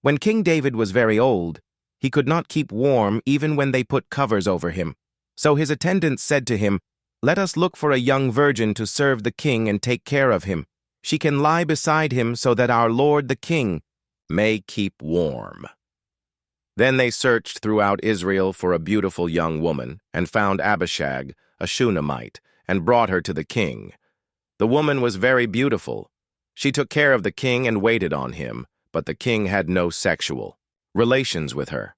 When King David was very old, he could not keep warm even when they put covers over him. So his attendants said to him, "Let us look for a young virgin to serve the king and take care of him. She can lie beside him so that our lord the king may keep warm." Then they searched throughout Israel for a beautiful young woman and found Abishag, a Shunammite, and brought her to the king. The woman was very beautiful. She took care of the king and waited on him, but the king had no sexual relations with her.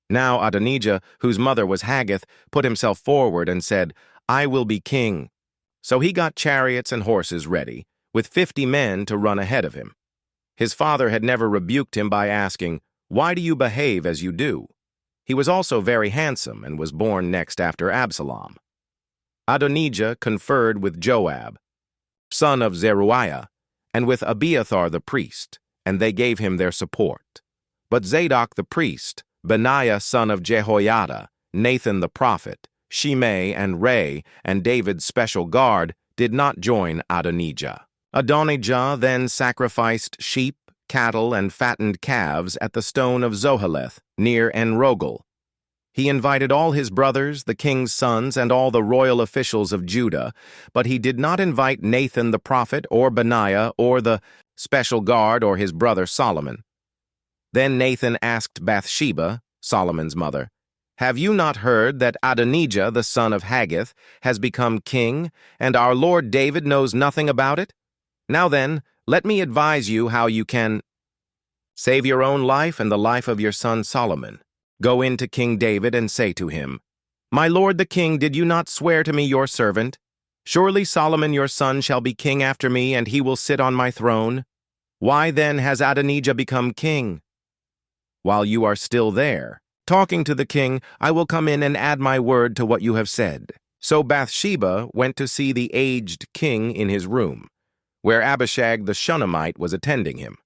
Now Adonijah, whose mother was Haggith, put himself forward and said, "I will be king." So he got chariots and horses ready, with 50 men to run ahead of him. His father had never rebuked him by asking, "Why do you behave as you do?" He was also very handsome and was born next after Absalom. Adonijah conferred with Joab, son of Zeruiah, and with Abiathar the priest, and they gave him their support. But Zadok the priest, Benaiah son of Jehoiada, Nathan the prophet, Shimei and Ray, and David's special guard did not join Adonijah. Adonijah then sacrificed sheep, cattle, and fattened calves at the stone of Zoheleth, near En-Rogel. He invited all his brothers, the king's sons, and all the royal officials of Judah, but he did not invite Nathan the prophet, or Benaiah, or the special guard, or his brother Solomon. Then Nathan asked Bathsheba, Solomon's mother, "Have you not heard that Adonijah, the son of Haggith, has become king, and our lord David knows nothing about it? Now then, let me advise you how you can save your own life and the life of your son Solomon. Go in to King David and say to him, 'My lord the king, did you not swear to me your servant? Surely Solomon your son shall be king after me, and he will sit on my throne. Why then has Adonijah become king? While you are still there, talking to the king, I will come in and add my word to what you have said.'" So Bathsheba went to see the aged king in his room, where Abishag the Shunammite was attending him.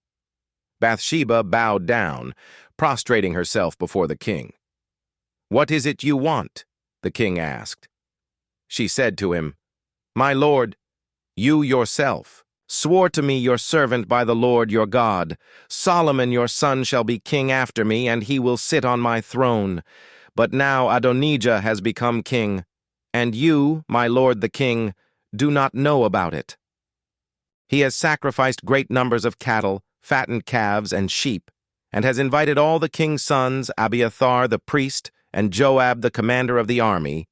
Bathsheba bowed down, prostrating herself before the king. "What is it you want?" the king asked. She said to him, "My lord, you yourself swore to me, your servant, by the Lord your God, Solomon your son shall be king after me, and he will sit on my throne. But now Adonijah has become king, and you, my lord the king, do not know about it. He has sacrificed great numbers of cattle, fattened calves, and sheep, and has invited all the king's sons, Abiathar the priest, and Joab the commander of the army,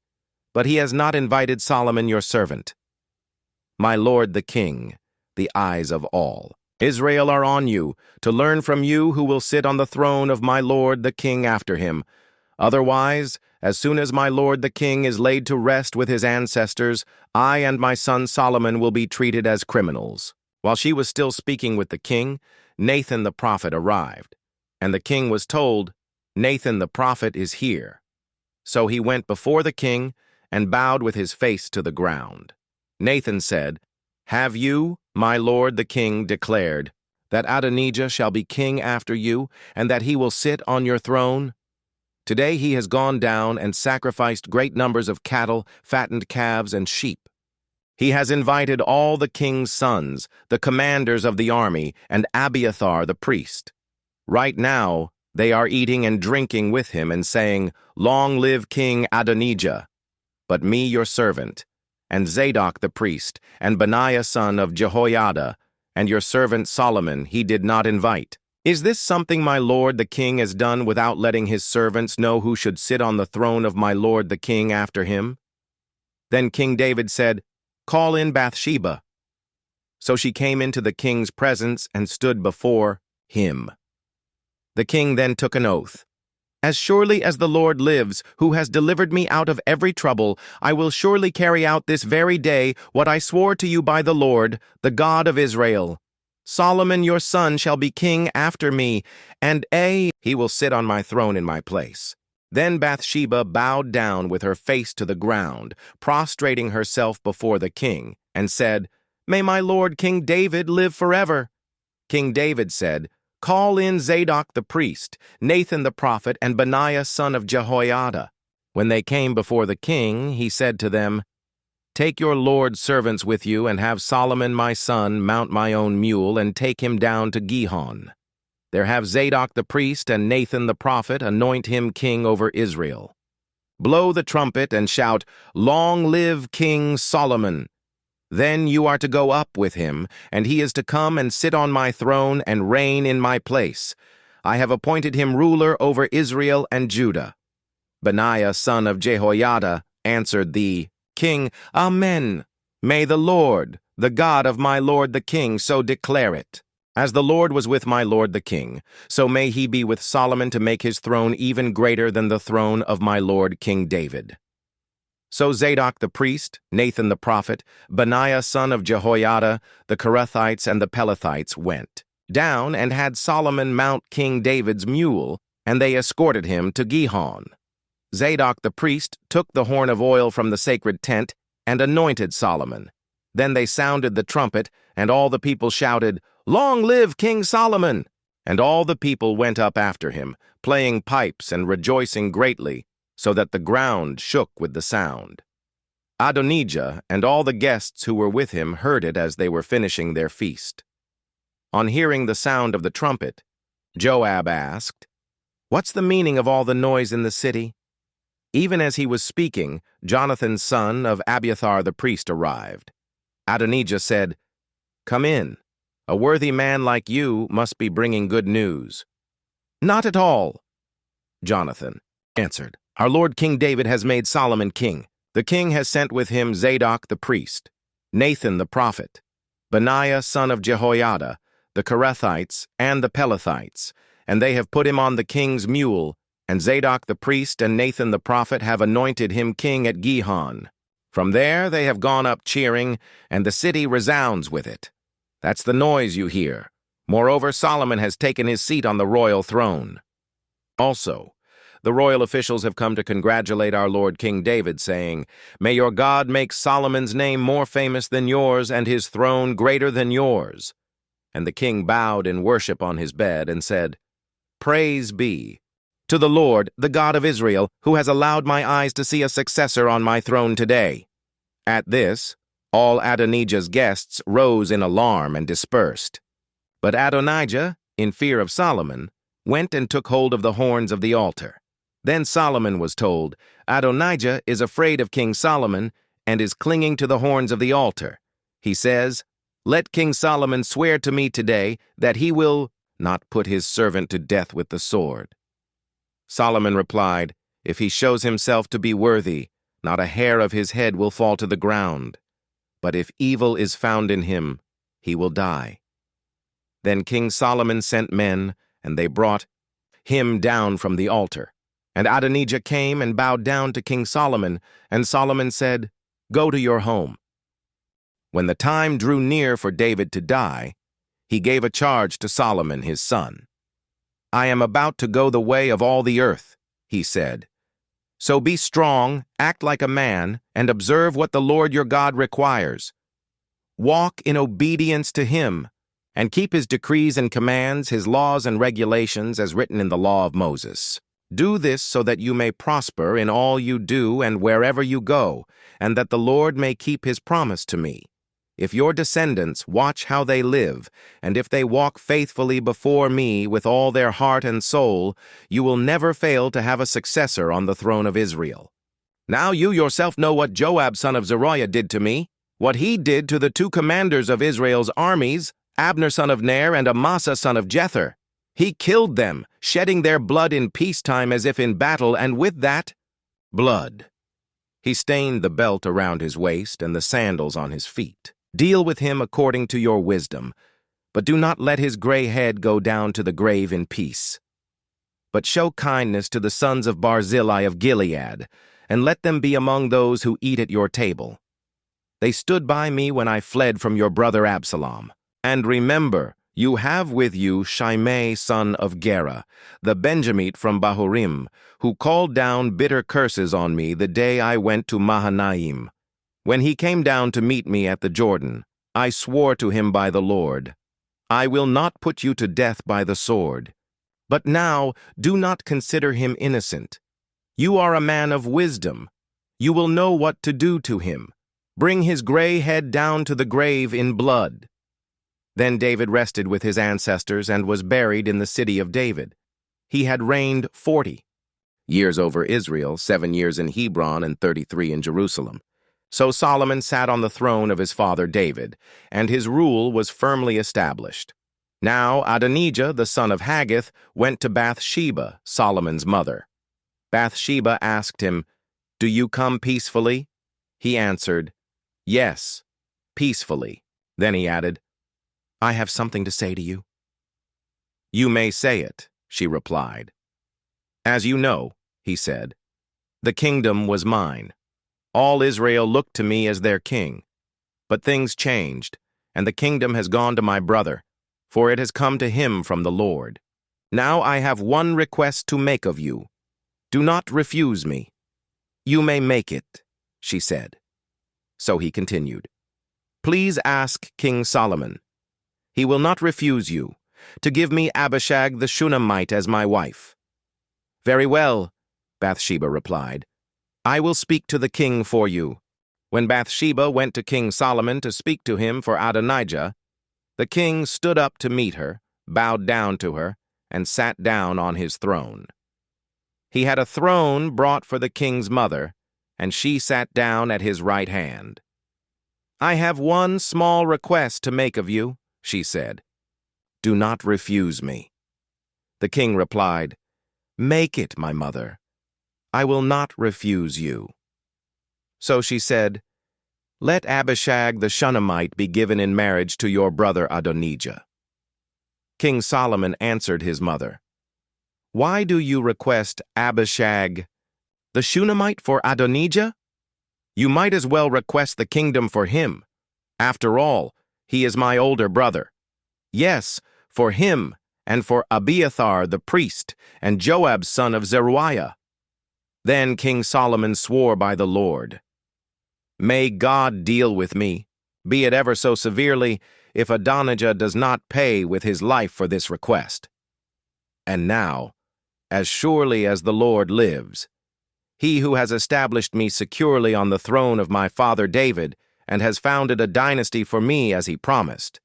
but he has not invited Solomon your servant. My lord the king, the eyes of all Israel are on you, to learn from you who will sit on the throne of my lord the king after him. Otherwise, as soon as my lord the king is laid to rest with his ancestors, I and my son Solomon will be treated as criminals." While she was still speaking with the king, Nathan the prophet arrived, and the king was told, "Nathan the prophet is here." So he went before the king and bowed with his face to the ground. Nathan said, "Have you, my lord the king, declared that Adonijah shall be king after you, and that he will sit on your throne? Today he has gone down and sacrificed great numbers of cattle, fattened calves, and sheep. He has invited all the king's sons, the commanders of the army, and Abiathar the priest. Right now they are eating and drinking with him and saying, 'Long live King Adonijah.' But me, your servant, and Zadok the priest, and Benaiah son of Jehoiada, and your servant Solomon he did not invite. Is this something my lord the king has done without letting his servants know who should sit on the throne of my lord the king after him?" Then King David said, "Call in Bathsheba." So she came into the king's presence and stood before him. The king then took an oath. "As surely as the Lord lives, who has delivered me out of every trouble, I will surely carry out this very day what I swore to you by the Lord, the God of Israel. Solomon your son shall be king after me, and he will sit on my throne in my place." Then Bathsheba bowed down with her face to the ground, prostrating herself before the king, and said, "May my lord King David live forever." King David said, "Call in Zadok the priest, Nathan the prophet, and Benaiah son of Jehoiada." When they came before the king, he said to them, "Take your lord's servants with you, and have Solomon my son mount my own mule, and take him down to Gihon. There have Zadok the priest and Nathan the prophet anoint him king over Israel. Blow the trumpet and shout, 'Long live King Solomon!' Then you are to go up with him, and he is to come and sit on my throne and reign in my place. I have appointed him ruler over Israel and Judah." Benaiah, son of Jehoiada, answered the king, "Amen. May the Lord, the God of my lord the king, so declare it. As the Lord was with my lord the king, so may he be with Solomon to make his throne even greater than the throne of my lord King David." So Zadok the priest, Nathan the prophet, Benaiah son of Jehoiada, the Kerethites and the Pelethites went down and had Solomon mount King David's mule, and they escorted him to Gihon. Zadok the priest took the horn of oil from the sacred tent and anointed Solomon. Then they sounded the trumpet, and all the people shouted, "Long live King Solomon!" And all the people went up after him, playing pipes and rejoicing greatly, so that the ground shook with the sound. Adonijah and all the guests who were with him heard it as they were finishing their feast. On hearing the sound of the trumpet, Joab asked, "What's the meaning of all the noise in the city?" Even as he was speaking, Jonathan, son of Abiathar the priest, arrived. Adonijah said, "Come in. A worthy man like you must be bringing good news." "Not at all," Jonathan answered. "Our lord King David has made Solomon king. The king has sent with him Zadok the priest, Nathan the prophet, Benaiah son of Jehoiada, the Kerethites and the Pelethites, and they have put him on the king's mule, and Zadok the priest and Nathan the prophet have anointed him king at Gihon. From there they have gone up cheering, and the city resounds with it. That's the noise you hear. Moreover, Solomon has taken his seat on the royal throne. Also, the royal officials have come to congratulate our Lord King David, saying, 'May your God make Solomon's name more famous than yours and his throne greater than yours.' And the king bowed in worship on his bed and said, 'Praise be to the Lord, the God of Israel, who has allowed my eyes to see a successor on my throne today.' At this, all Adonijah's guests rose in alarm and dispersed. But Adonijah, in fear of Solomon, went and took hold of the horns of the altar. Then Solomon was told, 'Adonijah is afraid of King Solomon and is clinging to the horns of the altar. He says, "Let King Solomon swear to me today that he will not put his servant to death with the sword." Solomon replied, "If he shows himself to be worthy, not a hair of his head will fall to the ground. But if evil is found in him, he will die." Then King Solomon sent men, and they brought him down from the altar. And Adonijah came and bowed down to King Solomon, and Solomon said, "Go to your home." When the time drew near for David to die, he gave a charge to Solomon his son. "I am about to go the way of all the earth," he said. "So be strong, act like a man, and observe what the Lord your God requires. Walk in obedience to him, and keep his decrees and commands, his laws and regulations as written in the law of Moses. Do this so that you may prosper in all you do and wherever you go, and that the Lord may keep his promise to me. If your descendants watch how they live, and if they walk faithfully before me with all their heart and soul, you will never fail to have a successor on the throne of Israel. Now you yourself know what Joab son of Zeruiah did to me, what he did to the two commanders of Israel's armies, Abner son of Ner and Amasa son of Jether. He killed them, shedding their blood in peacetime as if in battle, and with that blood he stained the belt around his waist and the sandals on his feet. Deal with him according to your wisdom, but do not let his gray head go down to the grave in peace. But show kindness to the sons of Barzillai of Gilead, and let them be among those who eat at your table. They stood by me when I fled from your brother Absalom. And remember, you have with you Shimei son of Gera, the Benjamite from Bahurim, who called down bitter curses on me the day I went to Mahanaim. When he came down to meet me at the Jordan, I swore to him by the Lord, I will not put you to death by the sword. But now do not consider him innocent. You are a man of wisdom. You will know what to do to him. Bring his gray head down to the grave in blood. Then David rested with his ancestors and was buried in the city of David. He had reigned 40 years over Israel, 7 years in Hebron and 33 in Jerusalem. So Solomon sat on the throne of his father David, and his rule was firmly established. Now Adonijah, the son of Haggith, went to Bathsheba, Solomon's mother. Bathsheba asked him, "Do you come peacefully?" He answered, "Yes, peacefully." Then he added, "I have something to say to you." "You may say it," she replied. "As you know," he said, "the kingdom was mine. All Israel looked to me as their king. But things changed, and the kingdom has gone to my brother, for it has come to him from the Lord. Now I have one request to make of you. Do not refuse me." "You may make it," she said. So he continued, "Please ask King Solomon. He will not refuse you, to give me Abishag the Shunammite as my wife." "Very well," Bathsheba replied. "I will speak to the king for you." When Bathsheba went to King Solomon to speak to him for Adonijah, the king stood up to meet her, bowed down to her, and sat down on his throne. He had a throne brought for the king's mother, and she sat down at his right hand. "I have one small request to make of you," she said. "Do not refuse me." The king replied, "Make it, my mother. I will not refuse you." So she said, "Let Abishag the Shunammite be given in marriage to your brother Adonijah." King Solomon answered his mother, "Why do you request Abishag the Shunammite for Adonijah? You might as well request the kingdom for him. After all, he is my older brother. Yes, for him and for Abiathar the priest and Joab son of Zeruiah." Then King Solomon swore by the Lord, "May God deal with me, be it ever so severely, if Adonijah does not pay with his life for this request. And now, as surely as the Lord lives, he who has established me securely on the throne of my father David and has founded a dynasty for me as he promised,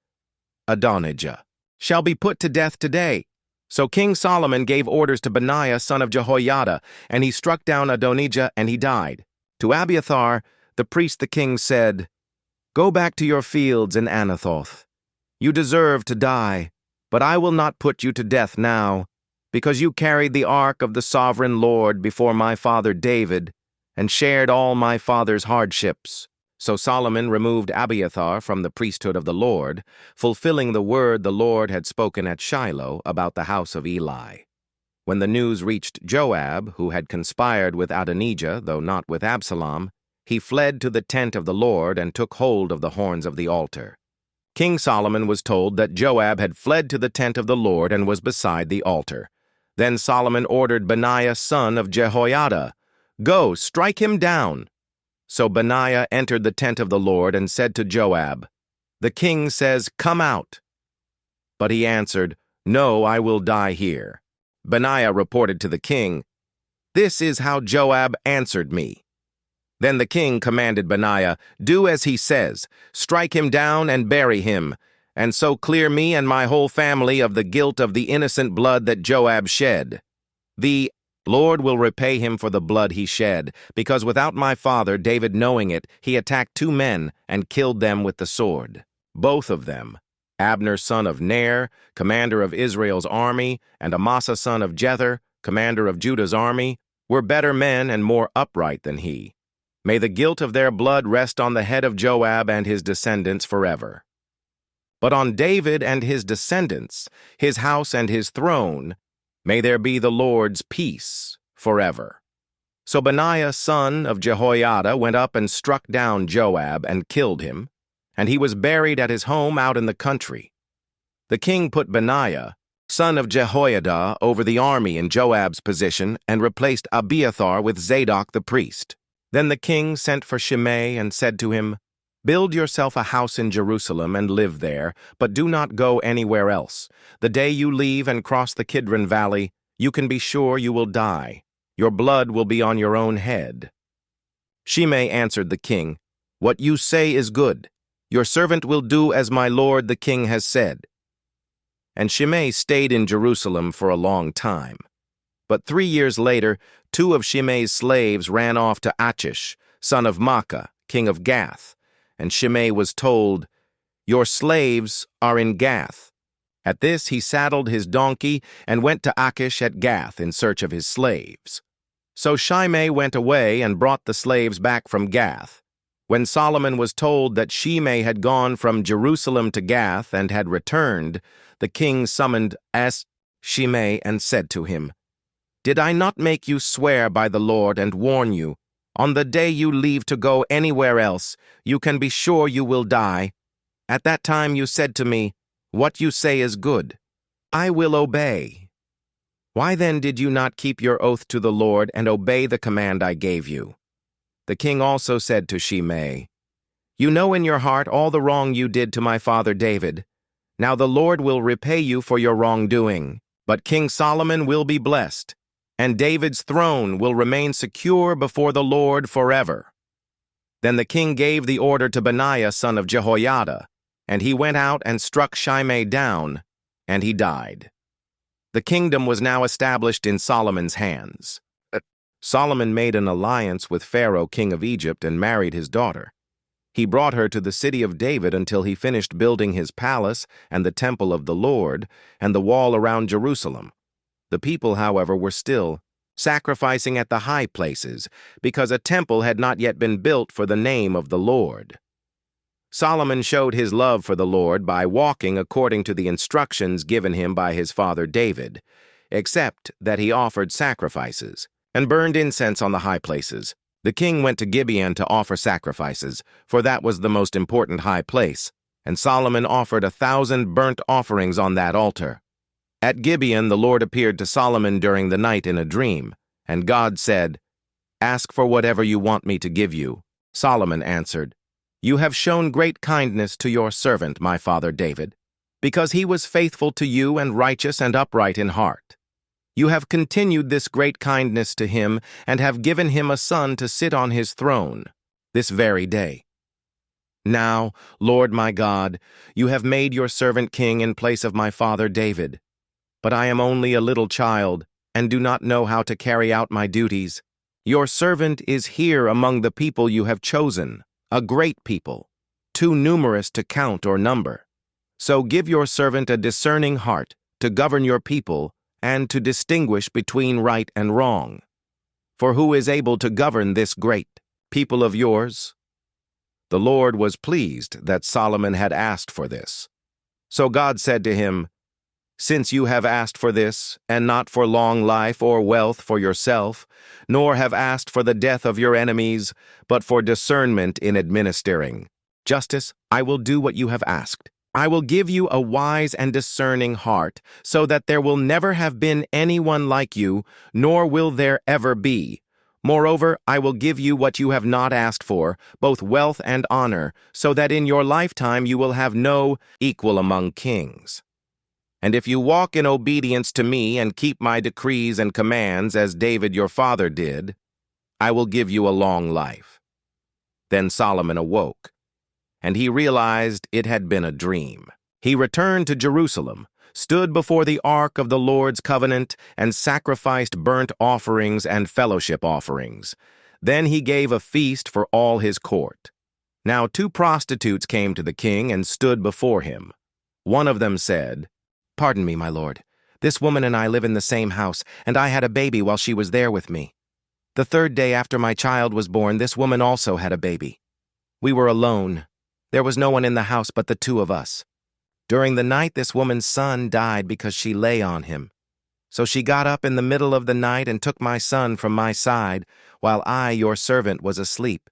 Adonijah, shall be put to death today." So King Solomon gave orders to Benaiah son of Jehoiada, and he struck down Adonijah, and he died. To Abiathar, the priest, the king said, "Go back to your fields in Anathoth. You deserve to die, but I will not put you to death now, because you carried the ark of the sovereign Lord before my father David, and shared all my father's hardships." So Solomon removed Abiathar from the priesthood of the Lord, fulfilling the word the Lord had spoken at Shiloh about the house of Eli. When the news reached Joab, who had conspired with Adonijah, though not with Absalom, he fled to the tent of the Lord and took hold of the horns of the altar. King Solomon was told that Joab had fled to the tent of the Lord and was beside the altar. Then Solomon ordered Benaiah son of Jehoiada, "Go, strike him down." So Benaiah entered the tent of the Lord and said to Joab, "The king says, 'Come out.'" But he answered, "No, I will die here." Benaiah reported to the king, "This is how Joab answered me." Then the king commanded Benaiah, "Do as he says, strike him down and bury him, and so clear me and my whole family of the guilt of the innocent blood that Joab shed. The Lord will repay him for the blood he shed, because without my father David knowing it, he attacked 2 men and killed them with the sword. Both of them, Abner son of Ner, commander of Israel's army, and Amasa son of Jether, commander of Judah's army, were better men and more upright than he. May the guilt of their blood rest on the head of Joab and his descendants forever. But on David and his descendants, his house and his throne, may there be the Lord's peace forever." So Benaiah son of Jehoiada went up and struck down Joab and killed him, and he was buried at his home out in the country. The king put Benaiah, son of Jehoiada, over the army in Joab's position and replaced Abiathar with Zadok the priest. Then the king sent for Shimei and said to him, "Build yourself a house in Jerusalem and live there, but do not go anywhere else. The day you leave and cross the Kidron Valley, you can be sure you will die. Your blood will be on your own head." Shimei answered the king, "What you say is good. Your servant will do as my lord the king has said." And Shimei stayed in Jerusalem for a long time. But 3 years later, 2 of Shimei's slaves ran off to Achish, son of Maacah, king of Gath, and Shimei was told, "Your slaves are in Gath." At this he saddled his donkey and went to Achish at Gath in search of his slaves. So Shimei went away and brought the slaves back from Gath. When Solomon was told that Shimei had gone from Jerusalem to Gath and had returned, the king summoned Shimei and said to him, "Did I not make you swear by the Lord and warn you, on the day you leave to go anywhere else, you can be sure you will die? At that time you said to me, 'What you say is good. I will obey.' Why then did you not keep your oath to the Lord and obey the command I gave you?" The king also said to Shimei, "You know in your heart all the wrong you did to my father David. Now the Lord will repay you for your wrongdoing, but King Solomon will be blessed, and David's throne will remain secure before the Lord forever." Then the king gave the order to Benaiah son of Jehoiada, and he went out and struck Shimei down, and he died. The kingdom was now established in Solomon's hands. Solomon made an alliance with Pharaoh, king of Egypt, and married his daughter. He brought her to the city of David until he finished building his palace and the temple of the Lord and the wall around Jerusalem. The people, however, were still sacrificing at the high places because a temple had not yet been built for the name of the Lord. Solomon showed his love for the Lord by walking according to the instructions given him by his father David, except that he offered sacrifices and burned incense on the high places. The king went to Gibeon to offer sacrifices, for that was the most important high place, and Solomon offered 1,000 burnt offerings on that altar. At Gibeon the Lord appeared to Solomon during the night in a dream, and God said, "Ask for whatever you want me to give you." Solomon answered, "You have shown great kindness to your servant, my father David, because he was faithful to you and righteous and upright in heart. You have continued this great kindness to him and have given him a son to sit on his throne this very day. Now, Lord my God, you have made your servant king in place of my father David. But I am only a little child and do not know how to carry out my duties. Your servant is here among the people you have chosen, a great people, too numerous to count or number. So give your servant a discerning heart to govern your people and to distinguish between right and wrong. For who is able to govern this great people of yours?" The Lord was pleased that Solomon had asked for this. So God said to him, "Since you have asked for this, and not for long life or wealth for yourself, nor have asked for the death of your enemies, but for discernment in administering justice, I will do what you have asked. I will give you a wise and discerning heart, so that there will never have been anyone like you, nor will there ever be. Moreover, I will give you what you have not asked for, both wealth and honor, so that in your lifetime you will have no equal among kings. And if you walk in obedience to me and keep my decrees and commands as David your father did, I will give you a long life." Then Solomon awoke, and he realized it had been a dream. He returned to Jerusalem, stood before the ark of the Lord's covenant, and sacrificed burnt offerings and fellowship offerings. Then he gave a feast for all his court. Now 2 prostitutes came to the king and stood before him. One of them said, "Pardon me, my lord. This woman and I live in the same house, and I had a baby while she was there with me. The 3rd day after my child was born, this woman also had a baby. We were alone. There was no one in the house but the 2 of us. During the night, this woman's son died because she lay on him. So she got up in the middle of the night and took my son from my side, while I, your servant, was asleep.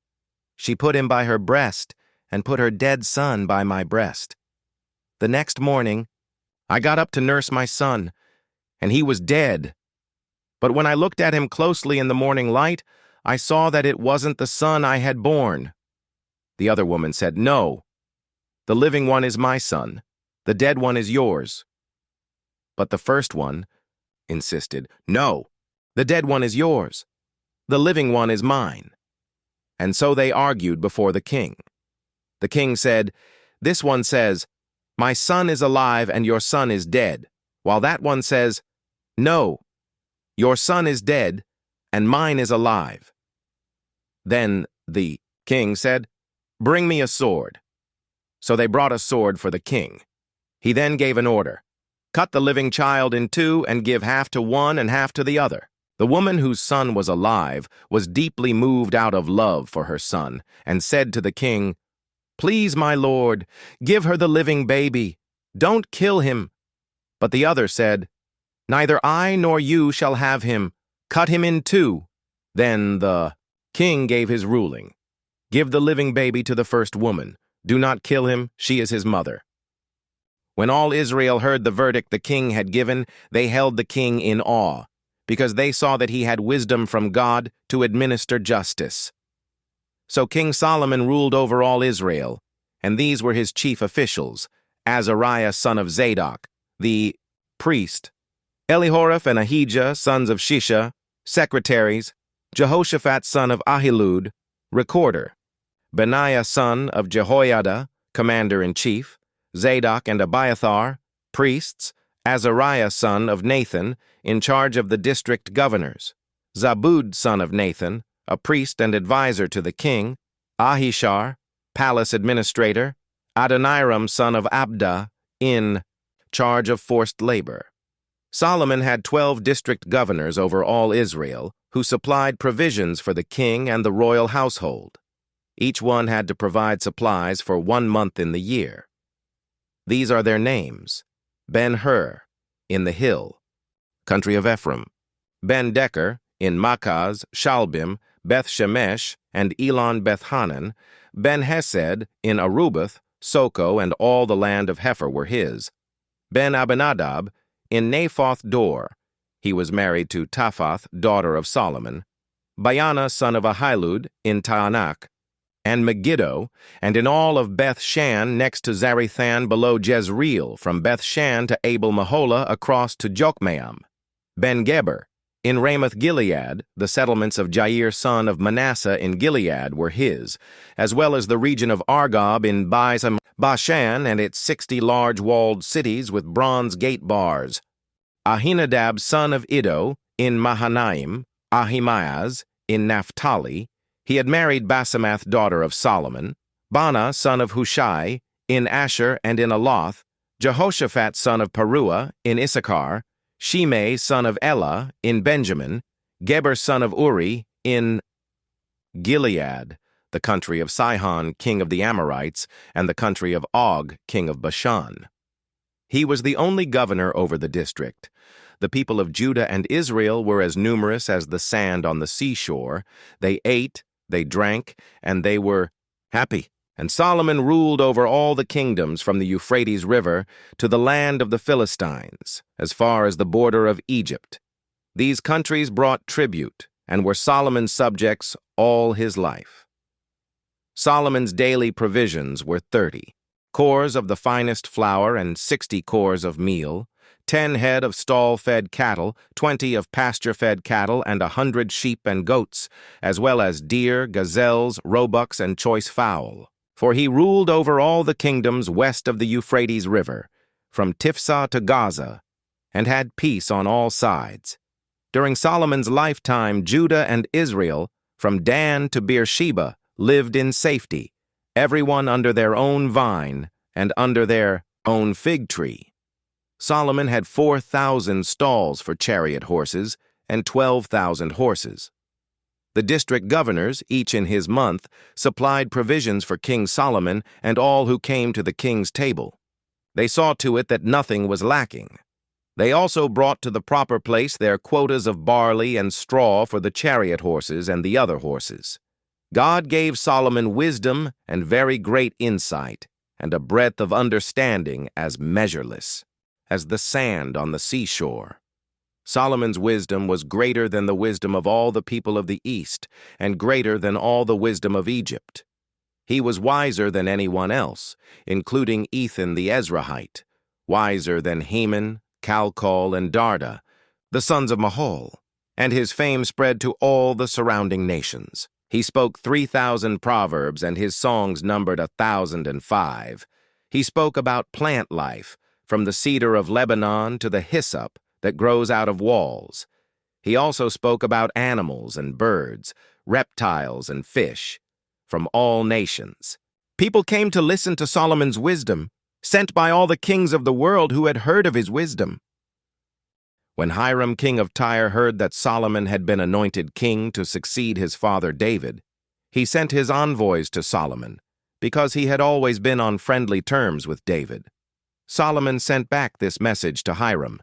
She put him by her breast and put her dead son by my breast. The next morning, I got up to nurse my son, and he was dead. But when I looked at him closely in the morning light, I saw that it wasn't the son I had born." The other woman said, "No, the living one is my son. The dead one is yours." But the first one insisted, "No, the dead one is yours. The living one is mine." And so they argued before the king. The king said, "This one says, 'My son is alive and your son is dead,' while that one says, 'No, your son is dead and mine is alive.'" Then the king said, "Bring me a sword." So they brought a sword for the king. He then gave an order, "Cut the living child in two and give half to one and half to the other." The woman whose son was alive was deeply moved out of love for her son and said to the king, "Please, my lord, give her the living baby. Don't kill him." But the other said, "Neither I nor you shall have him. Cut him in two." Then the king gave his ruling, "Give the living baby to the first woman. Do not kill him, she is his mother." When all Israel heard the verdict the king had given, they held the king in awe, because they saw that he had wisdom from God to administer justice. So King Solomon ruled over all Israel, and these were his chief officials: Azariah son of Zadok, the priest; Elihoreph and Ahijah, sons of Shisha, secretaries; Jehoshaphat son of Ahilud, recorder; Benaiah son of Jehoiada, commander-in-chief; Zadok and Abiathar, priests; Azariah son of Nathan, in charge of the district governors; Zabud son of Nathan, a priest and advisor to the king; Ahishar, palace administrator; Adoniram son of Abda, in charge of forced labor. Solomon had 12 district governors over all Israel, who supplied provisions for the king and the royal household. Each one had to provide supplies for 1 month in the year. These are their names: Ben-Hur, in the hill, country of Ephraim; Ben-Decker, in Makaz, Shalbim, Beth-Shemesh, and Elon-Beth-Hanan; Ben-Hesed, in Arubath, Soko, and all the land of Hepher were his; Ben-Abinadab, in Naphoth-Dor, he was married to Taphath, daughter of Solomon; Baana, son of Ahilud, in Taanach, and Megiddo, and in all of Beth-Shan next to Zarethan below Jezreel, from Beth-Shan to Abel-Meholah across to Jokmeam; Ben-Geber, in Ramoth-Gilead, the settlements of Jair son of Manasseh in Gilead were his, as well as the region of Argob in Bashan and its 60 large walled cities with bronze gate bars; Ahinadab son of Iddo, in Mahanaim; Ahimaaz, in Naphtali, he had married Basemath, daughter of Solomon; Bana, son of Hushai, in Asher and in Aloth; Jehoshaphat, son of Paruah, in Issachar; Shimei, son of Elah, in Benjamin; Geber, son of Uri, in Gilead, the country of Sihon, king of the Amorites, and the country of Og, king of Bashan. He was the only governor over the district. The people of Judah and Israel were as numerous as the sand on the seashore. They ate, they drank, and they were happy. And Solomon ruled over all the kingdoms from the Euphrates River to the land of the Philistines, as far as the border of Egypt. These countries brought tribute and were Solomon's subjects all his life. Solomon's daily provisions were 30 cores of the finest flour and 60 cores of meal, 10 head of stall-fed cattle, 20 of pasture-fed cattle, and 100 sheep and goats, as well as deer, gazelles, roebucks, and choice fowl. For he ruled over all the kingdoms west of the Euphrates River, from Tiphsah to Gaza, and had peace on all sides. During Solomon's lifetime, Judah and Israel, from Dan to Beersheba, lived in safety, everyone under their own vine and under their own fig tree. Solomon had 4,000 stalls for chariot horses and 12,000 horses. The district governors, each in his month, supplied provisions for King Solomon and all who came to the king's table. They saw to it that nothing was lacking. They also brought to the proper place their quotas of barley and straw for the chariot horses and the other horses. God gave Solomon wisdom and very great insight, and a breadth of understanding as measureless as the sand on the seashore. Solomon's wisdom was greater than the wisdom of all the people of the East, and greater than all the wisdom of Egypt. He was wiser than anyone else, including Ethan the Ezrahite, wiser than Heman, Calcol, and Darda, the sons of Mahol, and his fame spread to all the surrounding nations. He spoke 3,000 proverbs, and his songs numbered 1,005. He spoke about plant life, from the cedar of Lebanon to the hyssop that grows out of walls. He also spoke about animals and birds, reptiles and fish, from all nations. People came to listen to Solomon's wisdom, sent by all the kings of the world who had heard of his wisdom. When Hiram, king of Tyre, heard that Solomon had been anointed king to succeed his father David, he sent his envoys to Solomon, because he had always been on friendly terms with David. Solomon sent back this message to Hiram: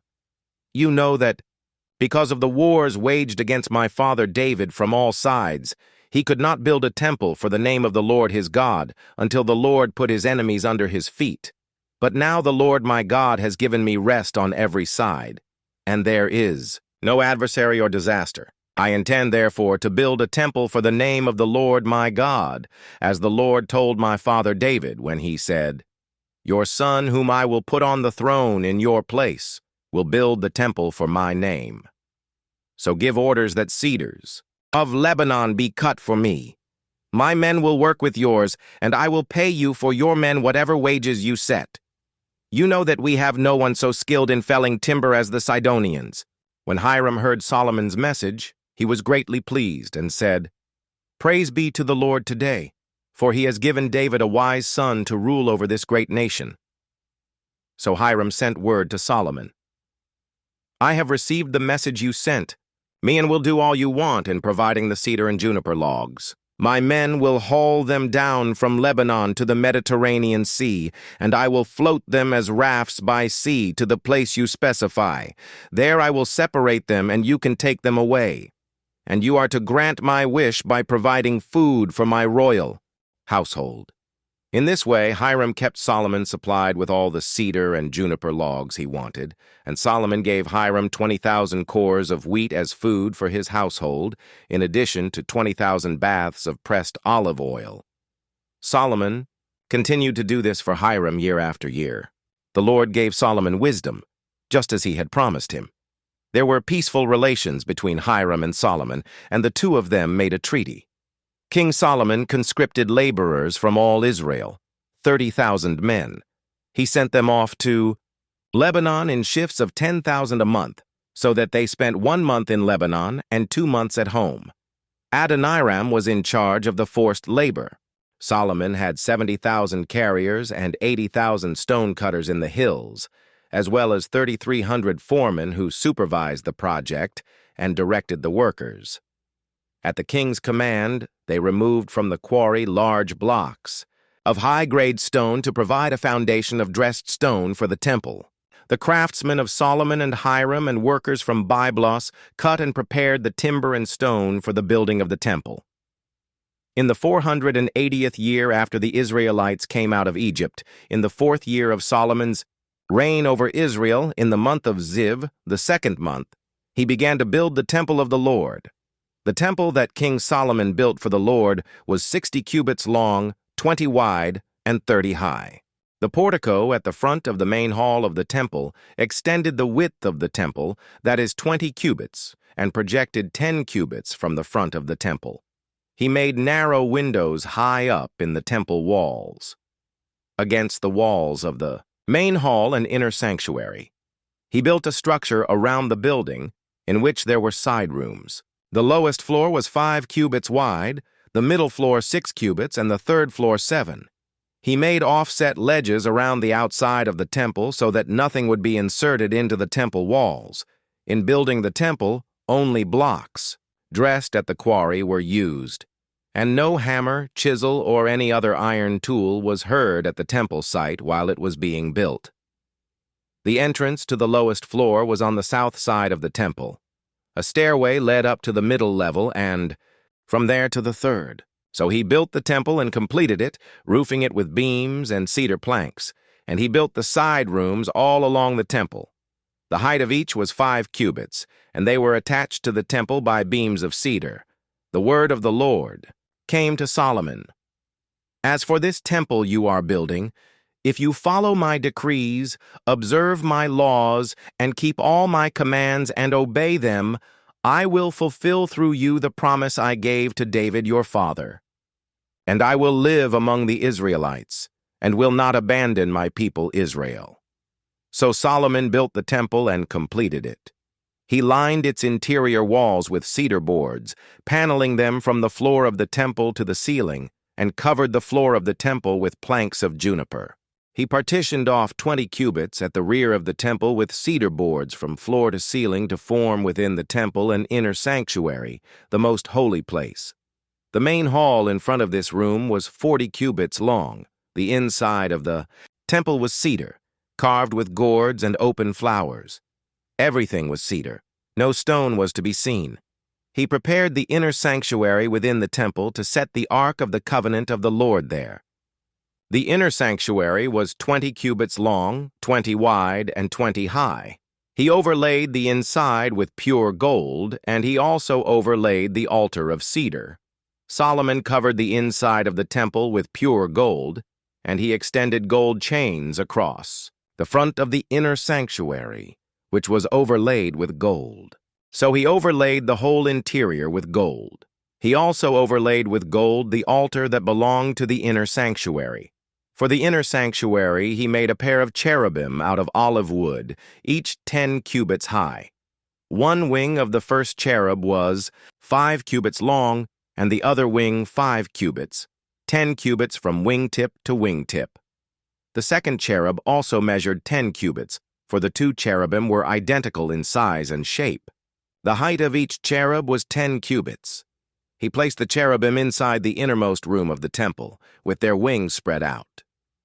"You know that, because of the wars waged against my father David from all sides, he could not build a temple for the name of the Lord his God until the Lord put his enemies under his feet. But now the Lord my God has given me rest on every side, and there is no adversary or disaster. I intend, therefore, to build a temple for the name of the Lord my God, as the Lord told my father David when he said, 'Your son, whom I will put on the throne in your place, will build the temple for my name.' So give orders that cedars of Lebanon be cut for me. My men will work with yours, and I will pay you for your men whatever wages you set. You know that we have no one so skilled in felling timber as the Sidonians." When Hiram heard Solomon's message, he was greatly pleased and said, "Praise be to the Lord today, for he has given David a wise son to rule over this great nation." So Hiram sent word to Solomon, "I have received the message you sent. Me and will do all you want in providing the cedar and juniper logs. My men will haul them down from Lebanon to the Mediterranean Sea, and I will float them as rafts by sea to the place you specify. There I will separate them, and you can take them away. And you are to grant my wish by providing food for my royal household." In this way, Hiram kept Solomon supplied with all the cedar and juniper logs he wanted, and Solomon gave Hiram 20,000 cores of wheat as food for his household, in addition to 20,000 baths of pressed olive oil. Solomon continued to do this for Hiram year after year. The Lord gave Solomon wisdom, just as he had promised him. There were peaceful relations between Hiram and Solomon, and the two of them made a treaty. King Solomon conscripted laborers from all Israel, 30,000 men. He sent them off to Lebanon in shifts of 10,000 a month, so that they spent 1 month in Lebanon and 2 months at home. Adoniram was in charge of the forced labor. Solomon had 70,000 carriers and 80,000 stonecutters in the hills, as well as 3,300 foremen who supervised the project and directed the workers. At the king's command, they removed from the quarry large blocks of high-grade stone to provide a foundation of dressed stone for the temple. The craftsmen of Solomon and Hiram and workers from Byblos cut and prepared the timber and stone for the building of the temple. In the 480th year after the Israelites came out of Egypt, in the 4th year of Solomon's reign over Israel, in the month of Ziv, the 2nd month, he began to build the temple of the Lord. The temple that King Solomon built for the Lord was 60 cubits long, 20 wide, and 30 high. The portico at the front of the main hall of the temple extended the width of the temple, that is 20 cubits, and projected 10 cubits from the front of the temple. He made narrow windows high up in the temple walls, against the walls of the main hall and inner sanctuary. He built a structure around the building in which there were side rooms. The lowest floor was 5 cubits wide, the middle floor 6 cubits, and the third floor 7. He made offset ledges around the outside of the temple so that nothing would be inserted into the temple walls. In building the temple, only blocks, dressed at the quarry, were used, and no hammer, chisel, or any other iron tool was heard at the temple site while it was being built. The entrance to the lowest floor was on the south side of the temple. A stairway led up to the middle level and, from there, to the third. So he built the temple and completed it, roofing it with beams and cedar planks, and he built the side rooms all along the temple. The height of each was 5 cubits, and they were attached to the temple by beams of cedar. The word of the Lord came to Solomon. "As for this temple you are building, if you follow my decrees, observe my laws, and keep all my commands and obey them, I will fulfill through you the promise I gave to David your father. And I will live among the Israelites, and will not abandon my people Israel." So Solomon built the temple and completed it. He lined its interior walls with cedar boards, paneling them from the floor of the temple to the ceiling, and covered the floor of the temple with planks of juniper. He partitioned off 20 cubits at the rear of the temple with cedar boards from floor to ceiling to form within the temple an inner sanctuary, the most holy place. The main hall in front of this room was 40 cubits long. The inside of the temple was cedar, carved with gourds and open flowers. Everything was cedar. No stone was to be seen. He prepared the inner sanctuary within the temple to set the Ark of the Covenant of the Lord there. The inner sanctuary was 20 cubits long, 20 wide, and 20 high. He overlaid the inside with pure gold, and he also overlaid the altar of cedar. Solomon covered the inside of the temple with pure gold, and he extended gold chains across the front of the inner sanctuary, which was overlaid with gold. So he overlaid the whole interior with gold. He also overlaid with gold the altar that belonged to the inner sanctuary. For the inner sanctuary he made a pair of cherubim out of olive wood, each 10 cubits high. One wing of the first cherub was 5 cubits long, and the other wing 5 cubits, 10 cubits from wingtip to wingtip. The second cherub also measured 10 cubits, for the two cherubim were identical in size and shape. The height of each cherub was 10 cubits. He placed the cherubim inside the innermost room of the temple, with their wings spread out.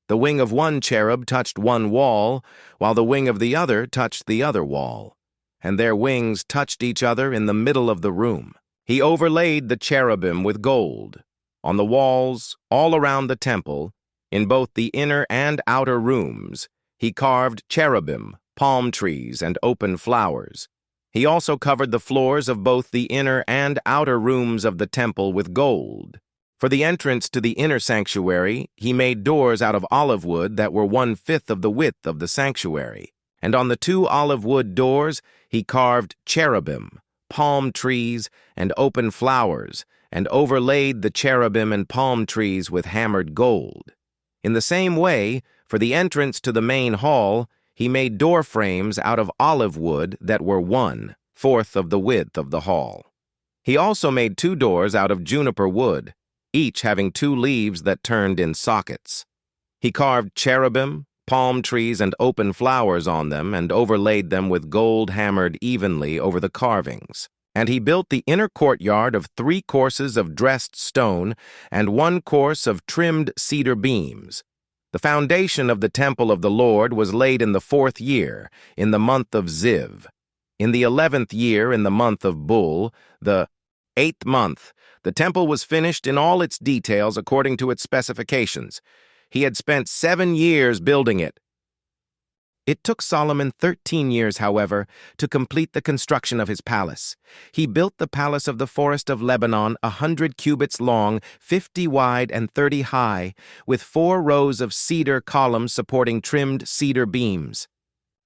The wing of one cherub touched one wall, while the wing of the other touched the other wall, and their wings touched each other in the middle of the room. He overlaid the cherubim with gold. On the walls, all around the temple, in both the inner and outer rooms, he carved cherubim, palm trees, and open flowers. He also covered the floors of both the inner and outer rooms of the temple with gold. For the entrance to the inner sanctuary, he made doors out of olive wood that were 1/5 of the width of the sanctuary. And on the 2 olive wood doors, he carved cherubim, palm trees, and open flowers, and overlaid the cherubim and palm trees with hammered gold. In the same way, for the entrance to the main hall, he made door frames out of olive wood that were 1/4 of the width of the hall. He also made 2 doors out of juniper wood, each having 2 leaves that turned in sockets. He carved cherubim, palm trees, and open flowers on them, and overlaid them with gold hammered evenly over the carvings. And he built the inner courtyard of 3 courses of dressed stone and 1 course of trimmed cedar beams. The foundation of the temple of the Lord was laid in the 4th year, in the month of Ziv. In the 11th year, in the month of Bul, the 8th month, the temple was finished in all its details according to its specifications. He had spent 7 years building it. It took Solomon 13 years, however, to complete the construction of his palace. He built the palace of the forest of Lebanon 100 cubits long, 50 wide, and 30 high, with 4 rows of cedar columns supporting trimmed cedar beams.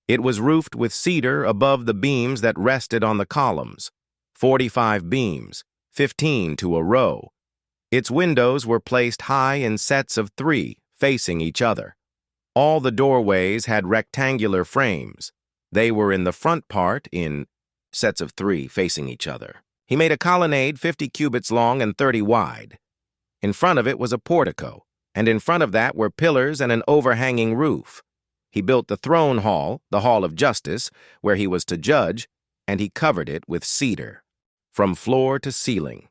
It was roofed with cedar above the beams that rested on the columns, 45 beams, 15 to a row. Its windows were placed high in sets of 3, facing each other. All the doorways had rectangular frames. They were in the front part in sets of 3 facing each other. He made a colonnade 50 cubits long and 30 wide. In front of it was a portico, and in front of that were pillars and an overhanging roof. He built the throne hall, the hall of justice, where he was to judge, and he covered it with cedar, from floor to ceiling.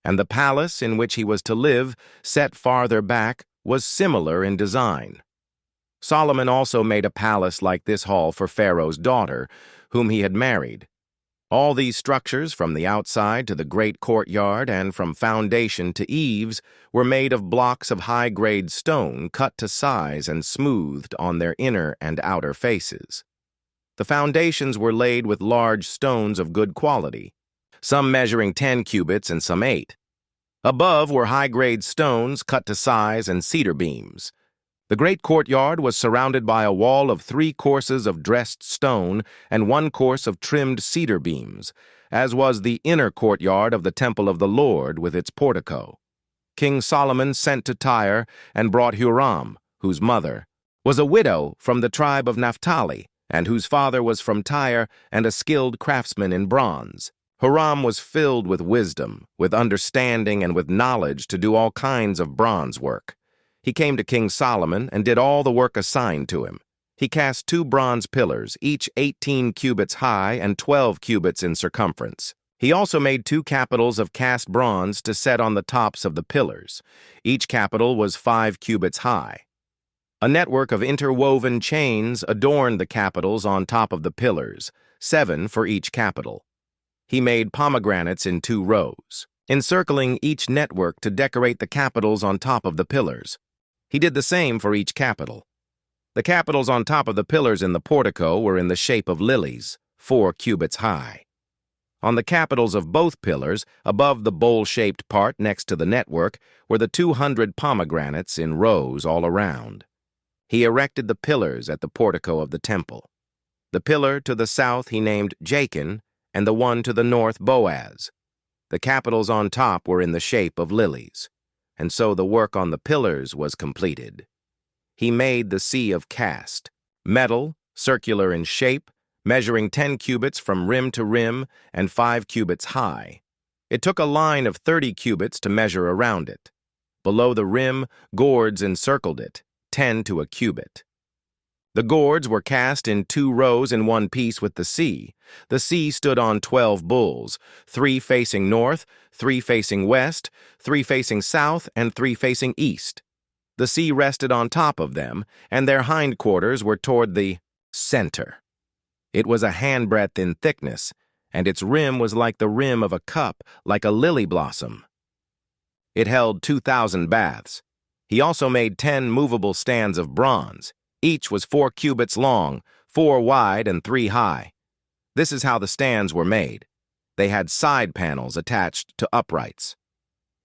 And the palace in which he was to live, set farther back, was similar in design. Solomon also made a palace like this hall for Pharaoh's daughter, whom he had married. All these structures, from the outside to the great courtyard and from foundation to eaves, were made of blocks of high-grade stone cut to size and smoothed on their inner and outer faces. The foundations were laid with large stones of good quality, some measuring 10 cubits and some 8. Above were high-grade stones cut to size and cedar beams. The great courtyard was surrounded by a wall of 3 courses of dressed stone and 1 course of trimmed cedar beams. as was the inner courtyard of the temple of the Lord with its portico. King Solomon sent to Tyre and brought Huram, whose mother was a widow from the tribe of Naphtali, and whose father was from Tyre and a skilled craftsman in bronze. Huram was filled with wisdom, with understanding, and with knowledge to do all kinds of bronze work. He came to King Solomon and did all the work assigned to him. He cast 2 bronze pillars, each 18 cubits high and 12 cubits in circumference. He also made 2 capitals of cast bronze to set on the tops of the pillars. Each capital was 5 cubits high. A network of interwoven chains adorned the capitals on top of the pillars, 7 for each capital. He made pomegranates in 2 rows, encircling each network to decorate the capitals on top of the pillars. He did the same for each capital. The capitals on top of the pillars in the portico were in the shape of lilies, 4 cubits high. On the capitals of both pillars, above the bowl-shaped part next to the network, were the 200 pomegranates in rows all around. He erected the pillars at the portico of the temple. The pillar to the south he named Jachin, and the one to the north Boaz. The capitals on top were in the shape of lilies, and so the work on the pillars was completed. He made the sea of cast, metal, circular in shape, measuring 10 cubits from rim to rim and 5 cubits high. It took a line of 30 cubits to measure around it. Below the rim, gourds encircled it, 10 to a cubit. The gourds were cast in 2 rows in one piece with the sea. The sea stood on 12 bulls, 3 facing north, 3 facing west, 3 facing south, and 3 facing east. The sea rested on top of them, and their hindquarters were toward the center. It was a handbreadth in thickness, and its rim was like the rim of a cup, like a lily blossom. It held 2,000 baths. He also made 10 movable stands of bronze. Each was 4 cubits long, 4 wide, and 3 high. This is how the stands were made. They had side panels attached to uprights.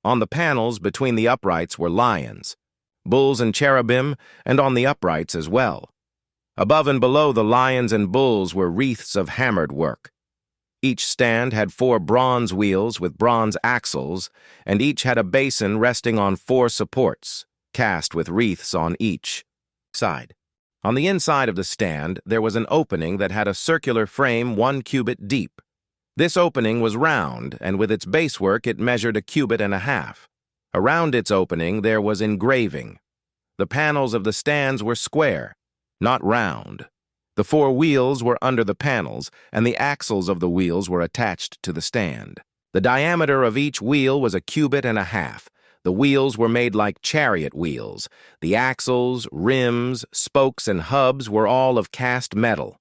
On the panels between the uprights were lions, bulls and cherubim, and on the uprights as well. Above and below the lions and bulls were wreaths of hammered work. Each stand had 4 bronze wheels with bronze axles, and each had a basin resting on 4 supports, cast with wreaths on each side. On the inside of the stand, there was an opening that had a circular frame 1 cubit deep. This opening was round, and with its basework it measured 1.5 cubits. Around its opening there was engraving. The panels of the stands were square, not round. The 4 wheels were under the panels, and the axles of the wheels were attached to the stand. The diameter of each wheel was 1.5 cubits. The wheels were made like chariot wheels. The axles, rims, spokes, and hubs were all of cast metal.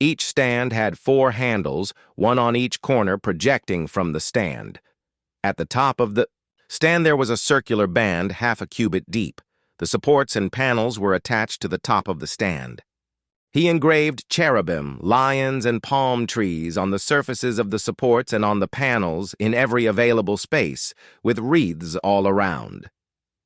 Each stand had 4 handles, 1 on each corner projecting from the stand. At the top of the stand there was a circular band 1/2 cubit deep. The supports and panels were attached to the top of the stand. He engraved cherubim, lions, and palm trees on the surfaces of the supports and on the panels in every available space, with wreaths all around.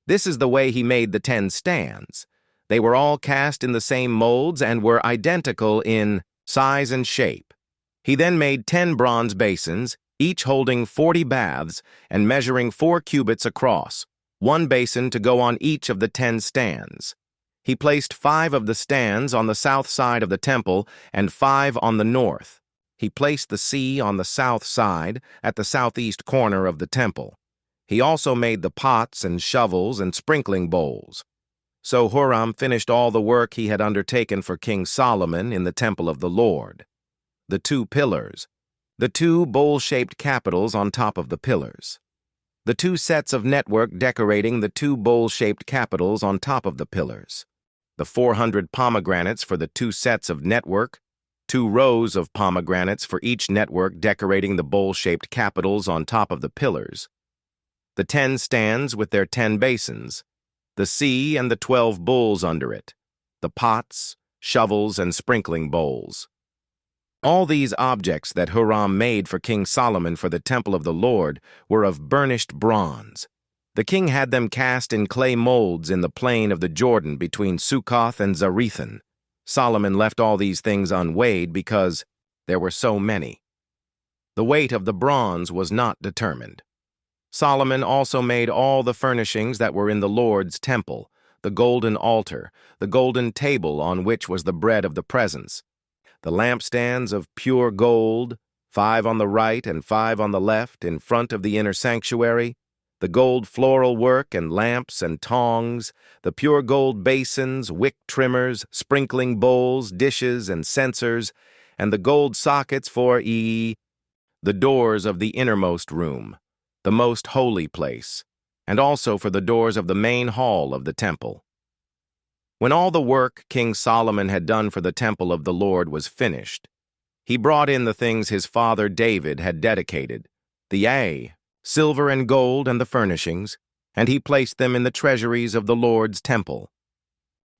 This is the way he made the 10 stands. They were all cast in the same molds and were identical in size and shape. He then made 10 bronze basins, each holding 40 baths and measuring 4 cubits across, 1 basin to go on each of the 10 stands. He placed 5 of the stands on the south side of the temple and 5 on the north. He placed the sea on the south side at the southeast corner of the temple. He also made the pots and shovels and sprinkling bowls. So Huram finished all the work he had undertaken for King Solomon in the temple of the Lord. The 2 pillars, the 2 bowl-shaped capitals on top of the pillars, the 2 sets of network decorating the 2 bowl-shaped capitals on top of the pillars, the 400 pomegranates for the 2 sets of network, 2 rows of pomegranates for each network decorating the bowl-shaped capitals on top of the pillars, the 10 stands with their 10 basins, the sea and the 12 bulls under it, the pots, shovels, and sprinkling bowls. All these objects that Huram made for King Solomon for the temple of the Lord were of burnished bronze. The king had them cast in clay molds in the plain of the Jordan between Succoth and Zarethan. Solomon left all these things unweighed because there were so many. The weight of the bronze was not determined. Solomon also made all the furnishings that were in the Lord's temple, the golden altar, the golden table on which was the bread of the presence, the lampstands of pure gold, 5 on the right and 5 on the left in front of the inner sanctuary, the gold floral work and lamps and tongs, the pure gold basins, wick trimmers, sprinkling bowls, dishes, and censers, and the gold sockets for the doors of the innermost room, the most holy place, and also for the doors of the main hall of the temple. When all the work King Solomon had done for the temple of the Lord was finished, he brought in the things his father David had dedicated, the silver and gold and the furnishings, and he placed them in the treasuries of the Lord's temple.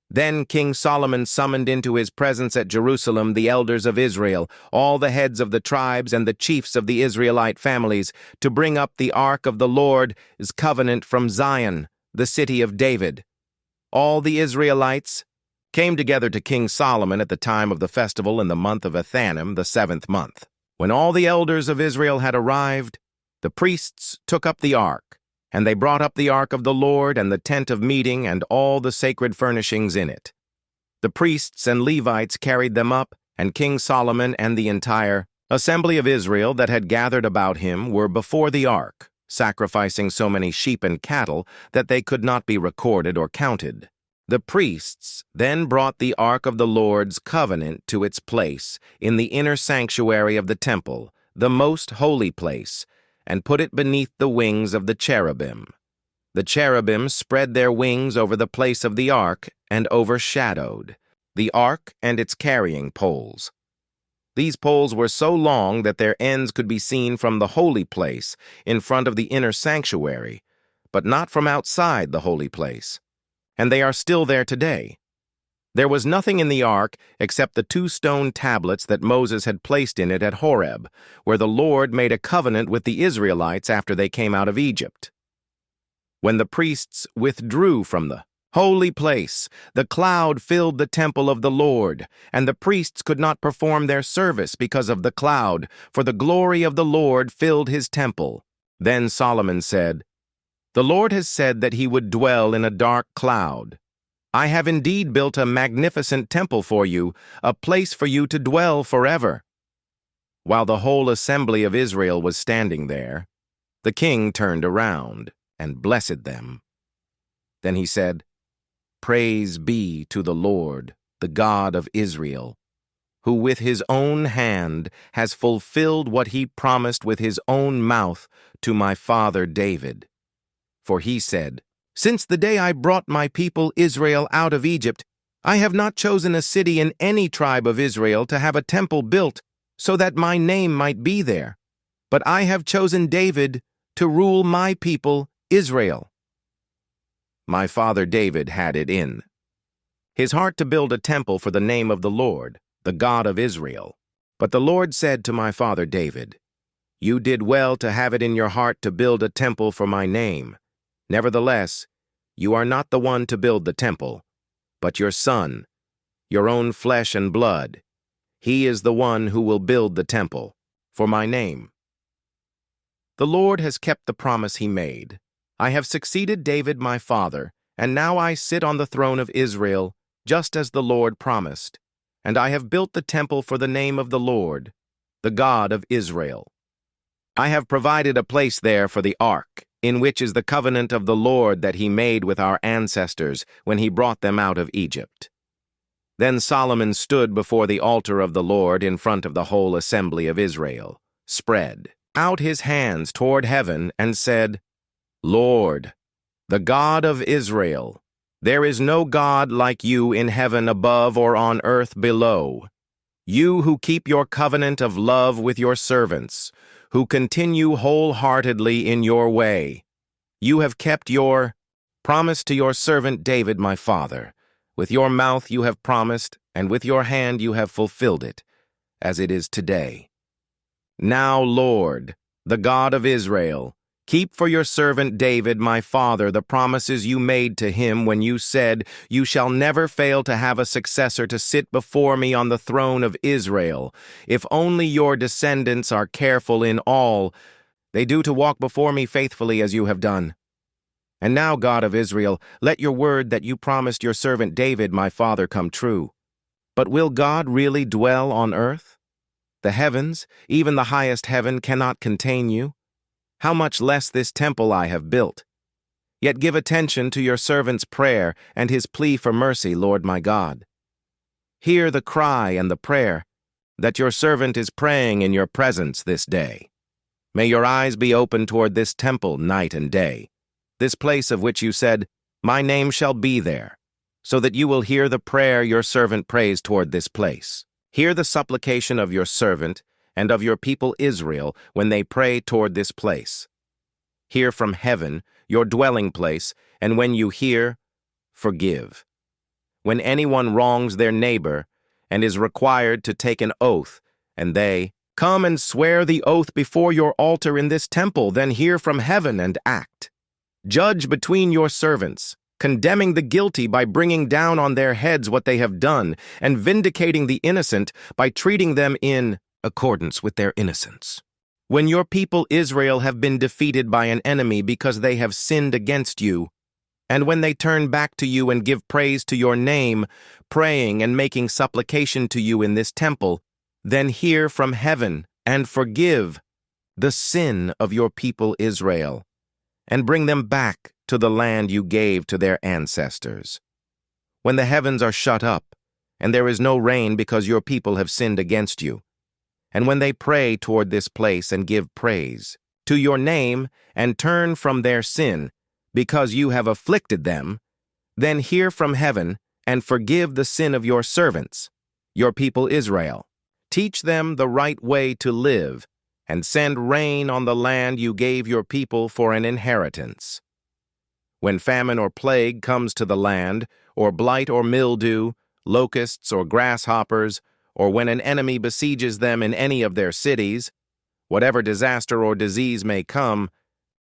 Then King Solomon summoned into his presence at Jerusalem the elders of Israel, all the heads of the tribes and the chiefs of the Israelite families, to bring up the ark of the Lord's covenant from Zion, the city of David. All the Israelites came together to King Solomon at the time of the festival in the month of Ethanim, the 7th month. When all the elders of Israel had arrived, the priests took up the ark, and they brought up the ark of the Lord and the tent of meeting and all the sacred furnishings in it. The priests and Levites carried them up, and King Solomon and the entire assembly of Israel that had gathered about him were before the ark, sacrificing so many sheep and cattle that they could not be recorded or counted. The priests then brought the ark of the Lord's covenant to its place in the inner sanctuary of the temple, the most holy place, and put it beneath the wings of the cherubim. The cherubim spread their wings over the place of the ark and overshadowed the ark and its carrying poles. These poles were so long that their ends could be seen from the holy place in front of the inner sanctuary, but not from outside the holy place. And they are still there today. There was nothing in the ark except the 2 stone tablets that Moses had placed in it at Horeb, where the Lord made a covenant with the Israelites after they came out of Egypt. When the priests withdrew from the holy place, the cloud filled the temple of the Lord, and the priests could not perform their service because of the cloud, for the glory of the Lord filled his temple. Then Solomon said, "The Lord has said that he would dwell in a dark cloud. I have indeed built a magnificent temple for you, a place for you to dwell forever." While the whole assembly of Israel was standing there, the king turned around and blessed them. Then he said, "Praise be to the Lord, the God of Israel, who with his own hand has fulfilled what he promised with his own mouth to my father David. For he said, 'Since the day I brought my people Israel out of Egypt, I have not chosen a city in any tribe of Israel to have a temple built so that my name might be there, but I have chosen David to rule my people Israel.' My father David had it in his heart to build a temple for the name of the Lord, the God of Israel. But the Lord said to my father David, 'You did well to have it in your heart to build a temple for my name. Nevertheless, you are not the one to build the temple, but your son, your own flesh and blood. He is the one who will build the temple for my name.' The Lord has kept the promise he made. I have succeeded David my father, and now I sit on the throne of Israel, just as the Lord promised. And I have built the temple for the name of the Lord, the God of Israel. I have provided a place there for the ark, in which is the covenant of the Lord that he made with our ancestors when he brought them out of Egypt." Then Solomon stood before the altar of the Lord in front of the whole assembly of Israel, spread out his hands toward heaven, and said, "Lord, the God of Israel, there is no God like you in heaven above or on earth below. You who keep your covenant of love with your servants, who continue wholeheartedly in your way. You have kept your promise to your servant David my father. With your mouth you have promised, and with your hand you have fulfilled it, as it is today. Now, Lord, the God of Israel, Keep for your servant David, my father, the promises you made to him when you said, 'You shall never fail to have a successor to sit before me on the throne of Israel. If only your descendants are careful in all they do to walk before me faithfully as you have done.' And now, God of Israel, let your word that you promised your servant David, my father, come true. But will God really dwell on earth? The heavens, even the highest heaven, cannot contain you. How much less this temple I have built. Yet give attention to your servant's prayer and his plea for mercy, Lord my God. Hear the cry and the prayer that your servant is praying in your presence this day. May your eyes be open toward this temple night and day, this place of which you said, 'My name shall be there,' so that you will hear the prayer your servant prays toward this place. Hear the supplication of your servant and of your people Israel when they pray toward this place. Hear from heaven, your dwelling place, and when you hear, forgive. When anyone wrongs their neighbor and is required to take an oath, and they come and swear the oath before your altar in this temple, then hear from heaven and act. Judge between your servants, condemning the guilty by bringing down on their heads what they have done, and vindicating the innocent by treating them in accordance with their innocence. When your people Israel have been defeated by an enemy because they have sinned against you, and when they turn back to you and give praise to your name, praying and making supplication to you in this temple, then hear from heaven and forgive the sin of your people Israel, and bring them back to the land you gave to their ancestors. When the heavens are shut up, and there is no rain because your people have sinned against you, and when they pray toward this place and give praise to your name and turn from their sin, because you have afflicted them, then hear from heaven and forgive the sin of your servants, your people Israel. Teach them the right way to live, and send rain on the land you gave your people for an inheritance. When famine or plague comes to the land, or blight or mildew, locusts or grasshoppers, or when an enemy besieges them in any of their cities, whatever disaster or disease may come,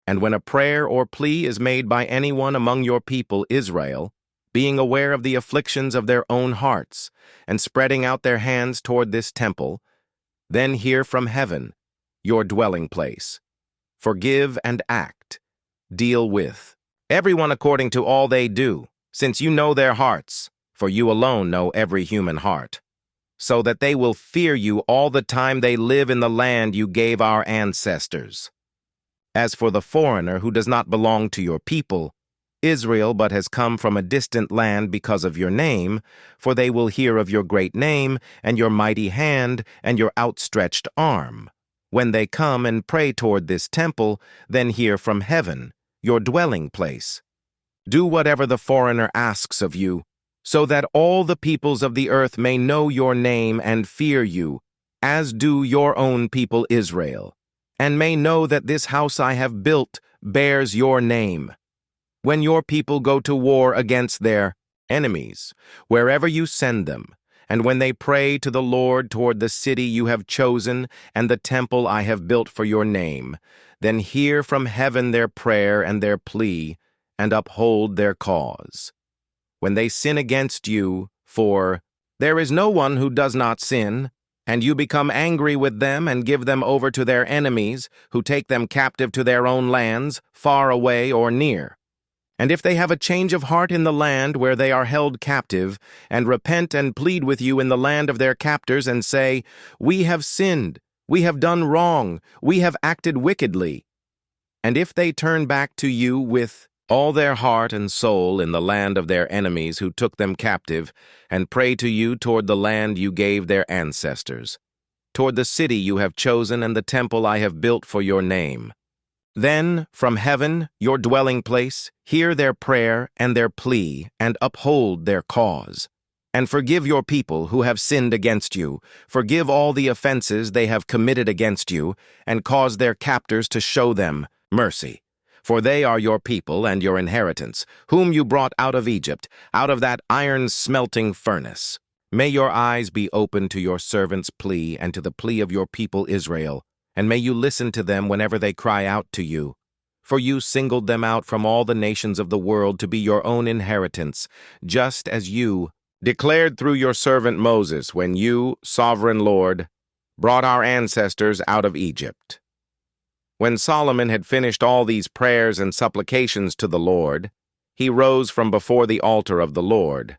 and when a prayer or plea is made by anyone among your people Israel, being aware of the afflictions of their own hearts, and spreading out their hands toward this temple, then hear from heaven, your dwelling place. Forgive and act, deal with everyone according to all they do, since you know their hearts, for you alone know every human heart, so that they will fear you all the time they live in the land you gave our ancestors. As for the foreigner who does not belong to your people, Israel, but has come from a distant land because of your name, for they will hear of your great name and your mighty hand and your outstretched arm. When they come and pray toward this temple, then hear from heaven, your dwelling place. Do whatever the foreigner asks of you, so that all the peoples of the earth may know your name and fear you, as do your own people Israel, and may know that this house I have built bears your name. When your people go to war against their enemies, wherever you send them, and when they pray to the Lord toward the city you have chosen and the temple I have built for your name, then hear from heaven their prayer and their plea, and uphold their cause. When they sin against you, for there is no one who does not sin, and you become angry with them and give them over to their enemies, who take them captive to their own lands, far away or near. And if they have a change of heart in the land where they are held captive, and repent and plead with you in the land of their captors, and say, 'We have sinned, we have done wrong, we have acted wickedly,' and if they turn back to you with all their heart and soul in the land of their enemies who took them captive, and pray to you toward the land you gave their ancestors, toward the city you have chosen and the temple I have built for your name, then, from heaven, your dwelling place, hear their prayer and their plea, and uphold their cause. And forgive your people who have sinned against you, forgive all the offenses they have committed against you, and cause their captors to show them mercy. For they are your people and your inheritance, whom you brought out of Egypt, out of that iron-smelting furnace. May your eyes be open to your servant's plea and to the plea of your people Israel, and may you listen to them whenever they cry out to you. For you singled them out from all the nations of the world to be your own inheritance, just as you declared through your servant Moses when you, sovereign Lord, brought our ancestors out of Egypt." When Solomon had finished all these prayers and supplications to the Lord, he rose from before the altar of the Lord,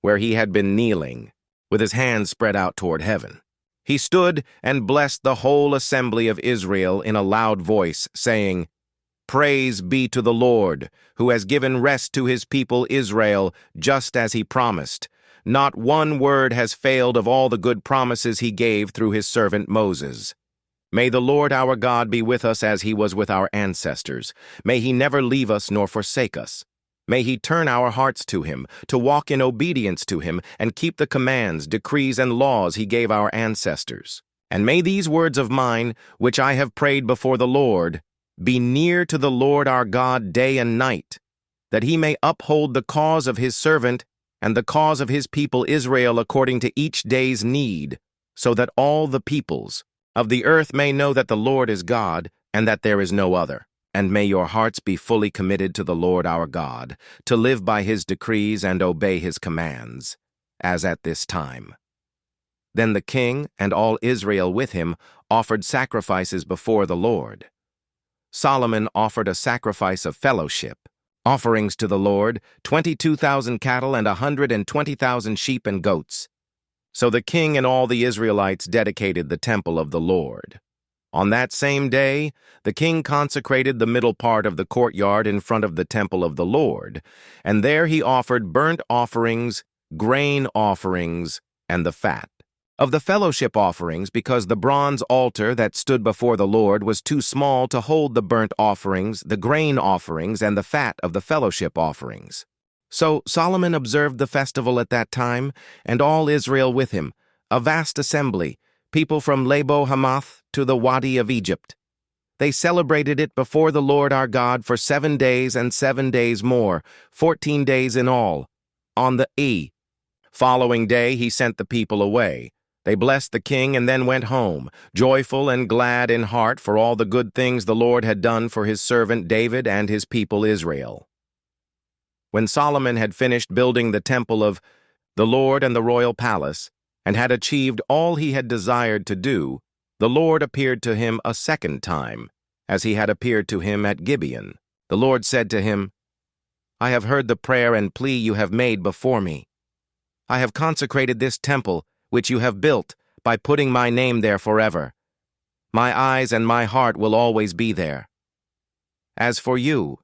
where he had been kneeling, with his hands spread out toward heaven. He stood and blessed the whole assembly of Israel in a loud voice, saying, "Praise be to the Lord, who has given rest to his people Israel, just as he promised. Not one word has failed of all the good promises he gave through his servant Moses. May the Lord our God be with us as he was with our ancestors. May he never leave us nor forsake us. May he turn our hearts to him, to walk in obedience to him, and keep the commands, decrees, and laws he gave our ancestors. And may these words of mine, which I have prayed before the Lord, be near to the Lord our God day and night, that he may uphold the cause of his servant and the cause of his people Israel according to each day's need, so that all the peoples of the earth may know that the Lord is God, and that there is no other. And may your hearts be fully committed to the Lord our God, to live by his decrees and obey his commands, as at this time." Then the king and all Israel with him offered sacrifices before the Lord. Solomon offered a sacrifice of fellowship, offerings to the Lord, 22,000 cattle and 120,000 sheep and goats. So the king and all the Israelites dedicated the temple of the Lord. On that same day, the king consecrated the middle part of the courtyard in front of the temple of the Lord, and there he offered burnt offerings, grain offerings, and the fat of the fellowship offerings, because the bronze altar that stood before the Lord was too small to hold the burnt offerings, the grain offerings, and the fat of the fellowship offerings. So Solomon observed the festival at that time, and all Israel with him, a vast assembly, people from Lebo Hamath to the Wadi of Egypt. They celebrated it before the Lord our God for 7 days and 7 days more, 14 days in all. On the following day he sent the people away. They blessed the king and then went home, joyful and glad in heart for all the good things the Lord had done for his servant David and his people Israel. When Solomon had finished building the temple of the Lord and the royal palace, and had achieved all he had desired to do, the Lord appeared to him a second time, as he had appeared to him at Gibeon. The Lord said to him, "I have heard the prayer and plea you have made before me. I have consecrated this temple, which you have built, by putting my name there forever. My eyes and my heart will always be there. As for you,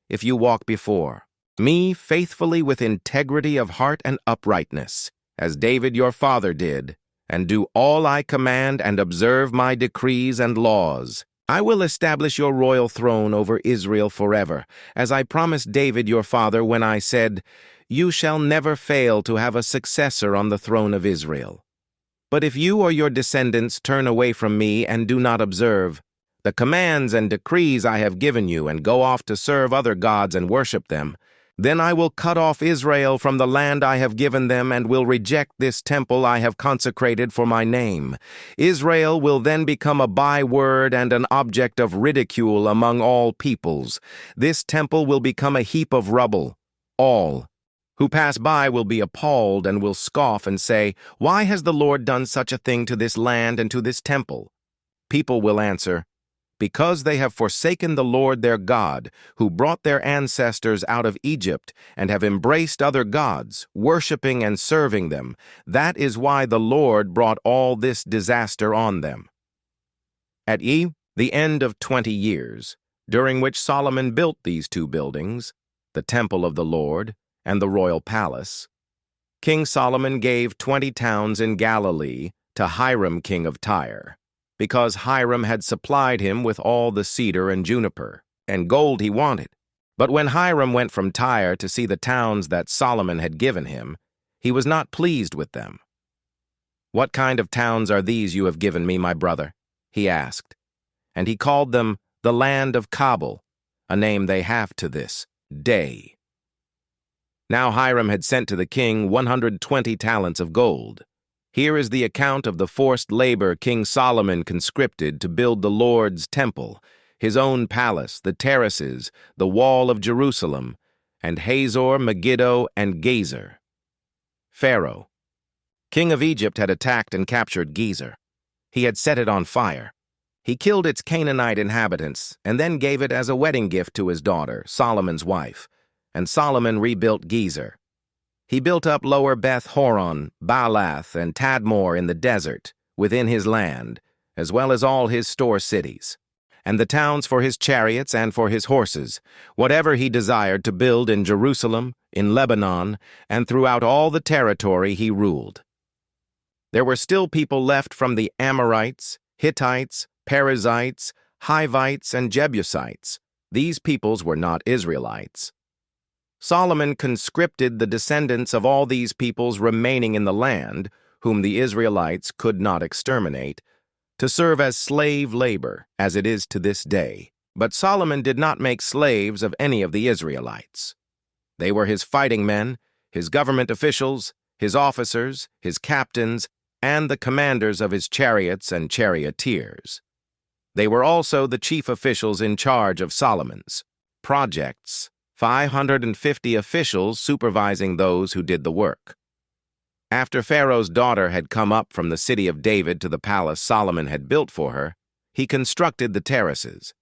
if you walk before me faithfully with integrity of heart and uprightness, as David your father did, and do all I command and observe my decrees and laws, I will establish your royal throne over Israel forever, as I promised David your father when I said, 'You shall never fail to have a successor on the throne of Israel.' But if you or your descendants turn away from me and do not observe the commands and decrees I have given you and go off to serve other gods and worship them, then I will cut off Israel from the land I have given them and will reject this temple I have consecrated for my name. Israel will then become a byword and an object of ridicule among all peoples. This temple will become a heap of rubble. All who pass by will be appalled and will scoff and say, 'Why has the Lord done such a thing to this land and to this temple?' People will answer, 'Because they have forsaken the Lord their God, who brought their ancestors out of Egypt, and have embraced other gods, worshipping and serving them. That is why the Lord brought all this disaster on them.'" At the end of 20 years, during which Solomon built these 2 buildings, the temple of the Lord and the royal palace, King Solomon gave 20 towns in Galilee to Hiram king of Tyre, because Hiram had supplied him with all the cedar and juniper and gold he wanted. But when Hiram went from Tyre to see the towns that Solomon had given him, he was not pleased with them. "What kind of towns are these you have given me, my brother?" he asked. And he called them the land of Kabul, a name they have to this day. Now Hiram had sent to the king 120 talents of gold. Here is the account of the forced labor King Solomon conscripted to build the Lord's temple, his own palace, the terraces, the wall of Jerusalem, and Hazor, Megiddo, and Gezer. Pharaoh, king of Egypt, had attacked and captured Gezer. He had set it on fire. He killed its Canaanite inhabitants and then gave it as a wedding gift to his daughter, Solomon's wife, and Solomon rebuilt Gezer. He built up Lower Beth Horon, Baalath, and Tadmor in the desert, within his land, as well as all his store cities, and the towns for his chariots and for his horses, whatever he desired to build in Jerusalem, in Lebanon, and throughout all the territory he ruled. There were still people left from the Amorites, Hittites, Perizzites, Hivites, and Jebusites. These peoples were not Israelites. Solomon conscripted the descendants of all these peoples remaining in the land, whom the Israelites could not exterminate, to serve as slave labor, as it is to this day. But Solomon did not make slaves of any of the Israelites. They were his fighting men, his government officials, his officers, his captains, and the commanders of his chariots and charioteers. They were also the chief officials in charge of Solomon's projects, 550 officials supervising those who did the work. After Pharaoh's daughter had come up from the city of David to the palace Solomon had built for her, he constructed the terraces.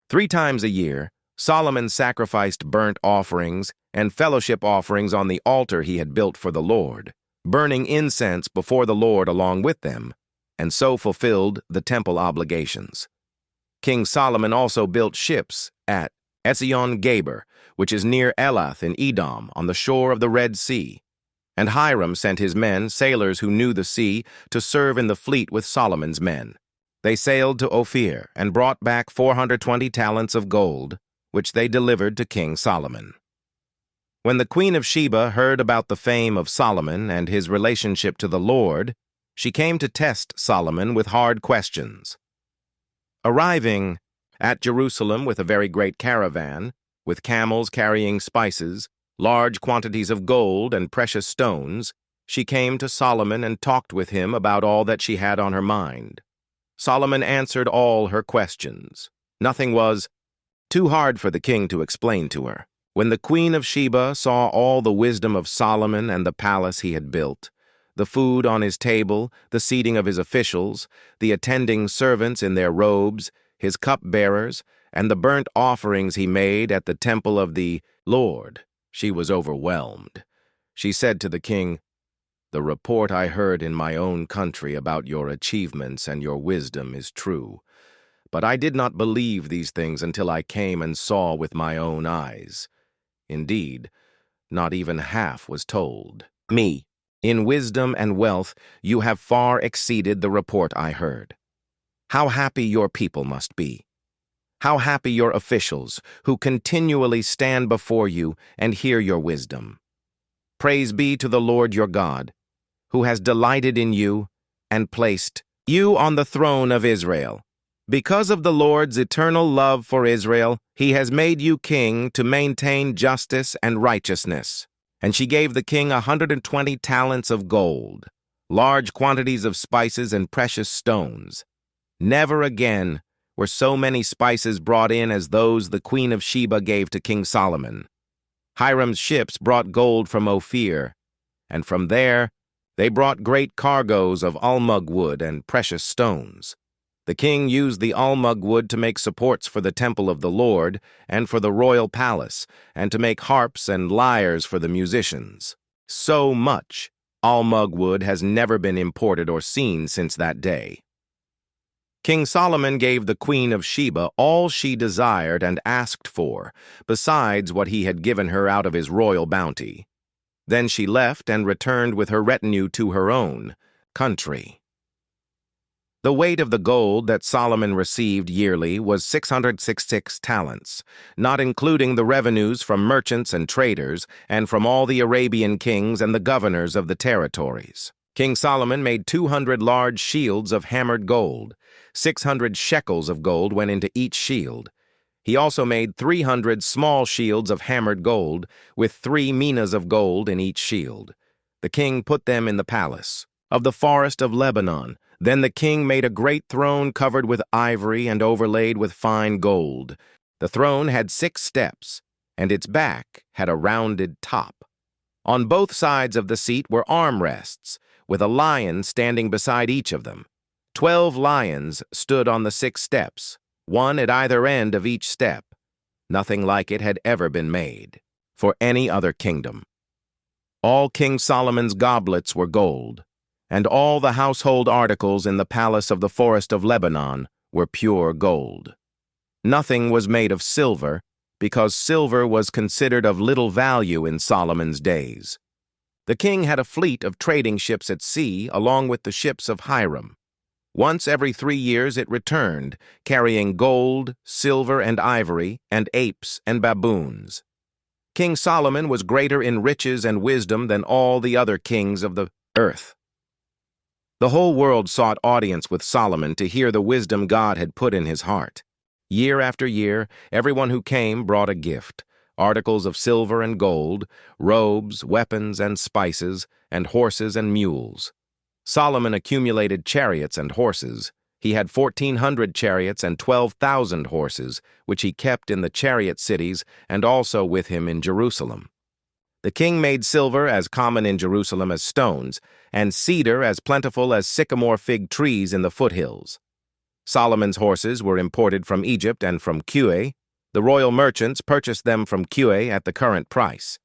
3 times a year, Solomon sacrificed burnt offerings and fellowship offerings on the altar he had built for the Lord, burning incense before the Lord along with them, and so fulfilled the temple obligations. King Solomon also built ships at Ezion-Geber, which is near Elath in Edom, on the shore of the Red Sea. And Hiram sent his men, sailors who knew the sea, to serve in the fleet with Solomon's men. They sailed to Ophir and brought back 420 talents of gold, which they delivered to King Solomon. When the Queen of Sheba heard about the fame of Solomon and his relationship to the Lord, she came to test Solomon with hard questions. Arriving at Jerusalem with a very great caravan, with camels carrying spices, large quantities of gold and precious stones, she came to Solomon and talked with him about all that she had on her mind. Solomon answered all her questions. Nothing was too hard for the king to explain to her. When the Queen of Sheba saw all the wisdom of Solomon and the palace he had built, the food on his table, the seating of his officials, the attending servants in their robes, his cupbearers, and the burnt offerings he made at the temple of the Lord, she was overwhelmed. She said to the king, "The report I heard in my own country about your achievements and your wisdom is true, but I did not believe these things until I came and saw with my own eyes. Indeed, not even half was told me. In wisdom and wealth, you have far exceeded the report I heard. How happy your people must be. How happy your officials, who continually stand before you and hear your wisdom. Praise be to the Lord your God, who has delighted in you and placed you on the throne of Israel. Because of the Lord's eternal love for Israel, he has made you king to maintain justice and righteousness." And she gave the king 120 talents of gold, large quantities of spices and precious stones. Never again were so many spices brought in as those the Queen of Sheba gave to King Solomon. Hiram's ships brought gold from Ophir, and from there they brought great cargoes of almug wood and precious stones. The king used the almug wood to make supports for the temple of the Lord and for the royal palace, and to make harps and lyres for the musicians. So much almug wood has never been imported or seen since that day. King Solomon gave the Queen of Sheba all she desired and asked for, besides what he had given her out of his royal bounty. Then she left and returned with her retinue to her own country. The weight of the gold that Solomon received yearly was 666 talents, not including the revenues from merchants and traders and from all the Arabian kings and the governors of the territories. King Solomon made 200 large shields of hammered gold. 600 shekels of gold went into each shield. He also made 300 small shields of hammered gold, with 3 minas of gold in each shield. The king put them in the palace. Of the forest of Lebanon, Then the king made a great throne covered with ivory and overlaid with fine gold. The throne had 6 steps, and its back had a rounded top. On both sides of the seat were armrests, with a lion standing beside each of them. 12 lions stood on the 6 steps, one at either end of each step. Nothing like it had ever been made for any other kingdom. All King Solomon's goblets were gold, and all the household articles in the palace of the forest of Lebanon were pure gold. Nothing was made of silver, because silver was considered of little value in Solomon's days. The king had a fleet of trading ships at sea along with the ships of Hiram. Once every 3 years it returned, carrying gold, silver, and ivory, and apes and baboons. King Solomon was greater in riches and wisdom than all the other kings of the earth. The whole world sought audience with Solomon to hear the wisdom God had put in his heart. Year after year, everyone who came brought a gift, articles of silver and gold, robes, weapons, and spices, and horses and mules. Solomon accumulated chariots and horses. He had 1,400 chariots and 12,000 horses, which he kept in the chariot cities and also with him in Jerusalem. The king made silver as common in Jerusalem as stones, and cedar as plentiful as sycamore fig trees in the foothills. Solomon's horses were imported from Egypt and from Kue. The royal merchants purchased them from Kue at the current price.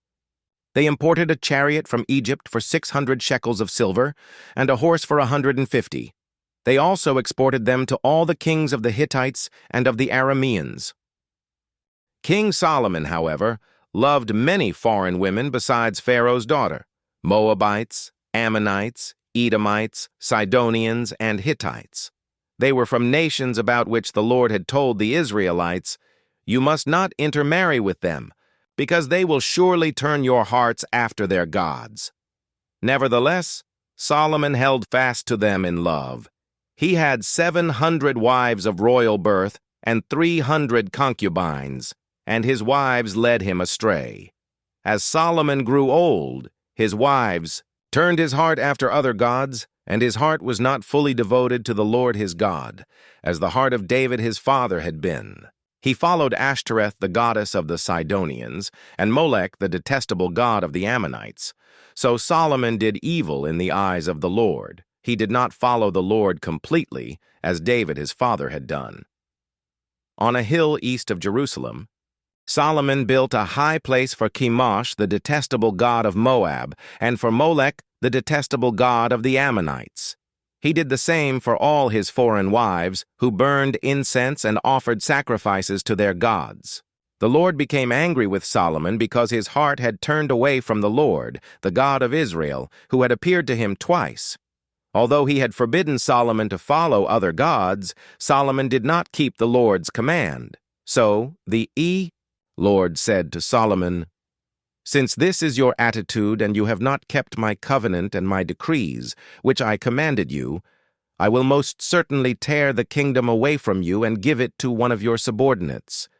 They imported a chariot from Egypt for 600 shekels of silver, and a horse for 150. They also exported them to all the kings of the Hittites and of the Arameans. King Solomon, however, loved many foreign women besides Pharaoh's daughter: Moabites, Ammonites, Edomites, Sidonians, and Hittites. They were from nations about which the Lord had told the Israelites, "You must not intermarry with them, because they will surely turn your hearts after their gods." Nevertheless, Solomon held fast to them in love. He had 700 wives of royal birth and 300 concubines, and his wives led him astray. As Solomon grew old, his wives turned his heart after other gods, and his heart was not fully devoted to the Lord his God, as the heart of David his father had been. He followed Ashtoreth, the goddess of the Sidonians, and Molech, the detestable god of the Ammonites. So Solomon did evil in the eyes of the Lord. He did not follow the Lord completely, as David his father had done. On a hill east of Jerusalem, Solomon built a high place for Chemosh, the detestable god of Moab, and for Molech, the detestable god of the Ammonites. He did the same for all his foreign wives, who burned incense and offered sacrifices to their gods. The Lord became angry with Solomon because his heart had turned away from the Lord, the God of Israel, who had appeared to him twice. Although he had forbidden Solomon to follow other gods, Solomon did not keep the Lord's command. So the Lord said to Solomon, "Since this is your attitude and you have not kept my covenant and my decrees, which I commanded you, I will most certainly tear the kingdom away from you and give it to one of your subordinates.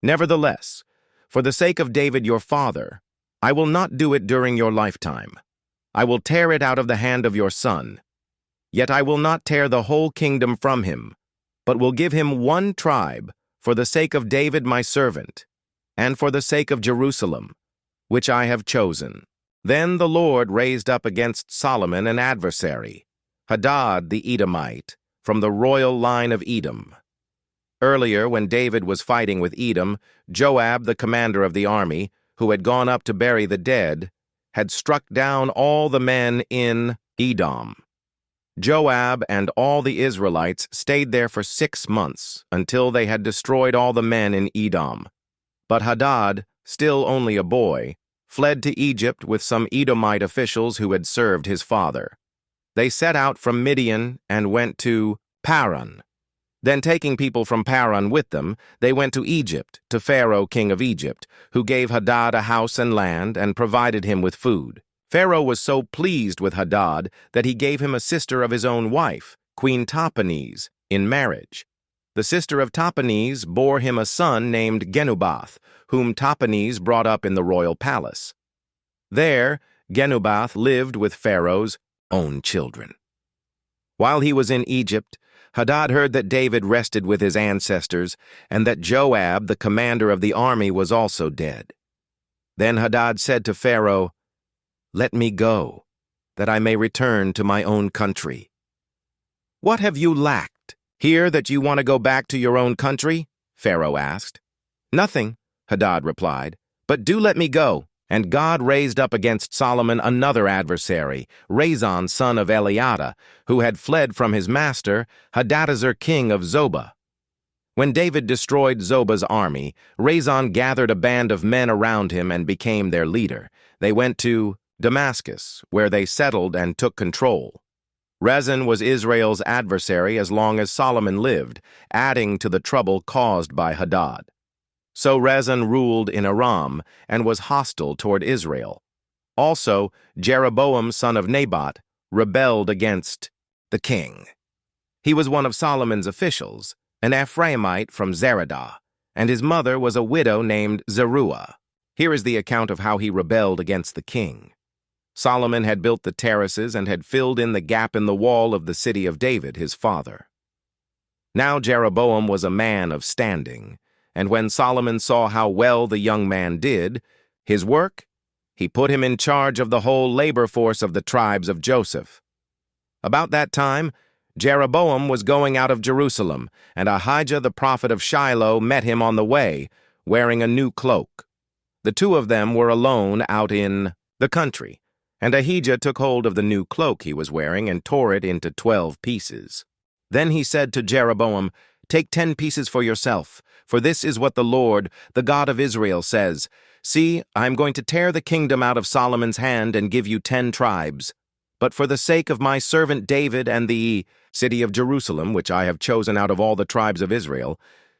Nevertheless, for the sake of David your father, I will not do it during your lifetime. I will tear it out of the hand of your son. Yet I will not tear the whole kingdom from him, but will give him one tribe for the sake of David my servant, and for the sake of Jerusalem, which I have chosen." Then the Lord raised up against Solomon an adversary, Hadad the Edomite, from the royal line of Edom. Earlier, when David was fighting with Edom, Joab, the commander of the army, who had gone up to bury the dead, had struck down all the men in Edom. Joab and all the Israelites stayed there for 6 months until they had destroyed all the men in Edom. But Hadad, still only a boy, fled to Egypt with some Edomite officials who had served his father. They set out from Midian and went to Paran. Then, taking people from Paran with them, they went to Egypt, to Pharaoh, king of Egypt, who gave Hadad a house and land and provided him with food. Pharaoh was so pleased with Hadad that he gave him a sister of his own wife, Queen Tahpenes, in marriage. The sister of Tahpenes bore him a son named Genubath, whom Tahpenes brought up in the royal palace. There, Genubath lived with Pharaoh's own children. While he was in Egypt, Hadad heard that David rested with his ancestors and that Joab, the commander of the army, was also dead. Then Hadad said to Pharaoh, "Let me go, that I may return to my own country." "What have you lacked? Hear that you want to go back to your own country?" Pharaoh asked. "Nothing," Hadad replied, "but do let me go." And God raised up against Solomon another adversary, Rezon son of Eliada, who had fled from his master, Hadadezer king of Zobah. When David destroyed Zobah's army, Rezon gathered a band of men around him and became their leader. They went to Damascus, where they settled and took control. Rezon was Israel's adversary as long as Solomon lived, adding to the trouble caused by Hadad. So Rezon ruled in Aram and was hostile toward Israel. Also, Jeroboam son of Nebat rebelled against the king. He was one of Solomon's officials, an Ephraimite from Zeradah, and his mother was a widow named Zeruiah. Here is the account of how he rebelled against the king. Solomon had built the terraces and had filled in the gap in the wall of the city of David, his father. Now Jeroboam was a man of standing, and when Solomon saw how well the young man did his work, he put him in charge of the whole labor force of the tribes of Joseph. About that time, Jeroboam was going out of Jerusalem, and Ahijah the prophet of Shiloh met him on the way, wearing a new cloak. The two of them were alone out in the country, and Ahijah took hold of the new cloak he was wearing and tore it into 12 pieces. Then he said to Jeroboam, "Take 10 pieces for yourself, for this is what the Lord, the God of Israel, says. See, I am going to tear the kingdom out of Solomon's hand and give you 10 tribes. But for the sake of my servant David and the city of Jerusalem, which I have chosen out of all the tribes of Israel,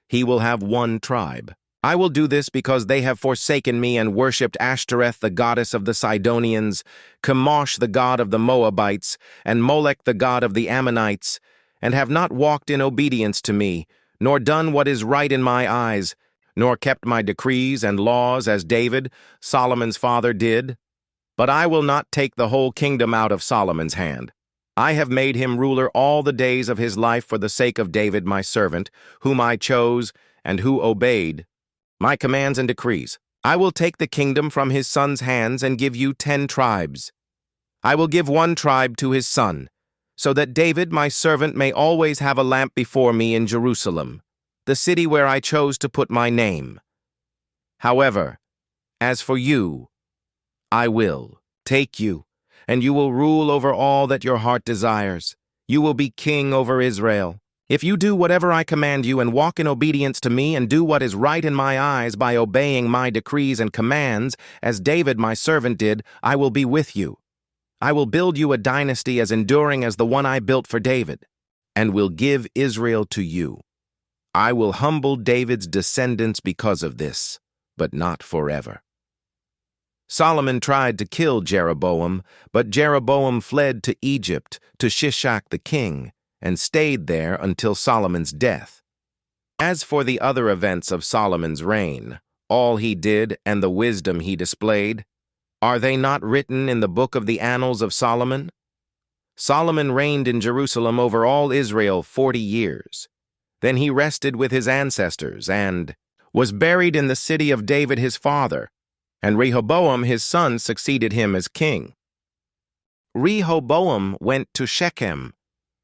he will have 1 tribe. I will do this because they have forsaken me and worshipped Ashtoreth, the goddess of the Sidonians, Chemosh, the god of the Moabites, and Molech, the god of the Ammonites, and have not walked in obedience to me, nor done what is right in my eyes, nor kept my decrees and laws as David, Solomon's father, did. But I will not take the whole kingdom out of Solomon's hand. I have made him ruler all the days of his life for the sake of David my servant, whom I chose and who obeyed my commands and decrees. I will take the kingdom from his son's hands and give you 10 tribes. I will give 1 tribe to his son, so that David my servant may always have a lamp before me in Jerusalem, the city where I chose to put my name. However, as for you, I will take you, and you will rule over all that your heart desires. You will be king over Israel. If you do whatever I command you and walk in obedience to me and do what is right in my eyes by obeying my decrees and commands, as David my servant did, I will be with you. I will build you a dynasty as enduring as the one I built for David, and will give Israel to you. I will humble David's descendants because of this, but not forever." Solomon tried to kill Jeroboam, but Jeroboam fled to Egypt to Shishak the king, and stayed there until Solomon's death. As for the other events of Solomon's reign, all he did and the wisdom he displayed, are they not written in the book of the Annals of Solomon? Solomon reigned in Jerusalem over all Israel 40 years. Then he rested with his ancestors and was buried in the city of David his father, and Rehoboam his son succeeded him as king. Rehoboam went to Shechem,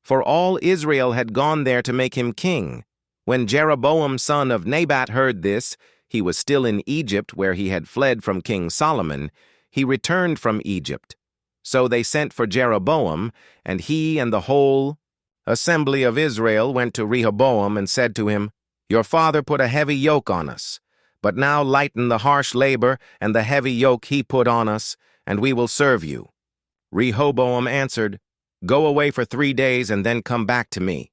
for all Israel had gone there to make him king. When Jeroboam son of Nebat heard this, he was still in Egypt where he had fled from King Solomon. He returned from Egypt. So they sent for Jeroboam, and he and the whole assembly of Israel went to Rehoboam and said to him, "Your father put a heavy yoke on us, but now lighten the harsh labor and the heavy yoke he put on us, and we will serve you." Rehoboam answered, "Go away for 3 days and then come back to me."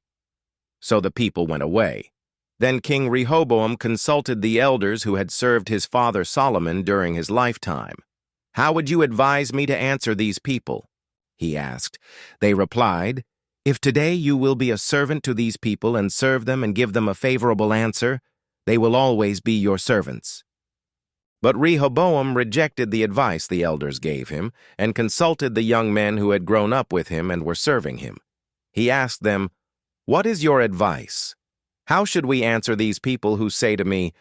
So the people went away. Then King Rehoboam consulted the elders who had served his father Solomon during his lifetime. "How would you advise me to answer these people?" he asked. They replied, "If today you will be a servant to these people and serve them and give them a favorable answer, they will always be your servants." But Rehoboam rejected the advice the elders gave him and consulted the young men who had grown up with him and were serving him. He asked them, "What is your advice? How should we answer these people who say to me,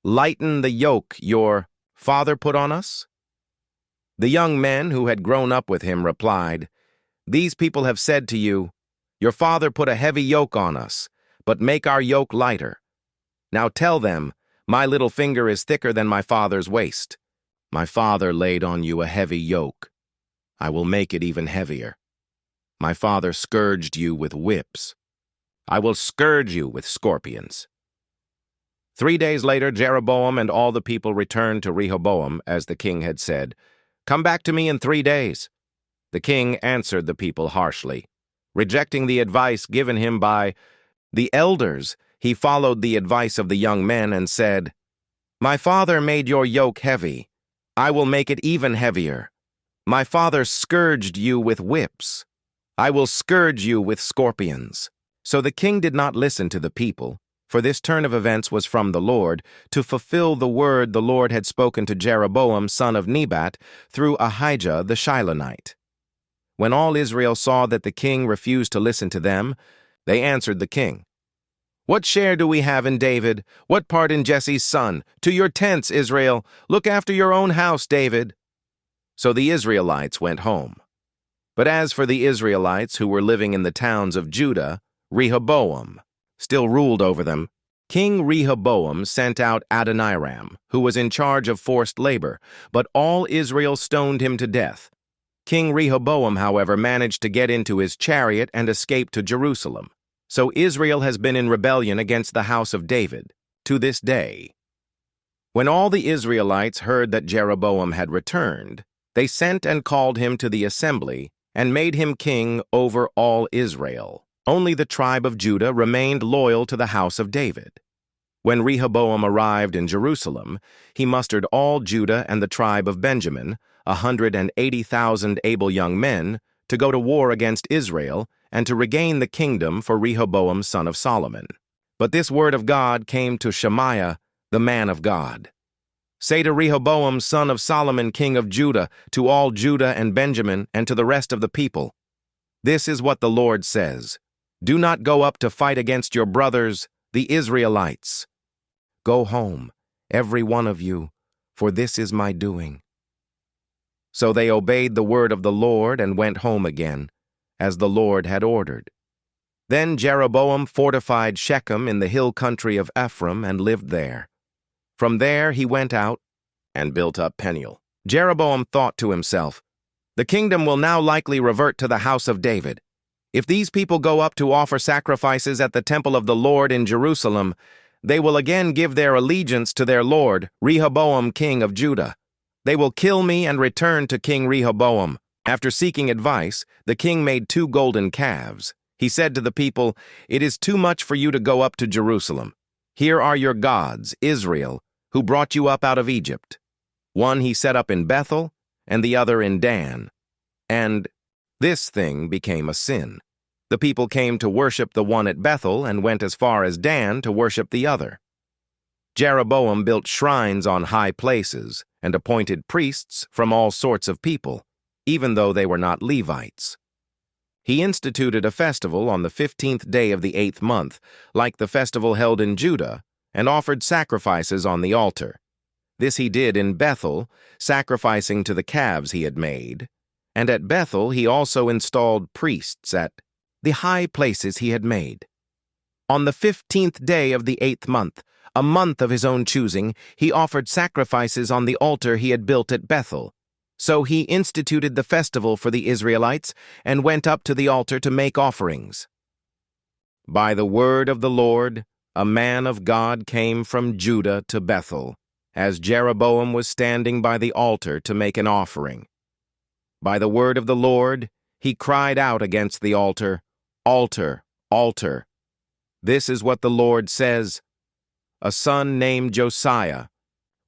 'Lighten the yoke your father put on us'?" The young men who had grown up with him replied, "These people have said to you, 'Your father put a heavy yoke on us, but make our yoke lighter.' Now tell them, 'My little finger is thicker than my father's waist. My father laid on you a heavy yoke. I will make it even heavier. My father scourged you with whips. I will scourge you with scorpions." 3 days later, Jeroboam and all the people returned to Rehoboam, as the king had said, "Come back to me in 3 days." The king answered the people harshly. Rejecting the advice given him by the elders, he followed the advice of the young men and said, "My father made your yoke heavy. I will make it even heavier. My father scourged you with whips. I will scourge you with scorpions." So the king did not listen to the people, for this turn of events was from the Lord, to fulfill the word the Lord had spoken to Jeroboam son of Nebat through Ahijah the Shilonite. When all Israel saw that the king refused to listen to them, they answered the king, "What share do we have in David? What part in Jesse's son? To your tents, Israel! Look after your own house, David!" So the Israelites went home. But as for the Israelites who were living in the towns of Judah, Rehoboam still ruled over them. King Rehoboam sent out Adoniram, who was in charge of forced labor, but all Israel stoned him to death. King Rehoboam, however, managed to get into his chariot and escape to Jerusalem. So Israel has been in rebellion against the house of David to this day. When all the Israelites heard that Jeroboam had returned, they sent and called him to the assembly and made him king over all Israel. Only the tribe of Judah remained loyal to the house of David. When Rehoboam arrived in Jerusalem, he mustered all Judah and the tribe of Benjamin, 180,000 able young men, to go to war against Israel and to regain the kingdom for Rehoboam son of Solomon. But this word of God came to Shemaiah, the man of God. "Say to Rehoboam son of Solomon, king of Judah, to all Judah and Benjamin, and to the rest of the people, this is what the Lord says. Do not go up to fight against your brothers, the Israelites. Go home, every one of you, for this is my doing." So they obeyed the word of the Lord and went home again, as the Lord had ordered. Then Jeroboam fortified Shechem in the hill country of Ephraim and lived there. From there he went out and built up Peniel. Jeroboam thought to himself, "The kingdom will now likely revert to the house of David. If these people go up to offer sacrifices at the temple of the Lord in Jerusalem, they will again give their allegiance to their lord, Rehoboam king of Judah. They will kill me and return to King Rehoboam." After seeking advice, the king made 2 golden calves. He said to the people, "It is too much for you to go up to Jerusalem. Here are your gods, Israel, who brought you up out of Egypt. One he set up in Bethel, and the other in Dan. And this thing became a sin. The people came to worship the one at Bethel and went as far as Dan to worship the other. Jeroboam built shrines on high places and appointed priests from all sorts of people, even though they were not Levites. He instituted a festival on the 15th day of the 8th month, like the festival held in Judah, and offered sacrifices on the altar. This he did in Bethel, sacrificing to the calves he had made, and at Bethel he also installed priests at the high places he had made. On the 15th day of the 8th month, a month of his own choosing, he offered sacrifices on the altar he had built at Bethel. So he instituted the festival for the Israelites and went up to the altar to make offerings. By the word of the Lord, a man of God came from Judah to Bethel, as Jeroboam was standing by the altar to make an offering. By the word of the Lord, he cried out against the altar, "Altar, altar! This is what the Lord says. A son named Josiah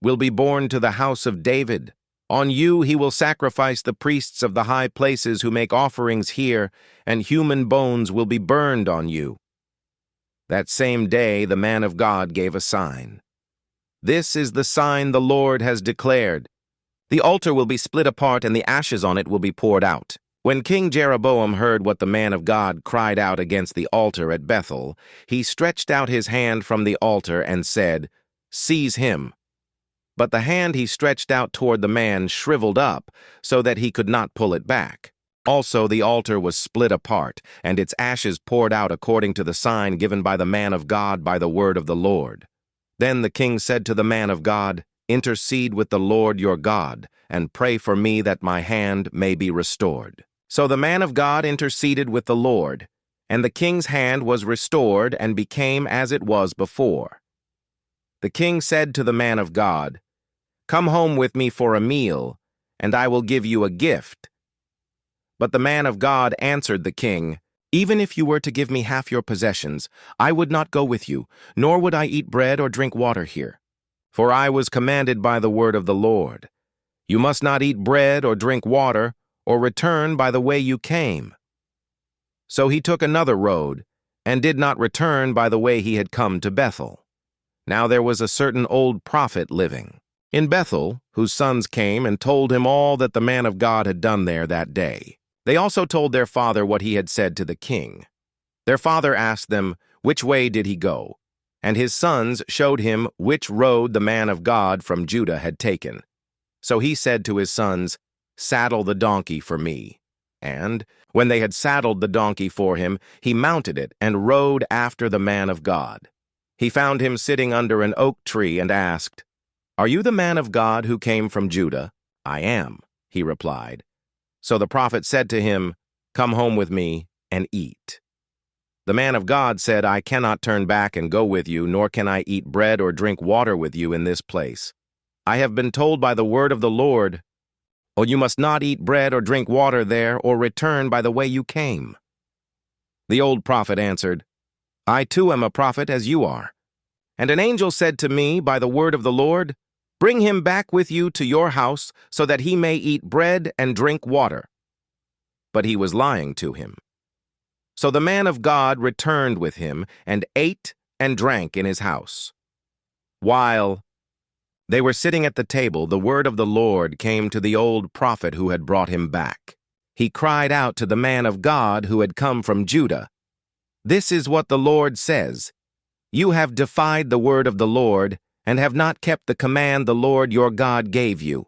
will be born to the house of David. On you he will sacrifice the priests of the high places who make offerings here, and human bones will be burned on you." That same day the man of God gave a sign. "This is the sign the Lord has declared. The altar will be split apart and the ashes on it will be poured out. When King Jeroboam heard what the man of God cried out against the altar at Bethel, he stretched out his hand from the altar and said, "Seize him." But the hand he stretched out toward the man shriveled up, so that he could not pull it back. Also the altar was split apart, and its ashes poured out according to the sign given by the man of God by the word of the Lord. Then the king said to the man of God, "Intercede with the Lord your God, and pray for me that my hand may be restored." So the man of God interceded with the Lord, and the king's hand was restored and became as it was before. The king said to the man of God, "Come home with me for a meal, and I will give you a gift." But the man of God answered the king, "Even if you were to give me half your possessions, I would not go with you, nor would I eat bread or drink water here. For I was commanded by the word of the Lord, you must not eat bread or drink water, or return by the way you came." So he took another road, and did not return by the way he had come to Bethel. Now there was a certain old prophet living in Bethel, whose sons came and told him all that the man of God had done there that day. They also told their father what he had said to the king. Their father asked them, "Which way did he go?" And his sons showed him which road the man of God from Judah had taken. So he said to his sons, "Saddle the donkey for me." And when they had saddled the donkey for him, he mounted it and rode after the man of God. He found him sitting under an oak tree and asked, "Are you the man of God who came from Judah?" "I am," he replied. So the prophet said to him, "Come home with me and eat." The man of God said, "I cannot turn back and go with you, nor can I eat bread or drink water with you in this place. I have been told by the word of the Lord, oh, you must not eat bread or drink water there, or return by the way you came." The old prophet answered, "I too am a prophet as you are. And an angel said to me by the word of the Lord, bring him back with you to your house, so that he may eat bread and drink water." But he was lying to him. So the man of God returned with him, and ate and drank in his house. While they were sitting at the table, the word of the Lord came to the old prophet who had brought him back. He cried out to the man of God who had come from Judah, "This is what the Lord says. You have defied the word of the Lord, and have not kept the command the Lord your God gave you.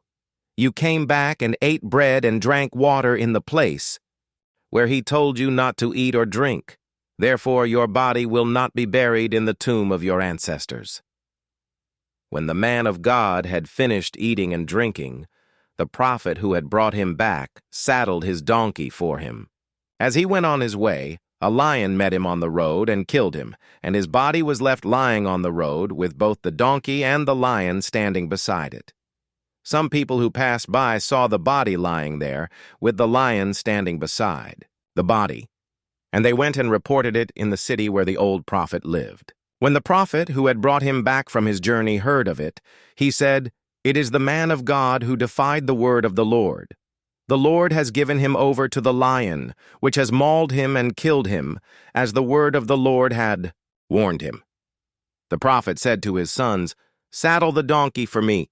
You came back and ate bread and drank water in the place where he told you not to eat or drink. Therefore your body will not be buried in the tomb of your ancestors." When the man of God had finished eating and drinking, the prophet who had brought him back saddled his donkey for him. As he went on his way, a lion met him on the road and killed him, and his body was left lying on the road with both the donkey and the lion standing beside it. Some people who passed by saw the body lying there, with the lion standing beside the body, and they went and reported it in the city where the old prophet lived. When the prophet who had brought him back from his journey heard of it, he said, "It is the man of God who defied the word of the Lord. The Lord has given him over to the lion, which has mauled him and killed him, as the word of the Lord had warned him." The prophet said to his sons, "Saddle the donkey for me."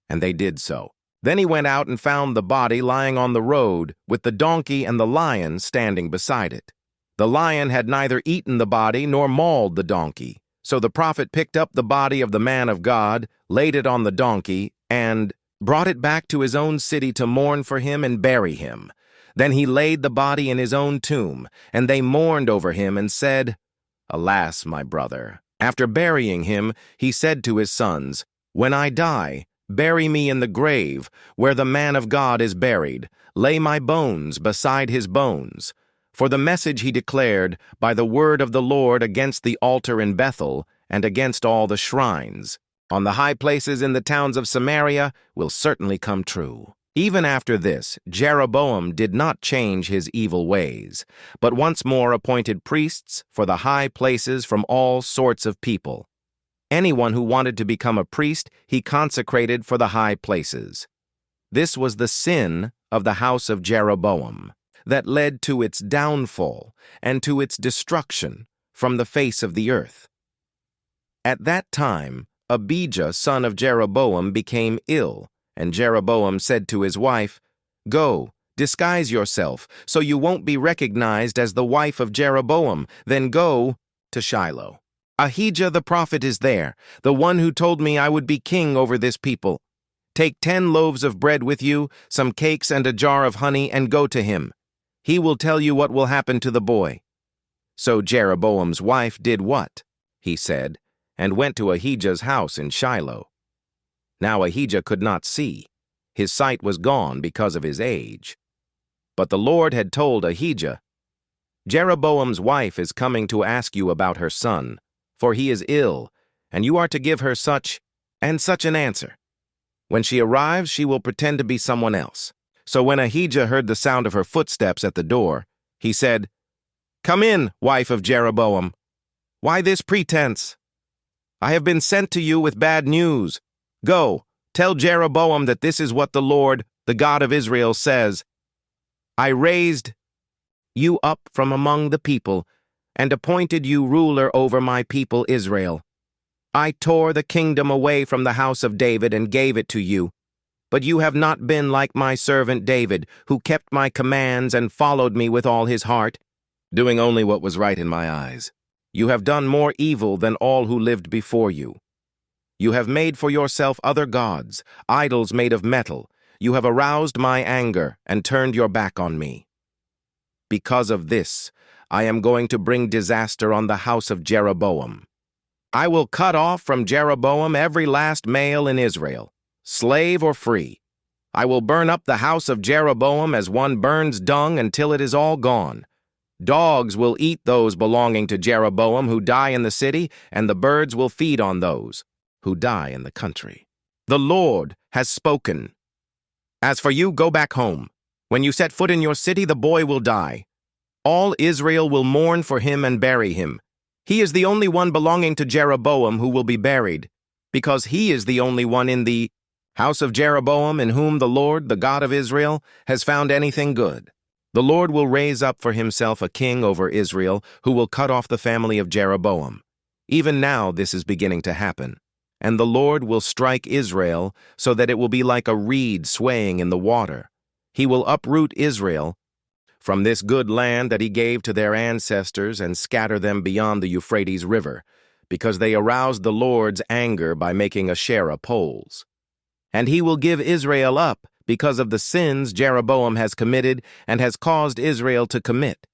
And they did so. Then he went out and found the body lying on the road, with the donkey and the lion standing beside it. The lion had neither eaten the body nor mauled the donkey. So the prophet picked up the body of the man of God, laid it on the donkey, and brought it back to his own city to mourn for him and bury him. Then he laid the body in his own tomb, and they mourned over him and said, "Alas, my brother." After burying him, he said to his sons, "When I die, bury me in the grave where the man of God is buried. Lay my bones beside his bones. For the message he declared by the word of the Lord against the altar in Bethel and against all the shrines on the high places in the towns of Samaria will certainly come true." Even after this, Jeroboam did not change his evil ways, but once more appointed priests for the high places from all sorts of people. Anyone who wanted to become a priest, he consecrated for the high places. This was the sin of the house of Jeroboam that led to its downfall and to its destruction from the face of the earth. At that time, Abijah, son of Jeroboam, became ill, and Jeroboam said to his wife, "Go, Disguise yourself, so you won't be recognized as the wife of Jeroboam. Then go to Shiloh. Ahijah the prophet is there, the one who told me I would be king over this people. Take 10 loaves of bread with you, some cakes and a jar of honey, and go to him. He will tell you what will happen to the boy." So Jeroboam's wife did what he said, and went to Ahijah's house in Shiloh. Now Ahijah could not see. His sight was gone because of his age. But the Lord had told Ahijah, "Jeroboam's wife is coming to ask you about her son, for he is ill, and you are to give her such and such an answer. When she arrives, she will pretend to be someone else." So when Ahijah heard the sound of her footsteps at the door, he said, "Come in, wife of Jeroboam. Why this pretense? I have been sent to you with bad news. Go, tell Jeroboam that this is what the Lord, the God of Israel, says. I raised you up from among the people and appointed you ruler over my people Israel. I tore the kingdom away from the house of David and gave it to you. But you have not been like my servant David, who kept my commands and followed me with all his heart, doing only what was right in my eyes. You have done more evil than all who lived before you. You have made for yourself other gods, idols made of metal. You have aroused my anger and turned your back on me. Because of this, I am going to bring disaster on the house of Jeroboam. I will cut off from Jeroboam every last male in Israel, slave or free. I will burn up the house of Jeroboam as one burns dung until it is all gone. Dogs will eat those belonging to Jeroboam who die in the city, and the birds will feed on those who die in the country. The Lord has spoken. As for you, go back home. When you set foot in your city, the boy will die. All Israel will mourn for him and bury him. He is the only one belonging to Jeroboam who will be buried, because he is the only one in the house of Jeroboam in whom the Lord, the God of Israel, has found anything good. The Lord will raise up for himself a king over Israel who will cut off the family of Jeroboam. Even now this is beginning to happen. And the Lord will strike Israel so that it will be like a reed swaying in the water. He will uproot Israel from this good land that he gave to their ancestors and scatter them beyond the Euphrates River, because they aroused the Lord's anger by making Asherah poles. And he will give Israel up because of the sins Jeroboam has committed and has caused Israel to commit.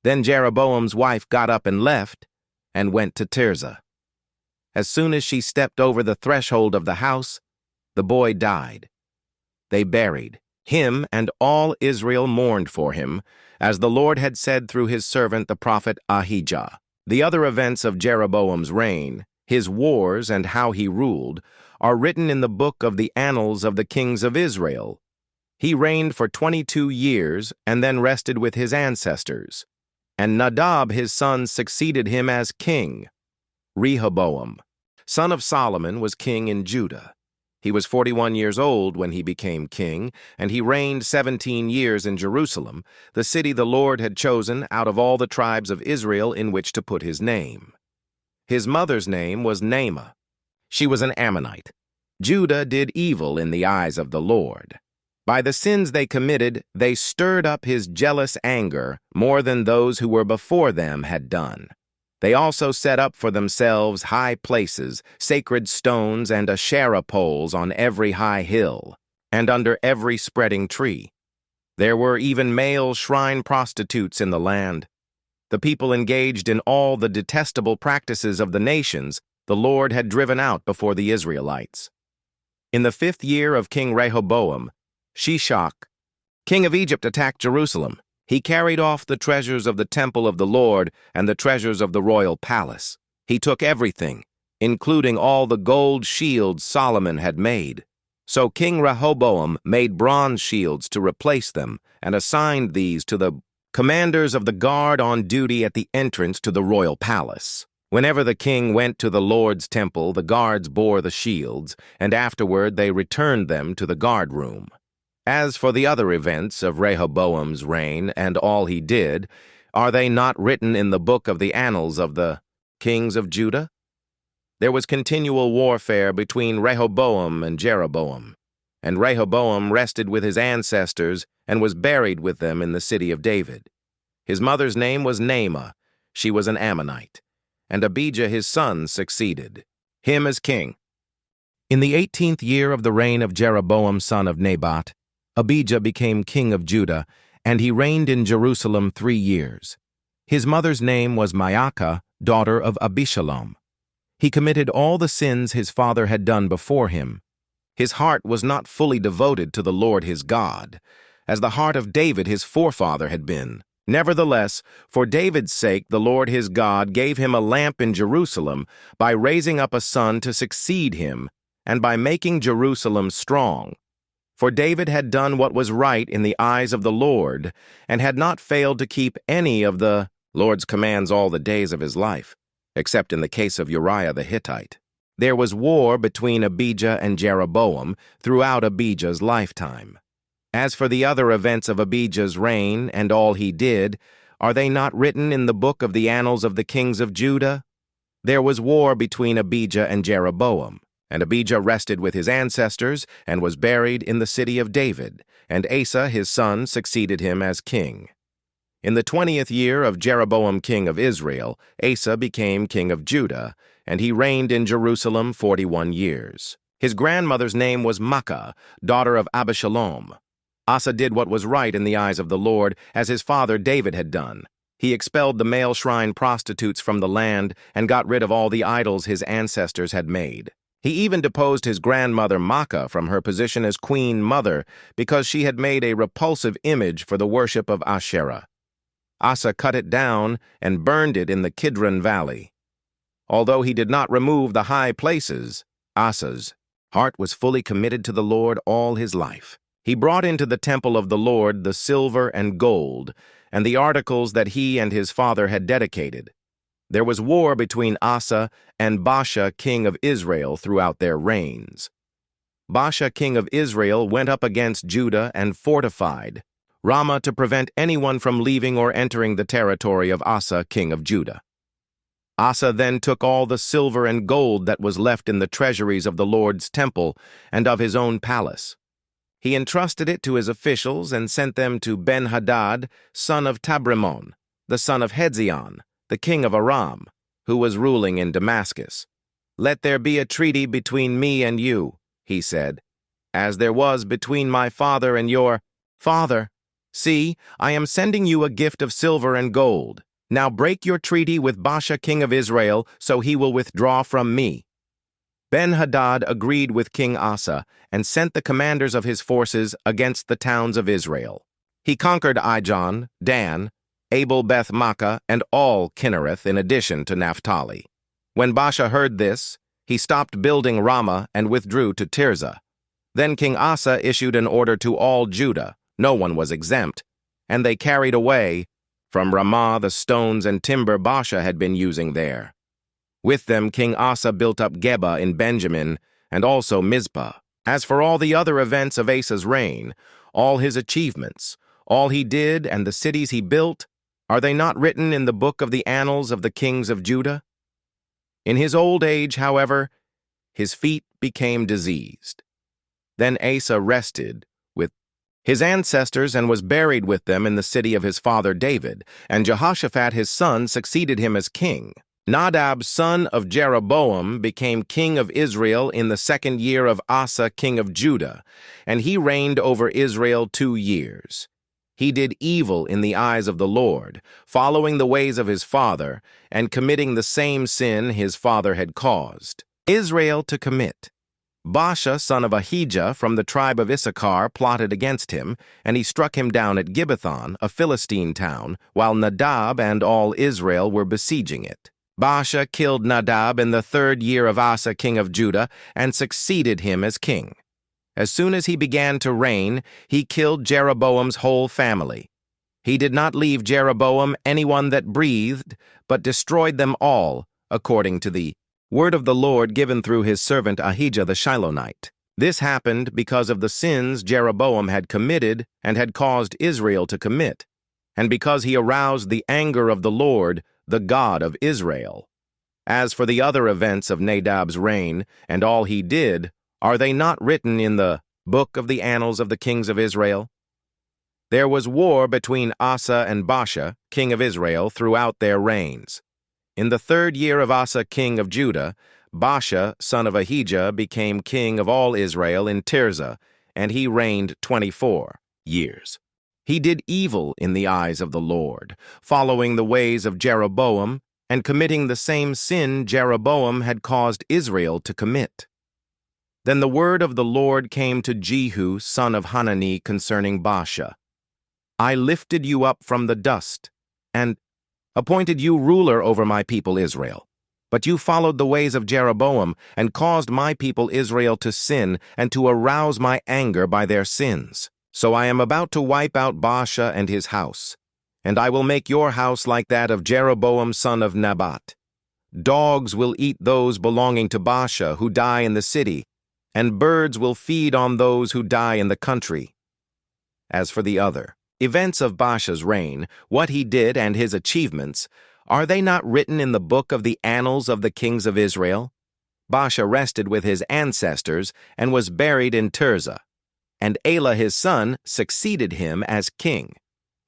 Then Jeroboam's wife got up and left and went to Tirzah. As soon as she stepped over the threshold of the house, the boy died. They buried him, and all Israel mourned for him, as the Lord had said through his servant the prophet Ahijah. The other events of Jeroboam's reign, his wars and how he ruled, are written in the book of the annals of the kings of Israel. He reigned for 22 years and then rested with his ancestors. And Nadab his son succeeded him as king. Rehoboam, son of Solomon, was king in Judah. He was 41 years old when he became king, and he reigned 17 years in Jerusalem, the city the Lord had chosen out of all the tribes of Israel in which to put his name. His mother's name was Naamah. She was an Ammonite. Judah did evil in the eyes of the Lord. By the sins they committed, they stirred up his jealous anger more than those who were before them had done. They also set up for themselves high places, sacred stones, and Asherah poles on every high hill, and under every spreading tree. There were even male shrine prostitutes in the land. The people engaged in all the detestable practices of the nations the Lord had driven out before the Israelites. In the 5th year of King Rehoboam, Shishak, king of Egypt, attacked Jerusalem. He carried off the treasures of the temple of the Lord and the treasures of the royal palace. He took everything, including all the gold shields Solomon had made. So King Rehoboam made bronze shields to replace them and assigned these to the commanders of the guard on duty at the entrance to the royal palace. Whenever the king went to the Lord's temple, the guards bore the shields, and afterward they returned them to the guard room. As for the other events of Rehoboam's reign and all he did, are they not written in the book of the annals of the kings of Judah? There was continual warfare between Rehoboam and Jeroboam. And Rehoboam rested with his ancestors and was buried with them in the city of David. His mother's name was Naamah. She was an Ammonite. And Abijah his son succeeded him as king. In the 18th year of the reign of Jeroboam son of Nebat, Abijah became king of Judah, and he reigned in Jerusalem 3 years. His mother's name was Maacah, daughter of Abishalom. He committed all the sins his father had done before him. His heart was not fully devoted to the Lord his God, as the heart of David his forefather had been. Nevertheless, for David's sake the Lord his God gave him a lamp in Jerusalem by raising up a son to succeed him, and by making Jerusalem strong. For David had done what was right in the eyes of the Lord, and had not failed to keep any of the Lord's commands all the days of his life, except in the case of Uriah the Hittite. There was war between Abijah and Jeroboam throughout Abijah's lifetime. As for the other events of Abijah's reign and all he did, are they not written in the book of the annals of the kings of Judah? There was war between Abijah and Jeroboam, and Abijah rested with his ancestors and was buried in the city of David, and Asa his son succeeded him as king. In the 20th year of Jeroboam king of Israel, Asa became king of Judah, and he reigned in Jerusalem 41 years. His grandmother's name was Maacah, daughter of Abishalom. Asa did what was right in the eyes of the Lord, as his father David had done. He expelled the male shrine prostitutes from the land and got rid of all the idols his ancestors had made. He even deposed his grandmother Maacah from her position as queen mother because she had made a repulsive image for the worship of Asherah. Asa cut it down and burned it in the Kidron Valley. Although he did not remove the high places, Asa's heart was fully committed to the Lord all his life. He brought into the temple of the Lord the silver and gold, and the articles that he and his father had dedicated. There was war between Asa and Baasha king of Israel throughout their reigns. Baasha king of Israel went up against Judah and fortified Ramah to prevent anyone from leaving or entering the territory of Asa king of Judah. Asa then took all the silver and gold that was left in the treasuries of the Lord's temple and of his own palace. He entrusted it to his officials and sent them to Ben-Hadad, son of Tabrimon, the son of Hezion, the king of Aram, who was ruling in Damascus. "Let there be a treaty between me and you," he said, "as there was between my father and your father. See, I am sending you a gift of silver and gold. Now break your treaty with Baasha king of Israel, so he will withdraw from me." Ben-Hadad agreed with King Asa and sent the commanders of his forces against the towns of Israel. He conquered Ijon, Dan, Abel-Beth-Maachah, and all Kinnereth in addition to Naphtali. When Baasha heard this, he stopped building Ramah and withdrew to Tirzah. Then King Asa issued an order to all Judah, no one was exempt, and they carried away from Ramah the stones and timber Baasha had been using there. With them King Asa built up Geba in Benjamin and also Mizpah. As for all the other events of Asa's reign, all his achievements, all he did and the cities he built, are they not written in the book of the annals of the kings of Judah? In his old age, however, his feet became diseased. Then Asa rested with his ancestors and was buried with them in the city of his father David, and Jehoshaphat his son succeeded him as king. Nadab, son of Jeroboam, became king of Israel in the 2nd year of Asa, king of Judah, and he reigned over Israel 2 years. He did evil in the eyes of the Lord, following the ways of his father, and committing the same sin his father had caused Israel to commit. Baasha, son of Ahijah, from the tribe of Issachar, plotted against him, and he struck him down at Gibbethon, a Philistine town, while Nadab and all Israel were besieging it. Baasha killed Nadab in the 3rd year of Asa, king of Judah, and succeeded him as king. As soon as he began to reign, he killed Jeroboam's whole family. He did not leave Jeroboam anyone that breathed, but destroyed them all, according to the word of the Lord given through his servant Ahijah the Shilonite. This happened because of the sins Jeroboam had committed and had caused Israel to commit, and because he aroused the anger of the Lord, the God of Israel. As for the other events of Nadab's reign and all he did, are they not written in the Book of the Annals of the Kings of Israel. There was war between Asa and Baasha, king of Israel, throughout their reigns. In the 3rd year of Asa, king of Judah, Baasha, son of Ahijah, became king of all Israel in Tirzah, and he reigned 24 years. He did evil in the eyes of the Lord, following the ways of Jeroboam, and committing the same sin Jeroboam had caused Israel to commit. Then the word of the Lord came to Jehu, son of Hanani, concerning Baasha. I lifted you up from the dust, and appointed you ruler over my people Israel. But you followed the ways of Jeroboam, and caused my people Israel to sin, and to arouse my anger by their sins. So I am about to wipe out Baasha and his house, and I will make your house like that of Jeroboam son of Nebat. Dogs will eat those belonging to Baasha who die in the city, and birds will feed on those who die in the country. As for the other events of Baasha's reign, what he did and his achievements, are they not written in the book of the Annals of the Kings of Israel? Baasha rested with his ancestors and was buried in Tirzah, and Elah his son succeeded him as king.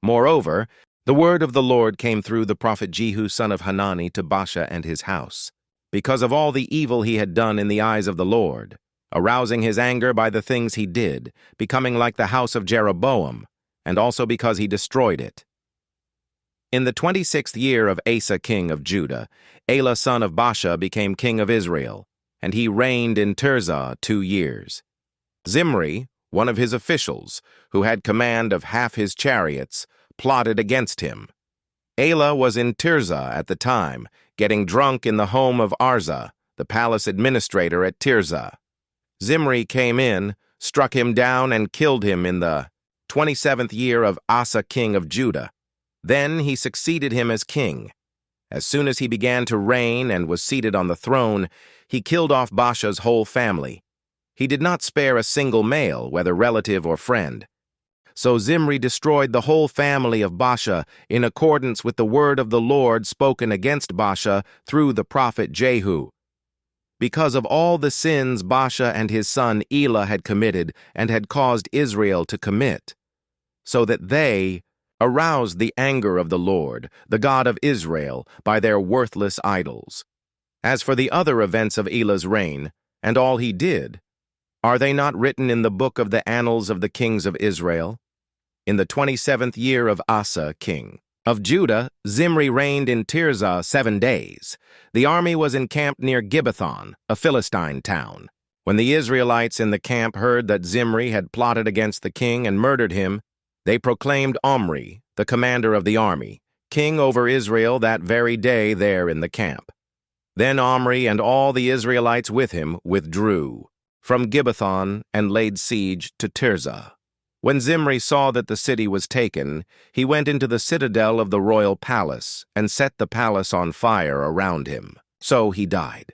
Moreover, the word of the Lord came through the prophet Jehu son of Hanani to Baasha and his house, because of all the evil he had done in the eyes of the Lord, arousing his anger by the things he did, becoming like the house of Jeroboam, and also because he destroyed it. In the 26th year of Asa king of Judah, Elah son of Baasha became king of Israel, and he reigned in Tirzah 2 years. Zimri, one of his officials, who had command of half his chariots, plotted against him. Elah was in Tirzah at the time, getting drunk in the home of Arza, the palace administrator at Tirzah. Zimri came in, struck him down, and killed him in the 27th year of Asa king of Judah. Then he succeeded him as king. As soon as he began to reign and was seated on the throne, he killed off Baasha's whole family. He did not spare a single male, whether relative or friend. So Zimri destroyed the whole family of Baasha in accordance with the word of the Lord spoken against Baasha through the prophet Jehu. Because of all the sins Baasha and his son Elah had committed and had caused Israel to commit, so that they aroused the anger of the Lord, the God of Israel, by their worthless idols. As for the other events of Elah's reign, and all he did, are they not written in the book of the Annals of the Kings of Israel? In the 27th year of Asa, king of Judah, Zimri reigned in Tirzah 7 days. The army was encamped near Gibbethon, a Philistine town. When the Israelites in the camp heard that Zimri had plotted against the king and murdered him, they proclaimed Omri, the commander of the army, king over Israel that very day there in the camp. Then Omri and all the Israelites with him withdrew from Gibbethon and laid siege to Tirzah. When Zimri saw that the city was taken, he went into the citadel of the royal palace and set the palace on fire around him. So he died,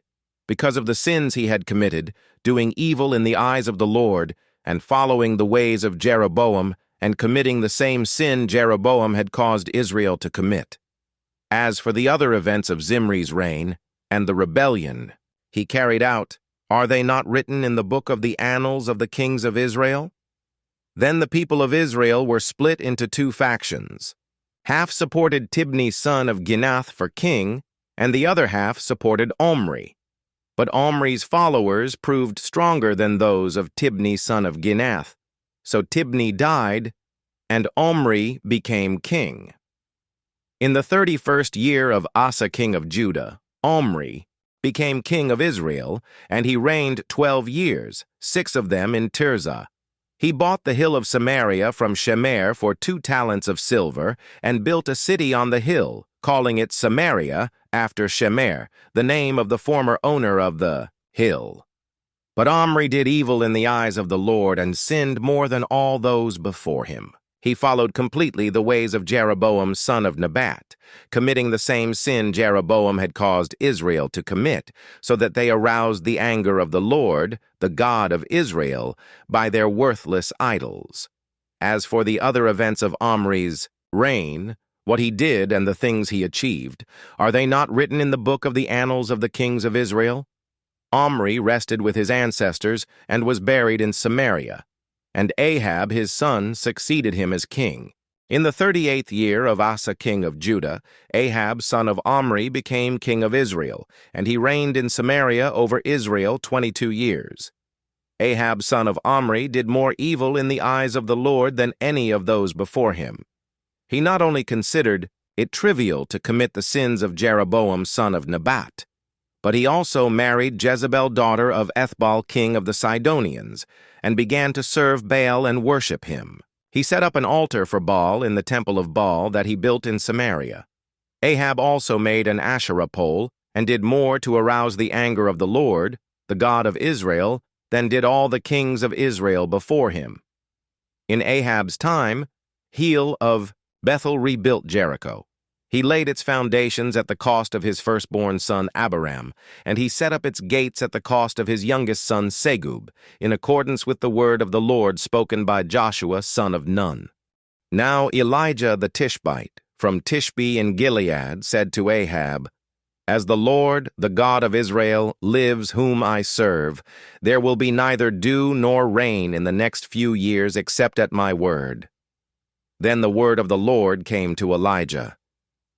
because of the sins he had committed, doing evil in the eyes of the Lord, and following the ways of Jeroboam, and committing the same sin Jeroboam had caused Israel to commit. As for the other events of Zimri's reign, and the rebellion he carried out, are they not written in the book of the Annals of the Kings of Israel? Then the people of Israel were split into 2 factions. Half supported Tibni son of Ginath for king, and the other half supported Omri. But Omri's followers proved stronger than those of Tibni son of Ginath. So Tibni died, and Omri became king. In the 31st year of Asa king of Judah, Omri became king of Israel, and he reigned 12 years, 6 of them in Tirzah. He bought the hill of Samaria from Shemer for 2 talents of silver, and built a city on the hill, calling it Samaria, after Shemer, the name of the former owner of the hill. But Omri did evil in the eyes of the Lord, and sinned more than all those before him. He followed completely the ways of Jeroboam son of Nebat, committing the same sin Jeroboam had caused Israel to commit, so that they aroused the anger of the Lord, the God of Israel, by their worthless idols. As for the other events of Omri's reign, what he did and the things he achieved, are they not written in the book of the Annals of the Kings of Israel? Omri rested with his ancestors and was buried in Samaria. and Ahab his son succeeded him as king. In the 38th year of Asa king of Judah, Ahab son of Omri became king of Israel, and he reigned in Samaria over Israel 22 years. Ahab son of Omri did more evil in the eyes of the Lord than any of those before him. He not only considered it trivial to commit the sins of Jeroboam son of Nebat, but he also married Jezebel daughter of Ethbaal king of the Sidonians, and began to serve Baal and worship him. He set up an altar for Baal in the temple of Baal that he built in Samaria. Ahab also made an Asherah pole, and did more to arouse the anger of the Lord, the God of Israel, than did all the kings of Israel before him. In Ahab's time, Hiel of Bethel rebuilt Jericho. He laid its foundations at the cost of his firstborn son Abiram, and he set up its gates at the cost of his youngest son Segub, in accordance with the word of the Lord spoken by Joshua son of Nun. Now Elijah the Tishbite, from Tishbe in Gilead, said to Ahab, "As the Lord, the God of Israel, lives whom I serve, there will be neither dew nor rain in the next few years except at my word." Then the word of the Lord came to Elijah.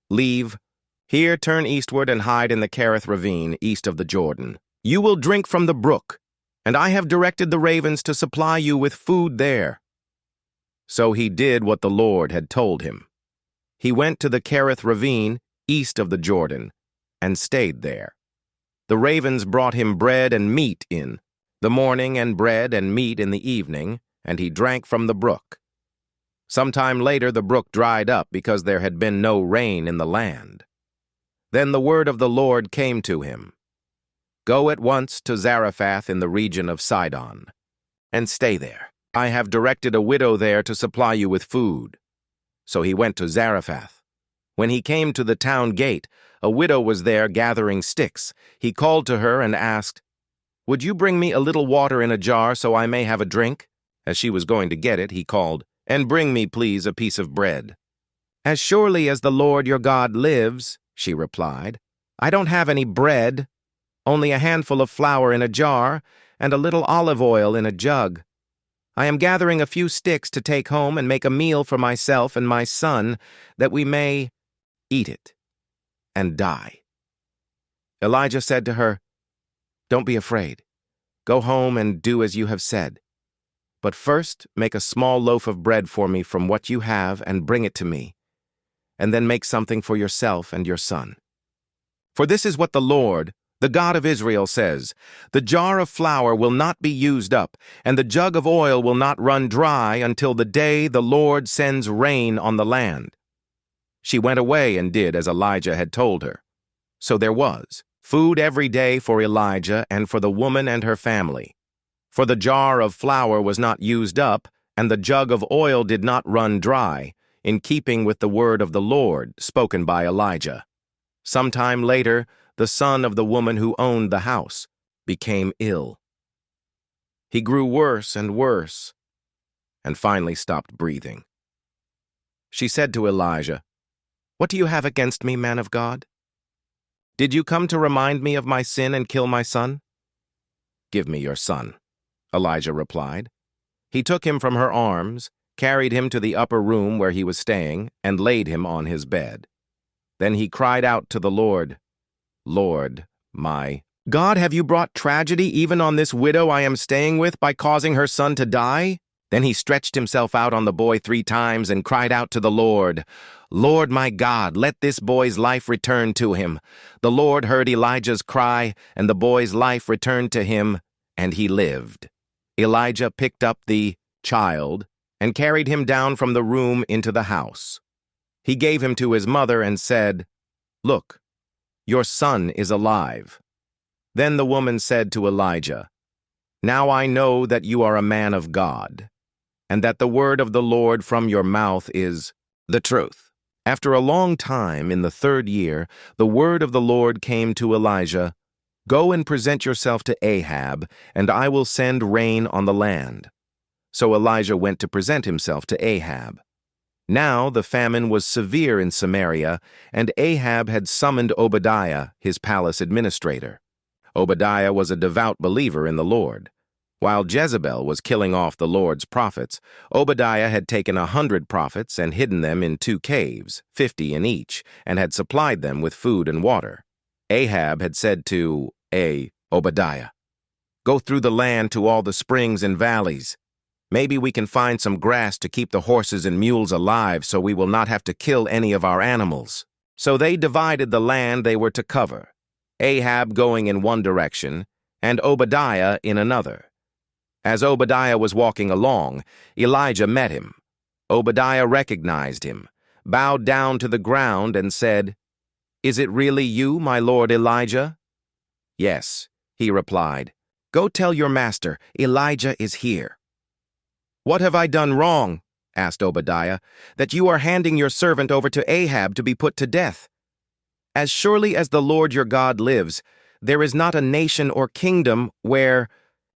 "Leave. Here turn eastward and hide in the Kerith ravine east of the Jordan. You will drink from the brook, and I have directed the ravens to supply you with food there." So he did what the Lord had told him. He went to the Kerith ravine east of the Jordan, and stayed there. The ravens brought him bread and meat in the morning, and bread and meat in the evening, and he drank from the brook. Some time later the brook dried up because there had been no rain in the land. Then the word of the Lord came to him. "Go at once to Zarephath in the region of Sidon, and stay there. I have directed a widow there to supply you with food." So he went to Zarephath. When he came to the town gate, a widow was there gathering sticks. He called to her and asked, "Would you bring me a little water in a jar so I may have a drink?" As she was going to get it, he called, "And bring me, please, a piece of bread." "As surely as the Lord your God lives," she replied, "I don't have any bread, only a handful of flour in a jar and a little olive oil in a jug. I am gathering a few sticks to take home and make a meal for myself and my son, that we may eat it and die." Elijah said to her, "Don't be afraid. Go home and do as you have said. But first make a small loaf of bread for me from what you have and bring it to me, and then make something for yourself and your son. For this is what the Lord, the God of Israel, says, the jar of flour will not be used up, and the jug of oil will not run dry until the day the Lord sends rain on the land." She went away and did as Elijah had told her. So there was food every day for Elijah and for the woman and her family. For the jar of flour was not used up, and the jug of oil did not run dry, in keeping with the word of the Lord spoken by Elijah. Some time later, the son of the woman who owned the house became ill. He grew worse and worse, and finally stopped breathing. She said to Elijah, "What do you have against me, man of God? Did you come to remind me of my sin and kill my son?" "Give me your son," Elijah replied. He took him from her arms, carried him to the upper room where he was staying, and laid him on his bed. Then he cried out to the Lord, "Lord, my God, have you brought tragedy even on this widow I am staying with by causing her son to die?" Then he stretched himself out on the boy 3 times and cried out to the Lord, "Lord my God, let this boy's life return to him." The Lord heard Elijah's cry, and the boy's life returned to him, and he lived. Elijah picked up the child and carried him down from the room into the house. He gave him to his mother and said, "Look, your son is alive." Then the woman said to Elijah, "Now I know that you are a man of God, and that the word of the Lord from your mouth is the truth." After a long time, in the 3rd year, the word of the Lord came to Elijah, "Go and present yourself to Ahab, and I will send rain on the land." So Elijah went to present himself to Ahab. Now the famine was severe in Samaria, and Ahab had summoned Obadiah, his palace administrator. Obadiah was a devout believer in the Lord. While Jezebel was killing off the Lord's prophets, Obadiah had taken 100 prophets and hidden them in 2 caves, 50 in each, and had supplied them with food and water. Ahab had said to Obadiah, "Go through the land to all the springs and valleys. Maybe we can find some grass to keep the horses and mules alive so we will not have to kill any of our animals." So they divided the land they were to cover, Ahab going in one direction and Obadiah in another. As Obadiah was walking along, Elijah met him. Obadiah recognized him, bowed down to the ground, and said, "Is it really you, my lord Elijah?" "Yes," he replied. "Go tell your master, Elijah is here." "What have I done wrong," asked Obadiah, "that you are handing your servant over to Ahab to be put to death? As surely as the Lord your God lives, there is not a nation or kingdom where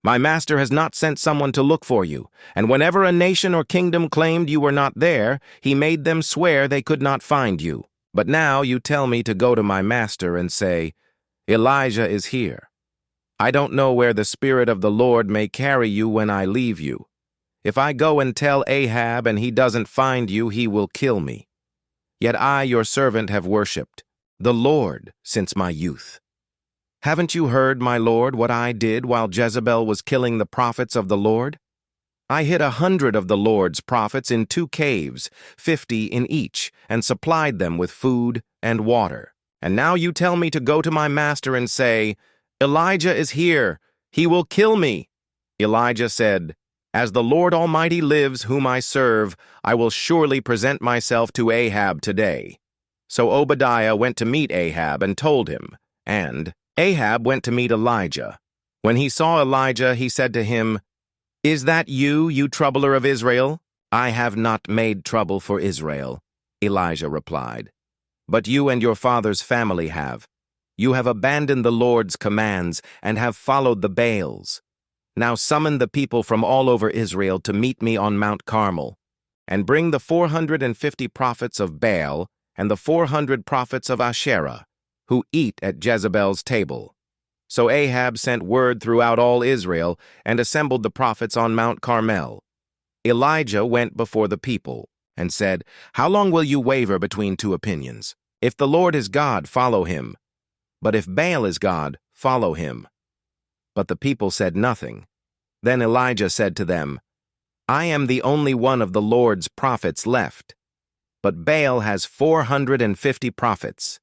my master has not sent someone to look for you, and whenever a nation or kingdom claimed you were not there, he made them swear they could not find you. But now you tell me to go to my master and say, 'Elijah is here.' I don't know where the Spirit of the Lord may carry you when I leave you. If I go and tell Ahab and he doesn't find you, he will kill me. Yet I, your servant, have worshipped the Lord since my youth. Haven't you heard, my lord, what I did while Jezebel was killing the prophets of the Lord? I hid 100 of the Lord's prophets in 2 caves, 50 in each, and supplied them with food and water. And now you tell me to go to my master and say, 'Elijah is here. He will kill me.'" Elijah said, "As the Lord Almighty lives, whom I serve, I will surely present myself to Ahab today." So Obadiah went to meet Ahab and told him, and Ahab went to meet Elijah. When he saw Elijah, he said to him, "Is that you, you troubler of Israel?" "I have not made trouble for Israel," Elijah replied. "But you and your father's family have. You have abandoned the Lord's commands and have followed the Baals. Now summon the people from all over Israel to meet me on Mount Carmel, and bring the 450 prophets of Baal and the 400 prophets of Asherah, who eat at Jezebel's table." So Ahab sent word throughout all Israel and assembled the prophets on Mount Carmel. Elijah went before the people and said, "How long will you waver between 2 opinions? If the Lord is God, follow him. But if Baal is God, follow him." But the people said nothing. Then Elijah said to them, "I am the only one of the Lord's prophets left. But Baal has 450 prophets.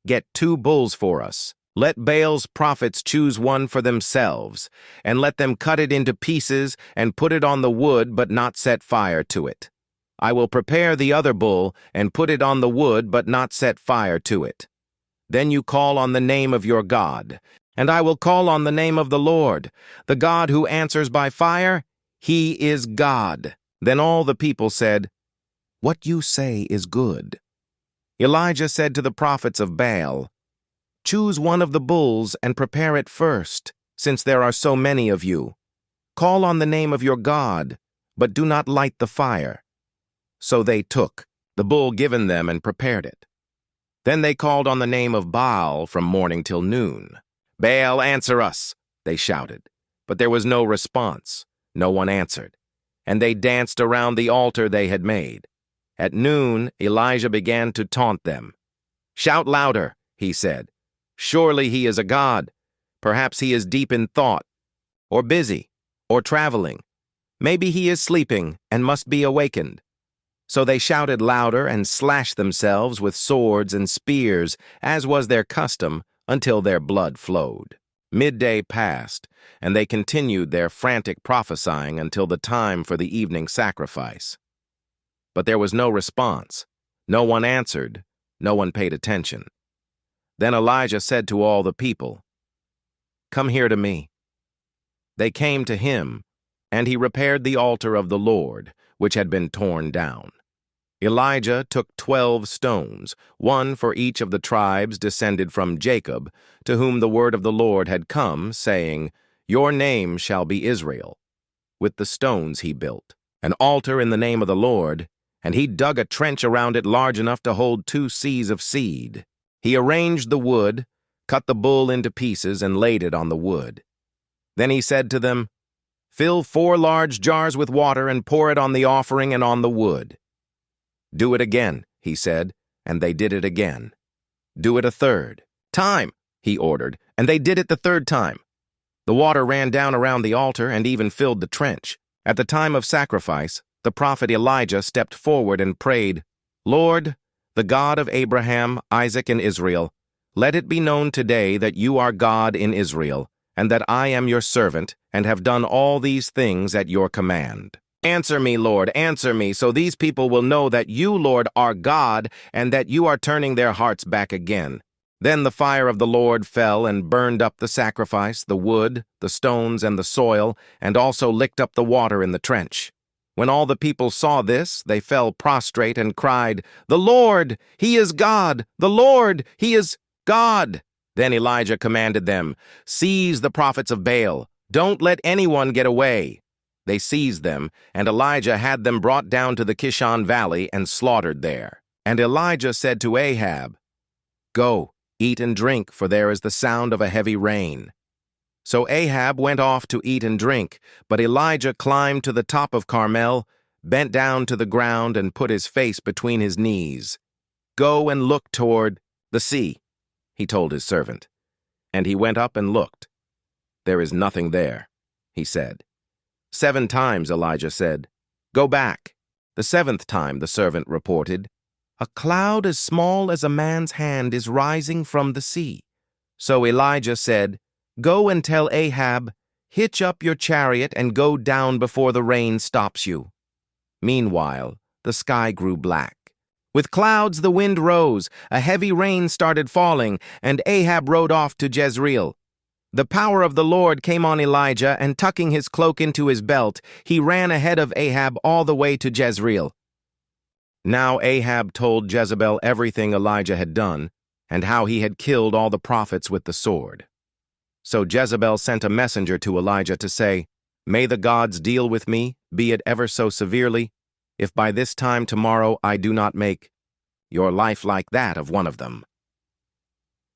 Get 2 bulls for us. Let Baal's prophets choose one for themselves, and let them cut it into pieces and put it on the wood but not set fire to it. I will prepare the other bull and put it on the wood but not set fire to it. Then you call on the name of your God, and I will call on the name of the Lord, the God who answers by fire. He is God." Then all the people said, "What you say is good." Elijah said to the prophets of Baal, "Choose one of the bulls and prepare it first, since there are so many of you. Call on the name of your God, but do not light the fire." So they took the bull given them and prepared it. Then they called on the name of Baal from morning till noon. "Baal, answer us," they shouted. But there was no response. No one answered. And they danced around the altar they had made. At noon, Elijah began to taunt them. "Shout louder," he said. "Surely he is a god. Perhaps he is deep in thought, or busy, or traveling. Maybe he is sleeping and must be awakened." So they shouted louder and slashed themselves with swords and spears, as was their custom, until their blood flowed. Midday passed, and they continued their frantic prophesying until the time for the evening sacrifice. But there was no response. No one answered. No one paid attention. Then Elijah said to all the people, "Come here to me." They came to him, and he repaired the altar of the Lord, which had been torn down. Elijah took 12 stones, one for each of the tribes descended from Jacob, to whom the word of the Lord had come, saying, "Your name shall be Israel." With the stones he built an altar in the name of the Lord, and he dug a trench around it large enough to hold 2 seahs of seed. He arranged the wood, cut the bull into pieces, and laid it on the wood. Then he said to them, Fill 4 large jars with water and pour it on the offering and on the wood. Do it again, he said, and they did it again. Do it a third time, he ordered, and they did it the third time. The water ran down around the altar and even filled the trench. At the time of sacrifice, the prophet Elijah stepped forward and prayed, Lord, the God of Abraham, Isaac, and Israel, let it be known today that you are God in Israel, and that I am your servant, and have done all these things at your command. Answer me, Lord, answer me, so these people will know that you, Lord, are God, and that you are turning their hearts back again. Then the fire of the Lord fell and burned up the sacrifice, the wood, the stones, and the soil, and also licked up the water in the trench. When all the people saw this, they fell prostrate and cried, The Lord, He is God! The Lord, He is God! Then Elijah commanded them, Seize the prophets of Baal. Don't let anyone get away. They seized them, and Elijah had them brought down to the Kishon Valley and slaughtered there. And Elijah said to Ahab, Go, eat and drink, for there is the sound of a heavy rain. So Ahab went off to eat and drink, but Elijah climbed to the top of Carmel, bent down to the ground, and put his face between his knees. Go and look toward the sea, he told his servant. And he went up and looked. There is nothing there, he said. 7 times Elijah said, Go back. The 7th time the servant reported, A cloud as small as a man's hand is rising from the sea. So Elijah said, Go and tell Ahab, Hitch up your chariot and go down before the rain stops you. Meanwhile, the sky grew black. With clouds the wind rose, a heavy rain started falling, and Ahab rode off to Jezreel. The power of the Lord came on Elijah, and tucking his cloak into his belt, he ran ahead of Ahab all the way to Jezreel. Now Ahab told Jezebel everything Elijah had done, and how he had killed all the prophets with the sword. So Jezebel sent a messenger to Elijah to say, May the gods deal with me, be it ever so severely, if by this time tomorrow I do not make your life like that of one of them.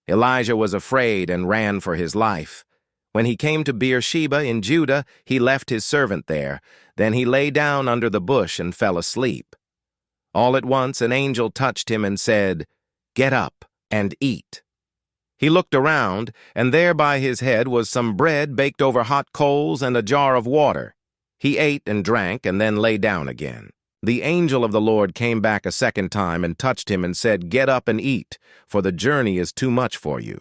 Elijah was afraid and ran for his life. When he came to Beersheba in Judah, he left his servant there. Then he lay down under the bush and fell asleep. All at once an angel touched him and said, Get up and eat. He looked around, and there by his head was some bread baked over hot coals and a jar of water. He ate and drank and then lay down again. The angel of the Lord came back a 2nd time and touched him and said, Get up and eat, for the journey is too much for you.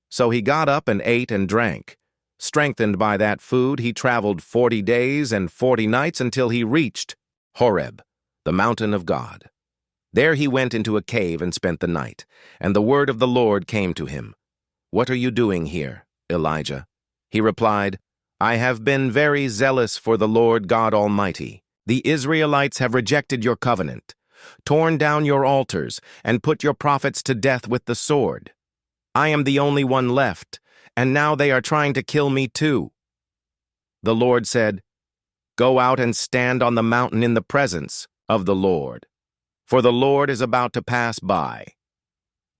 So he got up and ate and drank. Strengthened by that food, he traveled 40 days and 40 nights until he reached Horeb, the mountain of God. There he went into a cave and spent the night, and the word of the Lord came to him. What are you doing here, Elijah? He replied, I have been very zealous for the Lord God Almighty. The Israelites have rejected your covenant, torn down your altars, and put your prophets to death with the sword. I am the only one left, and now they are trying to kill me too. The Lord said, Go out and stand on the mountain in the presence of the Lord, for the Lord is about to pass by.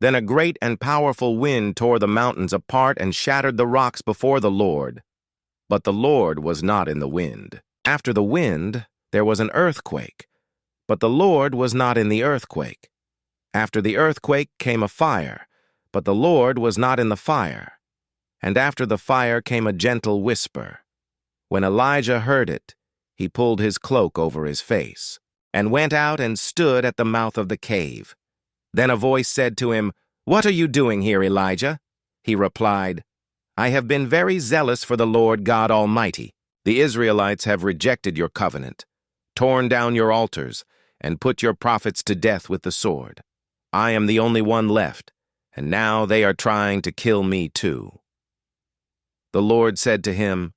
Then a great and powerful wind tore the mountains apart and shattered the rocks before the Lord. But the Lord was not in the wind. After the wind, there was an earthquake, but the Lord was not in the earthquake. After the earthquake came a fire, but the Lord was not in the fire. And after the fire came a gentle whisper. When Elijah heard it, he pulled his cloak over his face, and went out and stood at the mouth of the cave. Then a voice said to him, What are you doing here, Elijah? He replied, I have been very zealous for the Lord God Almighty. The Israelites have rejected your covenant, torn down your altars, and put your prophets to death with the sword. I am the only one left, and now they are trying to kill me too. The Lord said to him,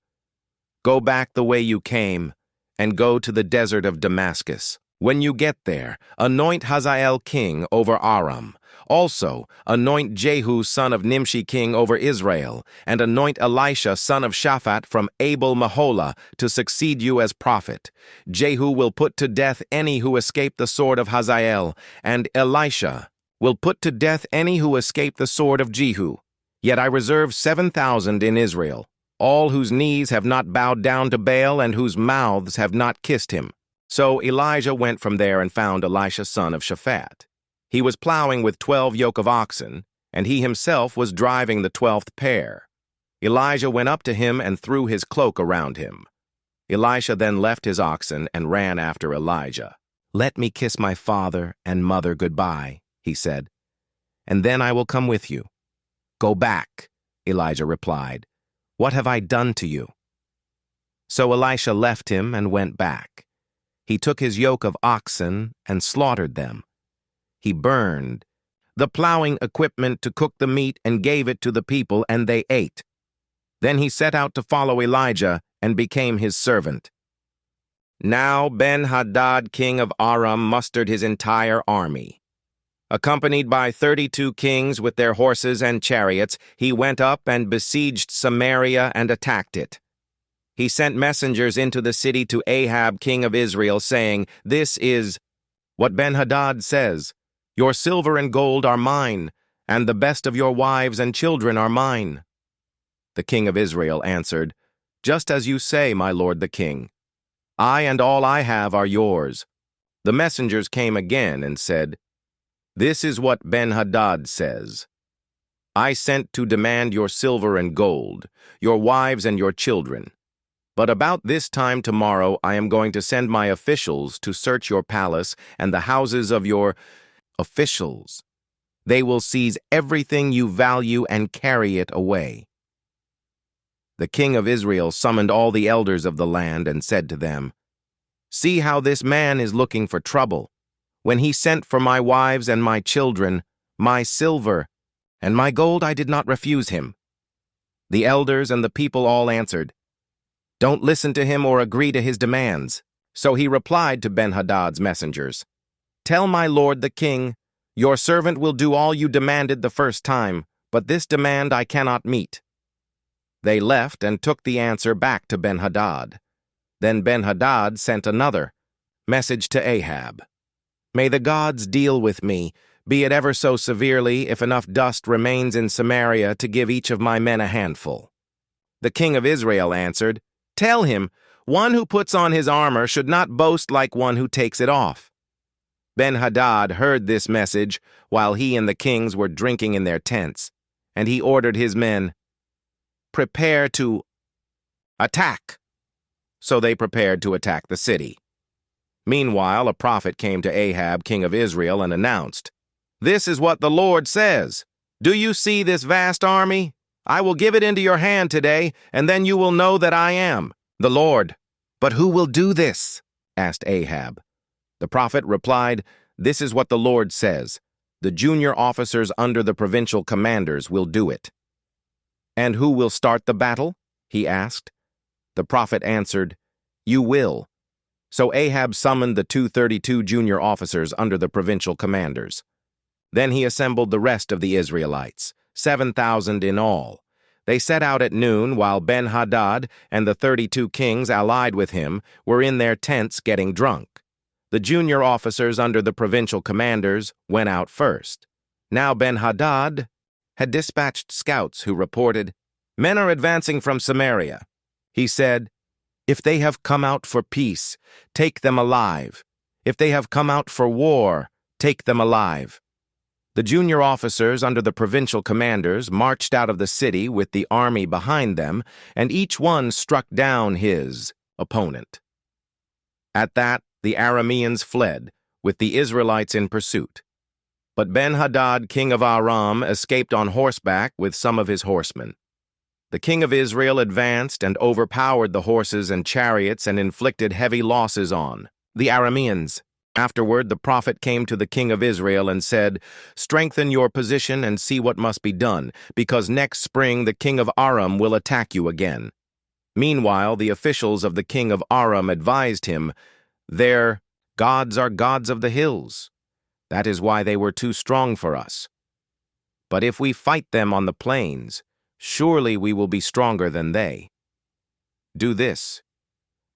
Go back the way you came, and go to the desert of Damascus. When you get there, anoint Hazael king over Aram. Also, anoint Jehu son of Nimshi king over Israel, and anoint Elisha son of Shaphat from Abel-Meholah to succeed you as prophet. Jehu will put to death any who escape the sword of Hazael, and Elisha will put to death any who escape the sword of Jehu. Yet I reserve 7,000 in Israel. all whose knees have not bowed down to Baal and whose mouths have not kissed him." So Elijah went from there and found Elisha son of Shaphat. He was plowing with 12 yoke of oxen, and he himself was driving the 12th pair. Elijah went up to him and threw his cloak around him. Elisha then left his oxen and ran after Elijah. "Let me kiss my father and mother goodbye," he said, "and then I will come with you." "Go back," Elijah replied. "What have I done to you?" So Elisha left him and went back. He took his yoke of oxen and slaughtered them. He burned the plowing equipment to cook the meat and gave it to the people, and they ate. Then he set out to follow Elijah and became his servant. Now Ben-Hadad, king of Aram, mustered his entire army. Accompanied by 32 kings with their horses and chariots, he went up and besieged Samaria and attacked it. He sent messengers into the city to Ahab, king of Israel, saying, "This is what Ben-Hadad says, 'Your silver and gold are mine, and the best of your wives and children are mine.'" The king of Israel answered, "Just as you say, my lord the king. I and all I have are yours." The messengers came again and said, "This is what Ben-Hadad says. I sent to demand your silver and gold, your wives and your children. But about this time tomorrow I am going to send my officials to search your palace and the houses of your officials. They will seize everything you value and carry it away." The king of Israel summoned all the elders of the land and said to them, "See how this man is looking for trouble. When he sent for my wives and my children, my silver, and my gold, I did not refuse him." The elders and the people all answered, "Don't listen to him or agree to his demands." So he replied to Ben-Hadad's messengers, "Tell my lord the king, your servant will do all you demanded the first time, but this demand I cannot meet." They left and took the answer back to Ben-Hadad. Then Ben-Hadad sent another message to Ahab. "May the gods deal with me, be it ever so severely, if enough dust remains in Samaria to give each of my men a handful." The king of Israel answered, "Tell him, one who puts on his armor should not boast like one who takes it off." Ben-Hadad heard this message while he and the kings were drinking in their tents, and he ordered his men, "Prepare to attack." So they prepared to attack the city. Meanwhile, a prophet came to Ahab, king of Israel, and announced, "This is what the Lord says. Do you see this vast army? I will give it into your hand today, and then you will know that I am the Lord." "But who will do this?" asked Ahab. The prophet replied, "This is what the Lord says. The junior officers under the provincial commanders will do it." "And who will start the battle?" he asked. The prophet answered, "You will." So Ahab summoned the 232 junior officers under the provincial commanders. Then he assembled the rest of the Israelites, 7,000 in all. They set out at noon while Ben-Hadad and the 32 kings allied with him were in their tents getting drunk. The junior officers under the provincial commanders went out first. Now Ben-Hadad had dispatched scouts who reported, "Men are advancing from Samaria." He said, "If they have come out for peace, take them alive. If they have come out for war, take them alive." The junior officers under the provincial commanders marched out of the city with the army behind them, and each one struck down his opponent. At that, the Arameans fled, with the Israelites in pursuit. But Ben-Hadad, king of Aram, escaped on horseback with some of his horsemen. The king of Israel advanced and overpowered the horses and chariots and inflicted heavy losses on the Arameans. Afterward, the prophet came to the king of Israel and said, "Strengthen your position and see what must be done, because next spring the king of Aram will attack you again." Meanwhile, the officials of the king of Aram advised him, "Their gods are gods of the hills. That is why they were too strong for us. But if we fight them on the plains, surely we will be stronger than they. Do this.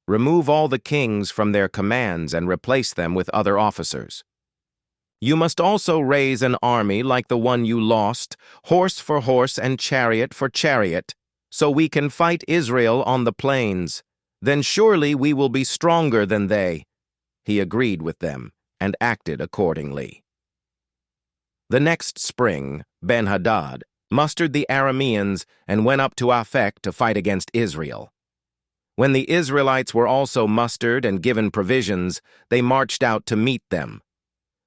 Remove all the kings from their commands and replace them with other officers. You must also raise an army like the one you lost, horse for horse and chariot for chariot, so we can fight Israel on the plains. Then surely we will be stronger than they." He agreed with them and acted accordingly. The next spring, Ben-Hadad mustered the Arameans and went up to Aphek to fight against Israel. When the Israelites were also mustered and given provisions, they marched out to meet them.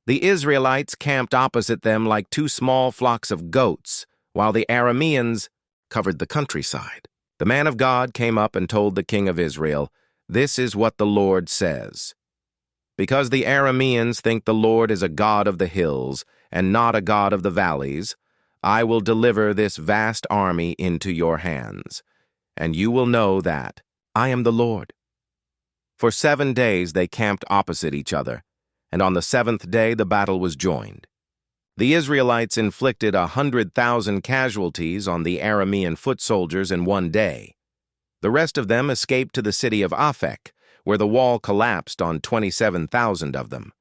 The Israelites camped opposite them like two small flocks of goats, while the Arameans covered the countryside. The man of God came up and told the king of Israel, "This is what the Lord says. Because the Arameans think the Lord is a God of the hills and not a God of the valleys, I will deliver this vast army into your hands, and you will know that I am the Lord." For 7 days they camped opposite each other, and on the 7th day the battle was joined. The Israelites inflicted 100,000 casualties on the Aramean foot soldiers in 1 day. The rest of them escaped to the city of Aphek, where the wall collapsed on 27,000 of them.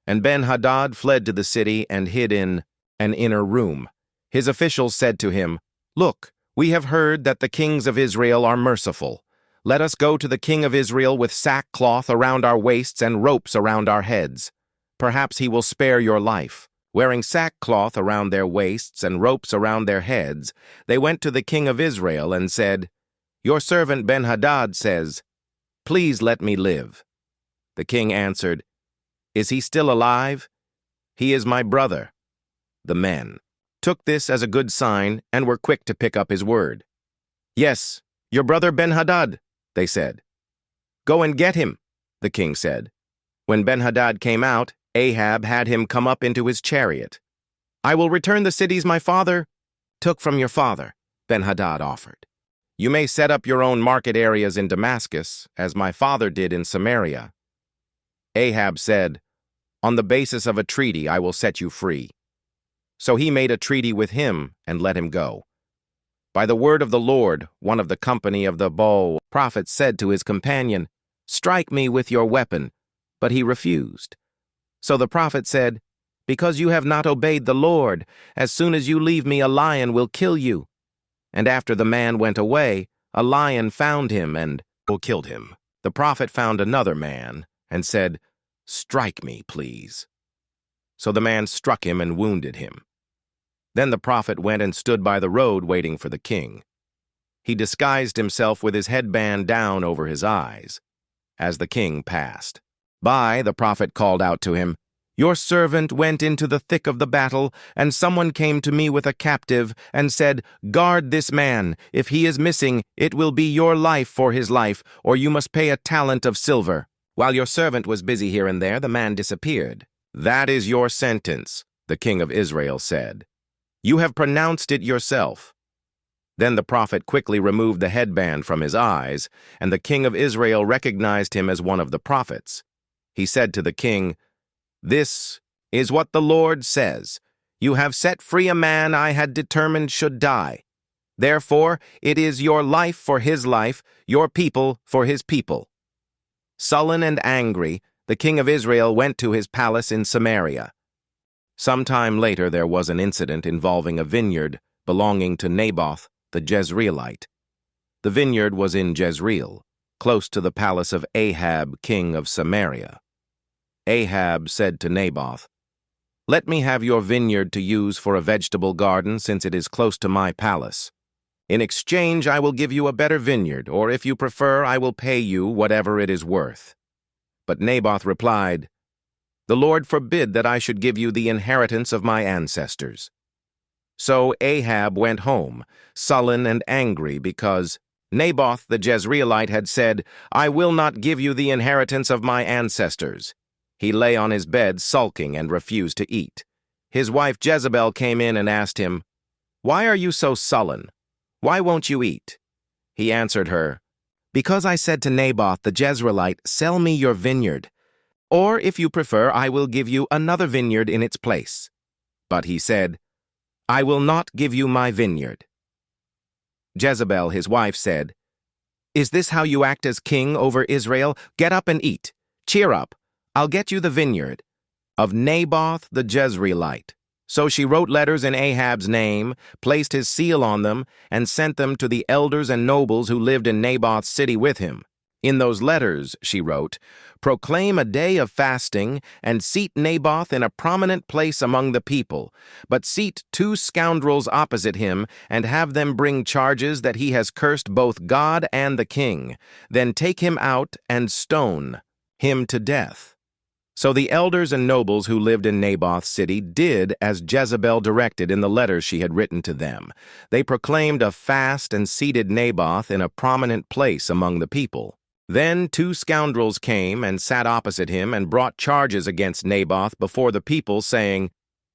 And Ben-Hadad fled to the city and hid in an inner room. His officials said to him, "Look, we have heard that the kings of Israel are merciful. Let us go to the king of Israel with sackcloth around our waists and ropes around our heads. Perhaps he will spare your life." Wearing sackcloth around their waists and ropes around their heads, they went to the king of Israel and said, "Your servant Ben-Hadad says, 'Please let me live.'" The king answered, "Is he still alive? He is my brother." The men took this as a good sign and were quick to pick up his word. "Yes, your brother Ben-Hadad," they said. "Go and get him," the king said. When Ben-Hadad came out, Ahab had him come up into his chariot. "I will return the cities my father took from your father," Ben-Hadad offered. "You may set up your own market areas in Damascus, as my father did in Samaria." Ahab said, "On the basis of a treaty I will set you free." So he made a treaty with him and let him go. By the word of the Lord, one of the company of the Baal prophets said to his companion, "Strike me with your weapon," but he refused. So the prophet said, "Because you have not obeyed the Lord, as soon as you leave me a lion will kill you." And after the man went away, a lion found him and killed him. The prophet found another man and said, "Strike me, please." So the man struck him and wounded him. Then the prophet went and stood by the road waiting for the king. He disguised himself with his headband down over his eyes. As the king passed by, the prophet called out to him, "Your servant went into the thick of the battle, and someone came to me with a captive and said, 'Guard this man. If he is missing, it will be your life for his life, or you must pay a talent of silver.' While your servant was busy here and there, the man disappeared. 'That is your sentence,' the king of Israel said. 'You have pronounced it yourself.' Then the prophet quickly removed the headband from his eyes, and the king of Israel recognized him as one of the prophets. He said to the king, "This is what the Lord says. You have set free a man I had determined should die. Therefore, it is your life for his life, your people for his people." Sullen and angry, the king of Israel went to his palace in Samaria. Some time later there was an incident involving a vineyard belonging to Naboth the Jezreelite. The vineyard was in Jezreel, close to the palace of Ahab, king of Samaria. Ahab said to Naboth, "Let me have your vineyard to use for a vegetable garden, since it is close to my palace. In exchange, I will give you a better vineyard, or if you prefer, I will pay you whatever it is worth." But Naboth replied, "The Lord forbid that I should give you the inheritance of my ancestors." So Ahab went home, sullen and angry, because Naboth the Jezreelite had said, "I will not give you the inheritance of my ancestors." He lay on his bed sulking and refused to eat. His wife Jezebel came in and asked him, "Why are you so sullen? Why won't you eat?" He answered her, "Because I said to Naboth the Jezreelite, 'Sell me your vineyard,' or if you prefer, I will give you another vineyard in its place." But he said, "I will not give you my vineyard." Jezebel, his wife, said, "Is this how you act as king over Israel? Get up and eat. Cheer up. I'll get you the vineyard of Naboth the Jezreelite." So she wrote letters in Ahab's name, placed his seal on them, and sent them to the elders and nobles who lived in Naboth's city with him. In those letters, she wrote, "Proclaim a day of fasting, and seat Naboth in a prominent place among the people, but seat 2 scoundrels opposite him, and have them bring charges that he has cursed both God and the king. Then take him out and stone him to death." So the elders and nobles who lived in Naboth's city did as Jezebel directed in the letters she had written to them. They proclaimed a fast and seated Naboth in a prominent place among the people. Then 2 scoundrels came and sat opposite him and brought charges against Naboth before the people, saying,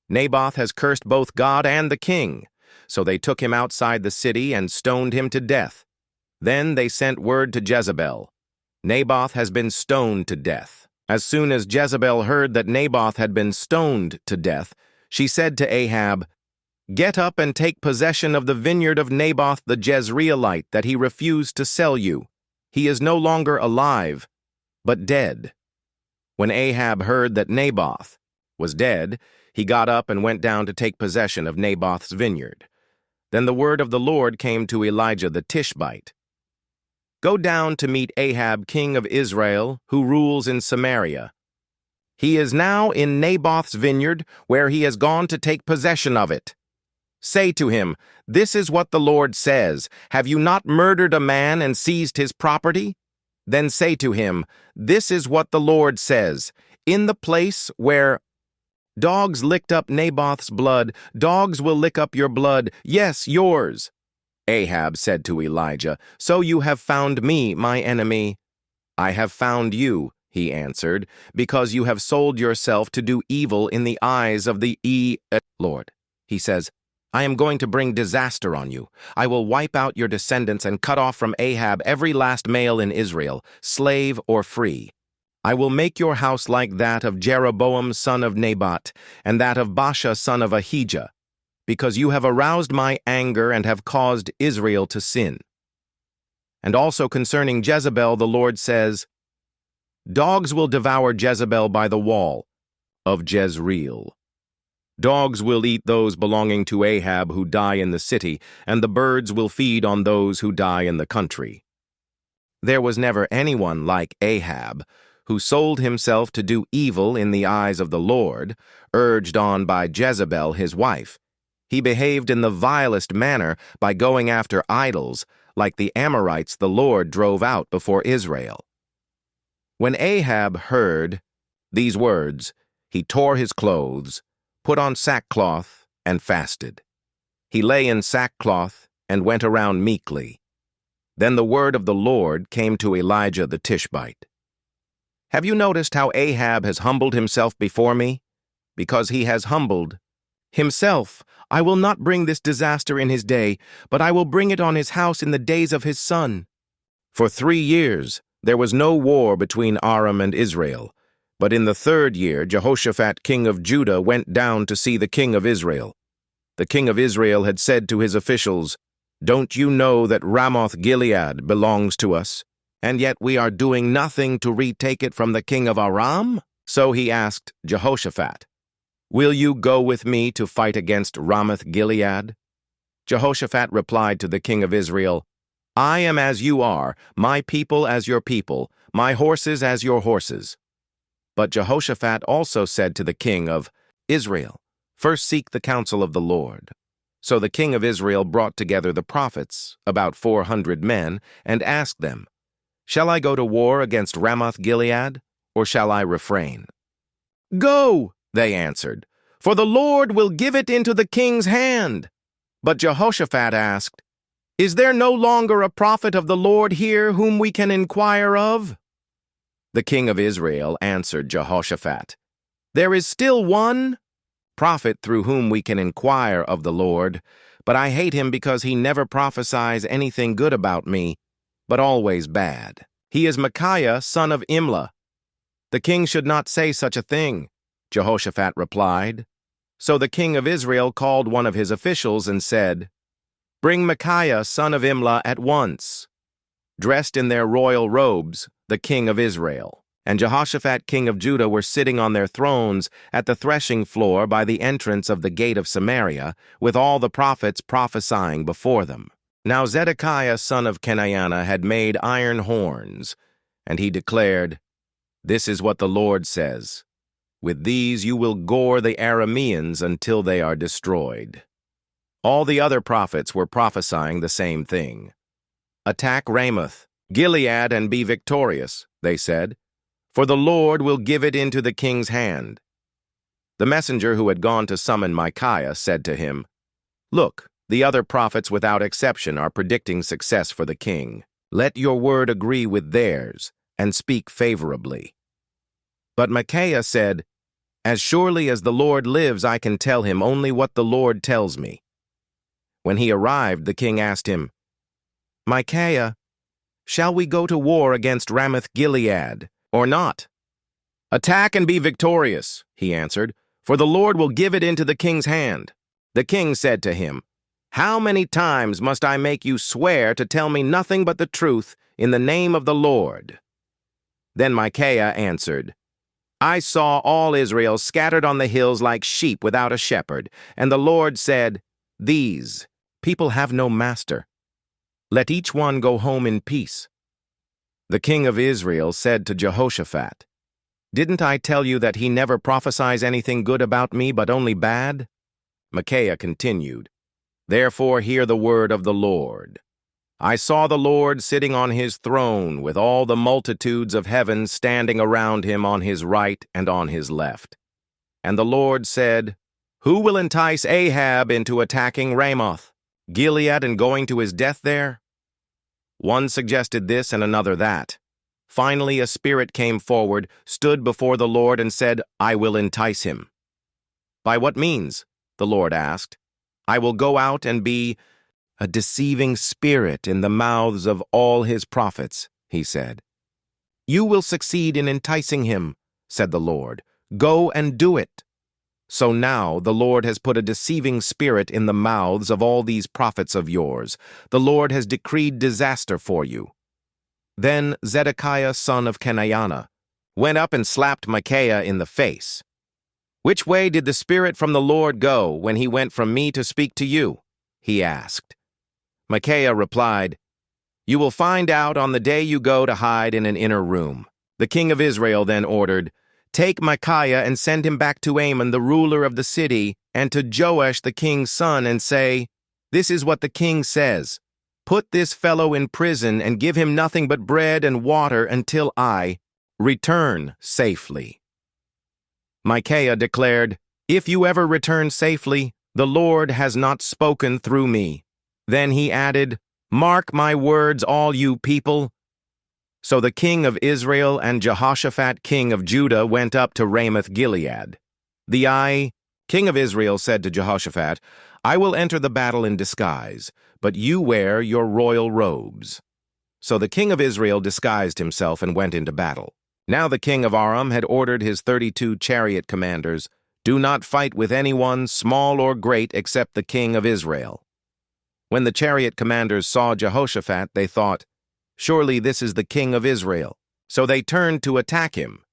"Naboth has cursed both God and the king." So they took him outside the city and stoned him to death. Then they sent word to Jezebel, "Naboth has been stoned to death." As soon as Jezebel heard that Naboth had been stoned to death, she said to Ahab, "Get up and take possession of the vineyard of Naboth the Jezreelite that he refused to sell you. He is no longer alive, but dead." When Ahab heard that Naboth was dead, he got up and went down to take possession of Naboth's vineyard. Then the word of the Lord came to Elijah the Tishbite. "Go down to meet Ahab king of Israel, who rules in Samaria. He is now in Naboth's vineyard, where he has gone to take possession of it. Say to him, 'This is what the Lord says. Have you not murdered a man and seized his property?' Then say to him, 'This is what the Lord says. In the place where dogs licked up Naboth's blood, dogs will lick up your blood, yes, yours." Ahab said to Elijah, "So you have found me, my enemy." "I have found you," he answered, "because you have sold yourself to do evil in the eyes of the Lord." He says, "I am going to bring disaster on you. I will wipe out your descendants and cut off from Ahab every last male in Israel, slave or free. I will make your house like that of Jeroboam son of Nebat, and that of Baasha son of Ahijah, because you have aroused my anger and have caused Israel to sin." And also concerning Jezebel, the Lord says, "Dogs will devour Jezebel by the wall of Jezreel. Dogs will eat those belonging to Ahab who die in the city, and the birds will feed on those who die in the country." There was never anyone like Ahab, who sold himself to do evil in the eyes of the Lord, urged on by Jezebel his wife. He behaved in the vilest manner by going after idols, like the Amorites the Lord drove out before Israel. When Ahab heard these words, he tore his clothes, put on sackcloth, and fasted. He lay in sackcloth and went around meekly. Then the word of the Lord came to Elijah the Tishbite. "Have you noticed how Ahab has humbled himself before me? Because he has humbled himself, I will not bring this disaster in his day, but I will bring it on his house in the days of his son." For 3 years there was no war between Aram and Israel, but in the 3rd year Jehoshaphat king of Judah went down to see the king of Israel. The king of Israel had said to his officials, "Don't you know that Ramoth-Gilead belongs to us, and yet we are doing nothing to retake it from the king of Aram?" So he asked Jehoshaphat, "Will you go with me to fight against Ramoth-Gilead?" Jehoshaphat replied to the king of Israel, "I am as you are, my people as your people, my horses as your horses." But Jehoshaphat also said to the king of Israel, "First seek the counsel of the Lord." So the king of Israel brought together the prophets, about 400 men, and asked them, "Shall I go to war against Ramoth-Gilead, or shall I refrain?" "Go," they answered, "for the Lord will give it into the king's hand." But Jehoshaphat asked, "Is there no longer a prophet of the Lord here whom we can inquire of?" The king of Israel answered Jehoshaphat, "There is still one prophet through whom we can inquire of the Lord, but I hate him because he never prophesies anything good about me, but always bad. He is Micaiah, son of Imlah." "The king should not say such a thing," Jehoshaphat replied. So the king of Israel called one of his officials and said, "Bring Micaiah, son of Imlah, at once." Dressed in their royal robes, the king of Israel and Jehoshaphat king of Judah were sitting on their thrones at the threshing floor by the entrance of the gate of Samaria, with all the prophets prophesying before them. Now Zedekiah son of Kenaiah had made iron horns, and he declared, "This is what the Lord says. With these you will gore the Arameans until they are destroyed." All the other prophets were prophesying the same thing. "Attack Ramoth, Gilead, and be victorious," they said, "for the Lord will give it into the king's hand." The messenger who had gone to summon Micaiah said to him, "Look, the other prophets without exception are predicting success for the king. Let your word agree with theirs, and speak favorably." But Micaiah said, "As surely as the Lord lives, I can tell him only what the Lord tells me." When he arrived, the king asked him, "Micaiah, shall we go to war against Ramoth-Gilead, or not?" "Attack and be victorious," he answered, "for the Lord will give it into the king's hand." The king said to him, "How many times must I make you swear to tell me nothing but the truth in the name of the Lord?" Then Micaiah answered, "I saw all Israel scattered on the hills like sheep without a shepherd, and the Lord said, 'These people have no master. Let each one go home in peace.'" The king of Israel said to Jehoshaphat, "Didn't I tell you that he never prophesies anything good about me, but only bad?" Micaiah continued, "Therefore hear the word of the Lord. I saw the Lord sitting on his throne with all the multitudes of heaven standing around him on his right and on his left. And the Lord said, 'Who will entice Ahab into attacking Ramoth, Gilead, and going to his death there?' One suggested this and another that. Finally, a spirit came forward, stood before the Lord, and said, 'I will entice him.' 'By what means?' the Lord asked. 'I will go out and be a deceiving spirit in the mouths of all his prophets,' he said. 'You will succeed in enticing him,' said the Lord. 'Go and do it.' So now the Lord has put a deceiving spirit in the mouths of all these prophets of yours. The Lord has decreed disaster for you." Then Zedekiah son of Kenaiah went up and slapped Micaiah in the face. "Which way did the Spirit from the Lord go when he went from me to speak to you?" he asked. Micaiah replied, "You will find out on the day you go to hide in an inner room." The king of Israel then ordered, "Take Micaiah and send him back to Amon, the ruler of the city, and to Joash the king's son, and say, 'This is what the king says. Put this fellow in prison and give him nothing but bread and water until I return safely.'" Micaiah declared, "If you ever return safely, the Lord has not spoken through me." Then he added, "Mark my words, all you people." So the king of Israel and Jehoshaphat king of Judah went up to Ramoth-Gilead. The king of Israel said to Jehoshaphat, "I will enter the battle in disguise, but you wear your royal robes." So the king of Israel disguised himself and went into battle. Now the king of Aram had ordered his 32 chariot commanders, "Do not fight with anyone, small or great, except the king of Israel." When the chariot commanders saw Jehoshaphat, they thought, "Surely this is the king of Israel." So they turned to attack him.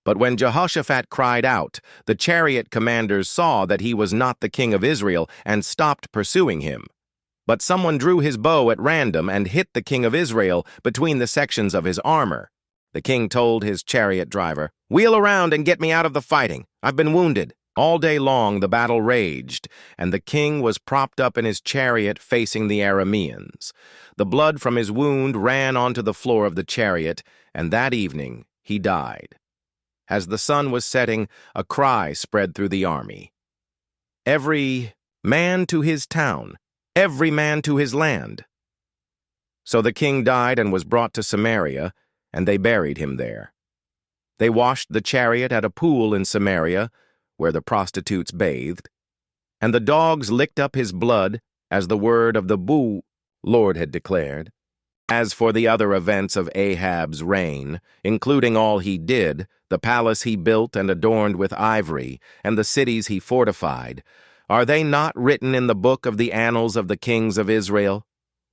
But when Jehoshaphat cried out, the chariot commanders saw that he was not the king of Israel and stopped pursuing him. But someone drew his bow at random and hit the king of Israel between the sections of his armor. The king told his chariot driver, "Wheel around and get me out of the fighting. I've been wounded." All day long the battle raged, and the king was propped up in his chariot facing the Arameans. The blood from his wound ran onto the floor of the chariot, and that evening he died. As the sun was setting, a cry spread through the army. "Every man to his town, every man to his land." So the king died and was brought to Samaria, and they buried him there. They washed the chariot at a pool in Samaria, where the prostitutes bathed, and the dogs licked up his blood, as the word of the Lord had declared. As for the other events of Ahab's reign, including all he did, the palace he built and adorned with ivory, and the cities he fortified, are they not written in the book of the annals of the kings of Israel?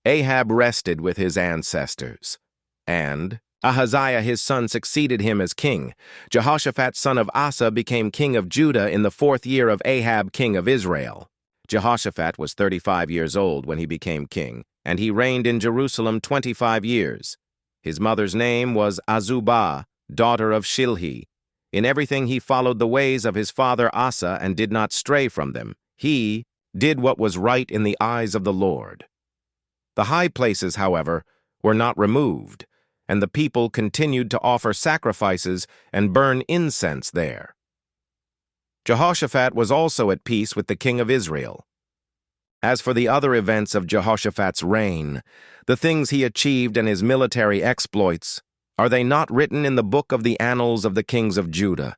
Ahab rested with his ancestors, and Ahaziah his son succeeded him as king. Jehoshaphat son of Asa became king of Judah in the 4th year of Ahab king of Israel. Jehoshaphat was 35 years old when he became king, and he reigned in Jerusalem 25 years. His mother's name was Azubah, daughter of Shilhi. In everything he followed the ways of his father Asa and did not stray from them. He did what was right in the eyes of the Lord. The high places, however, were not removed, and the people continued to offer sacrifices and burn incense there. Jehoshaphat was also at peace with the king of Israel. As for the other events of Jehoshaphat's reign, the things he achieved and his military exploits, are they not written in the book of the annals of the kings of Judah?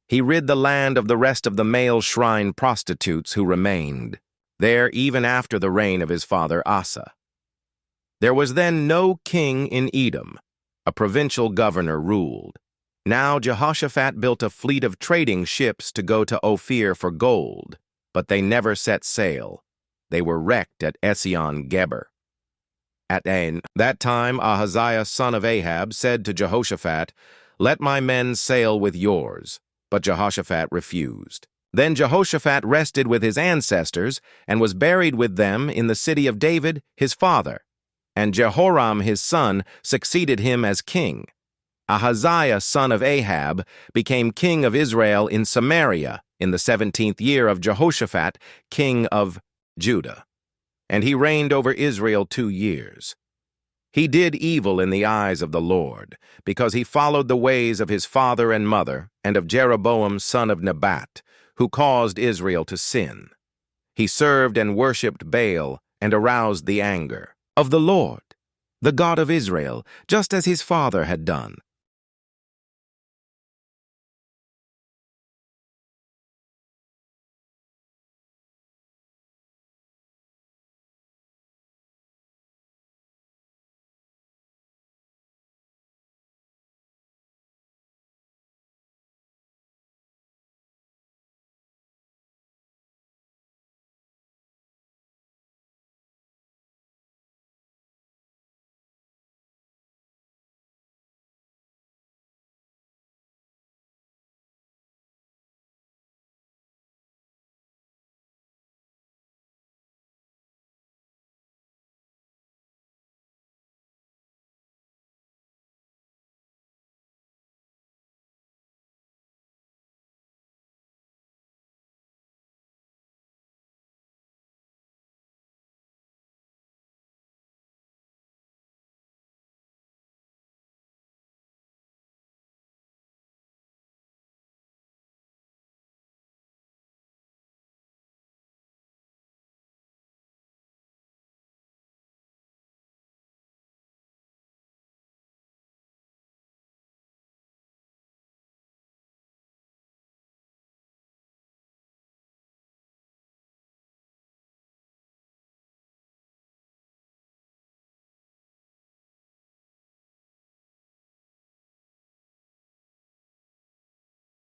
He rid the land of the rest of the male shrine prostitutes who remained there even after the reign of his father Asa. There was then no king in Edom. A provincial governor ruled. Now Jehoshaphat built a fleet of trading ships to go to Ophir for gold, but they never set sail. They were wrecked at Esion-Geber. At that time Ahaziah son of Ahab said to Jehoshaphat, "Let my men sail with yours." But Jehoshaphat refused. Then Jehoshaphat rested with his ancestors and was buried with them in the city of David, his father. And Jehoram his son succeeded him as king. Ahaziah son of Ahab became king of Israel in Samaria in the 17th year of Jehoshaphat, king of Judah. And he reigned over Israel 2 years. He did evil in the eyes of the Lord, because he followed the ways of his father and mother, and of Jeroboam son of Nebat, who caused Israel to sin. He served and worshipped Baal, and aroused the anger of the Lord, the God of Israel, just as his father had done.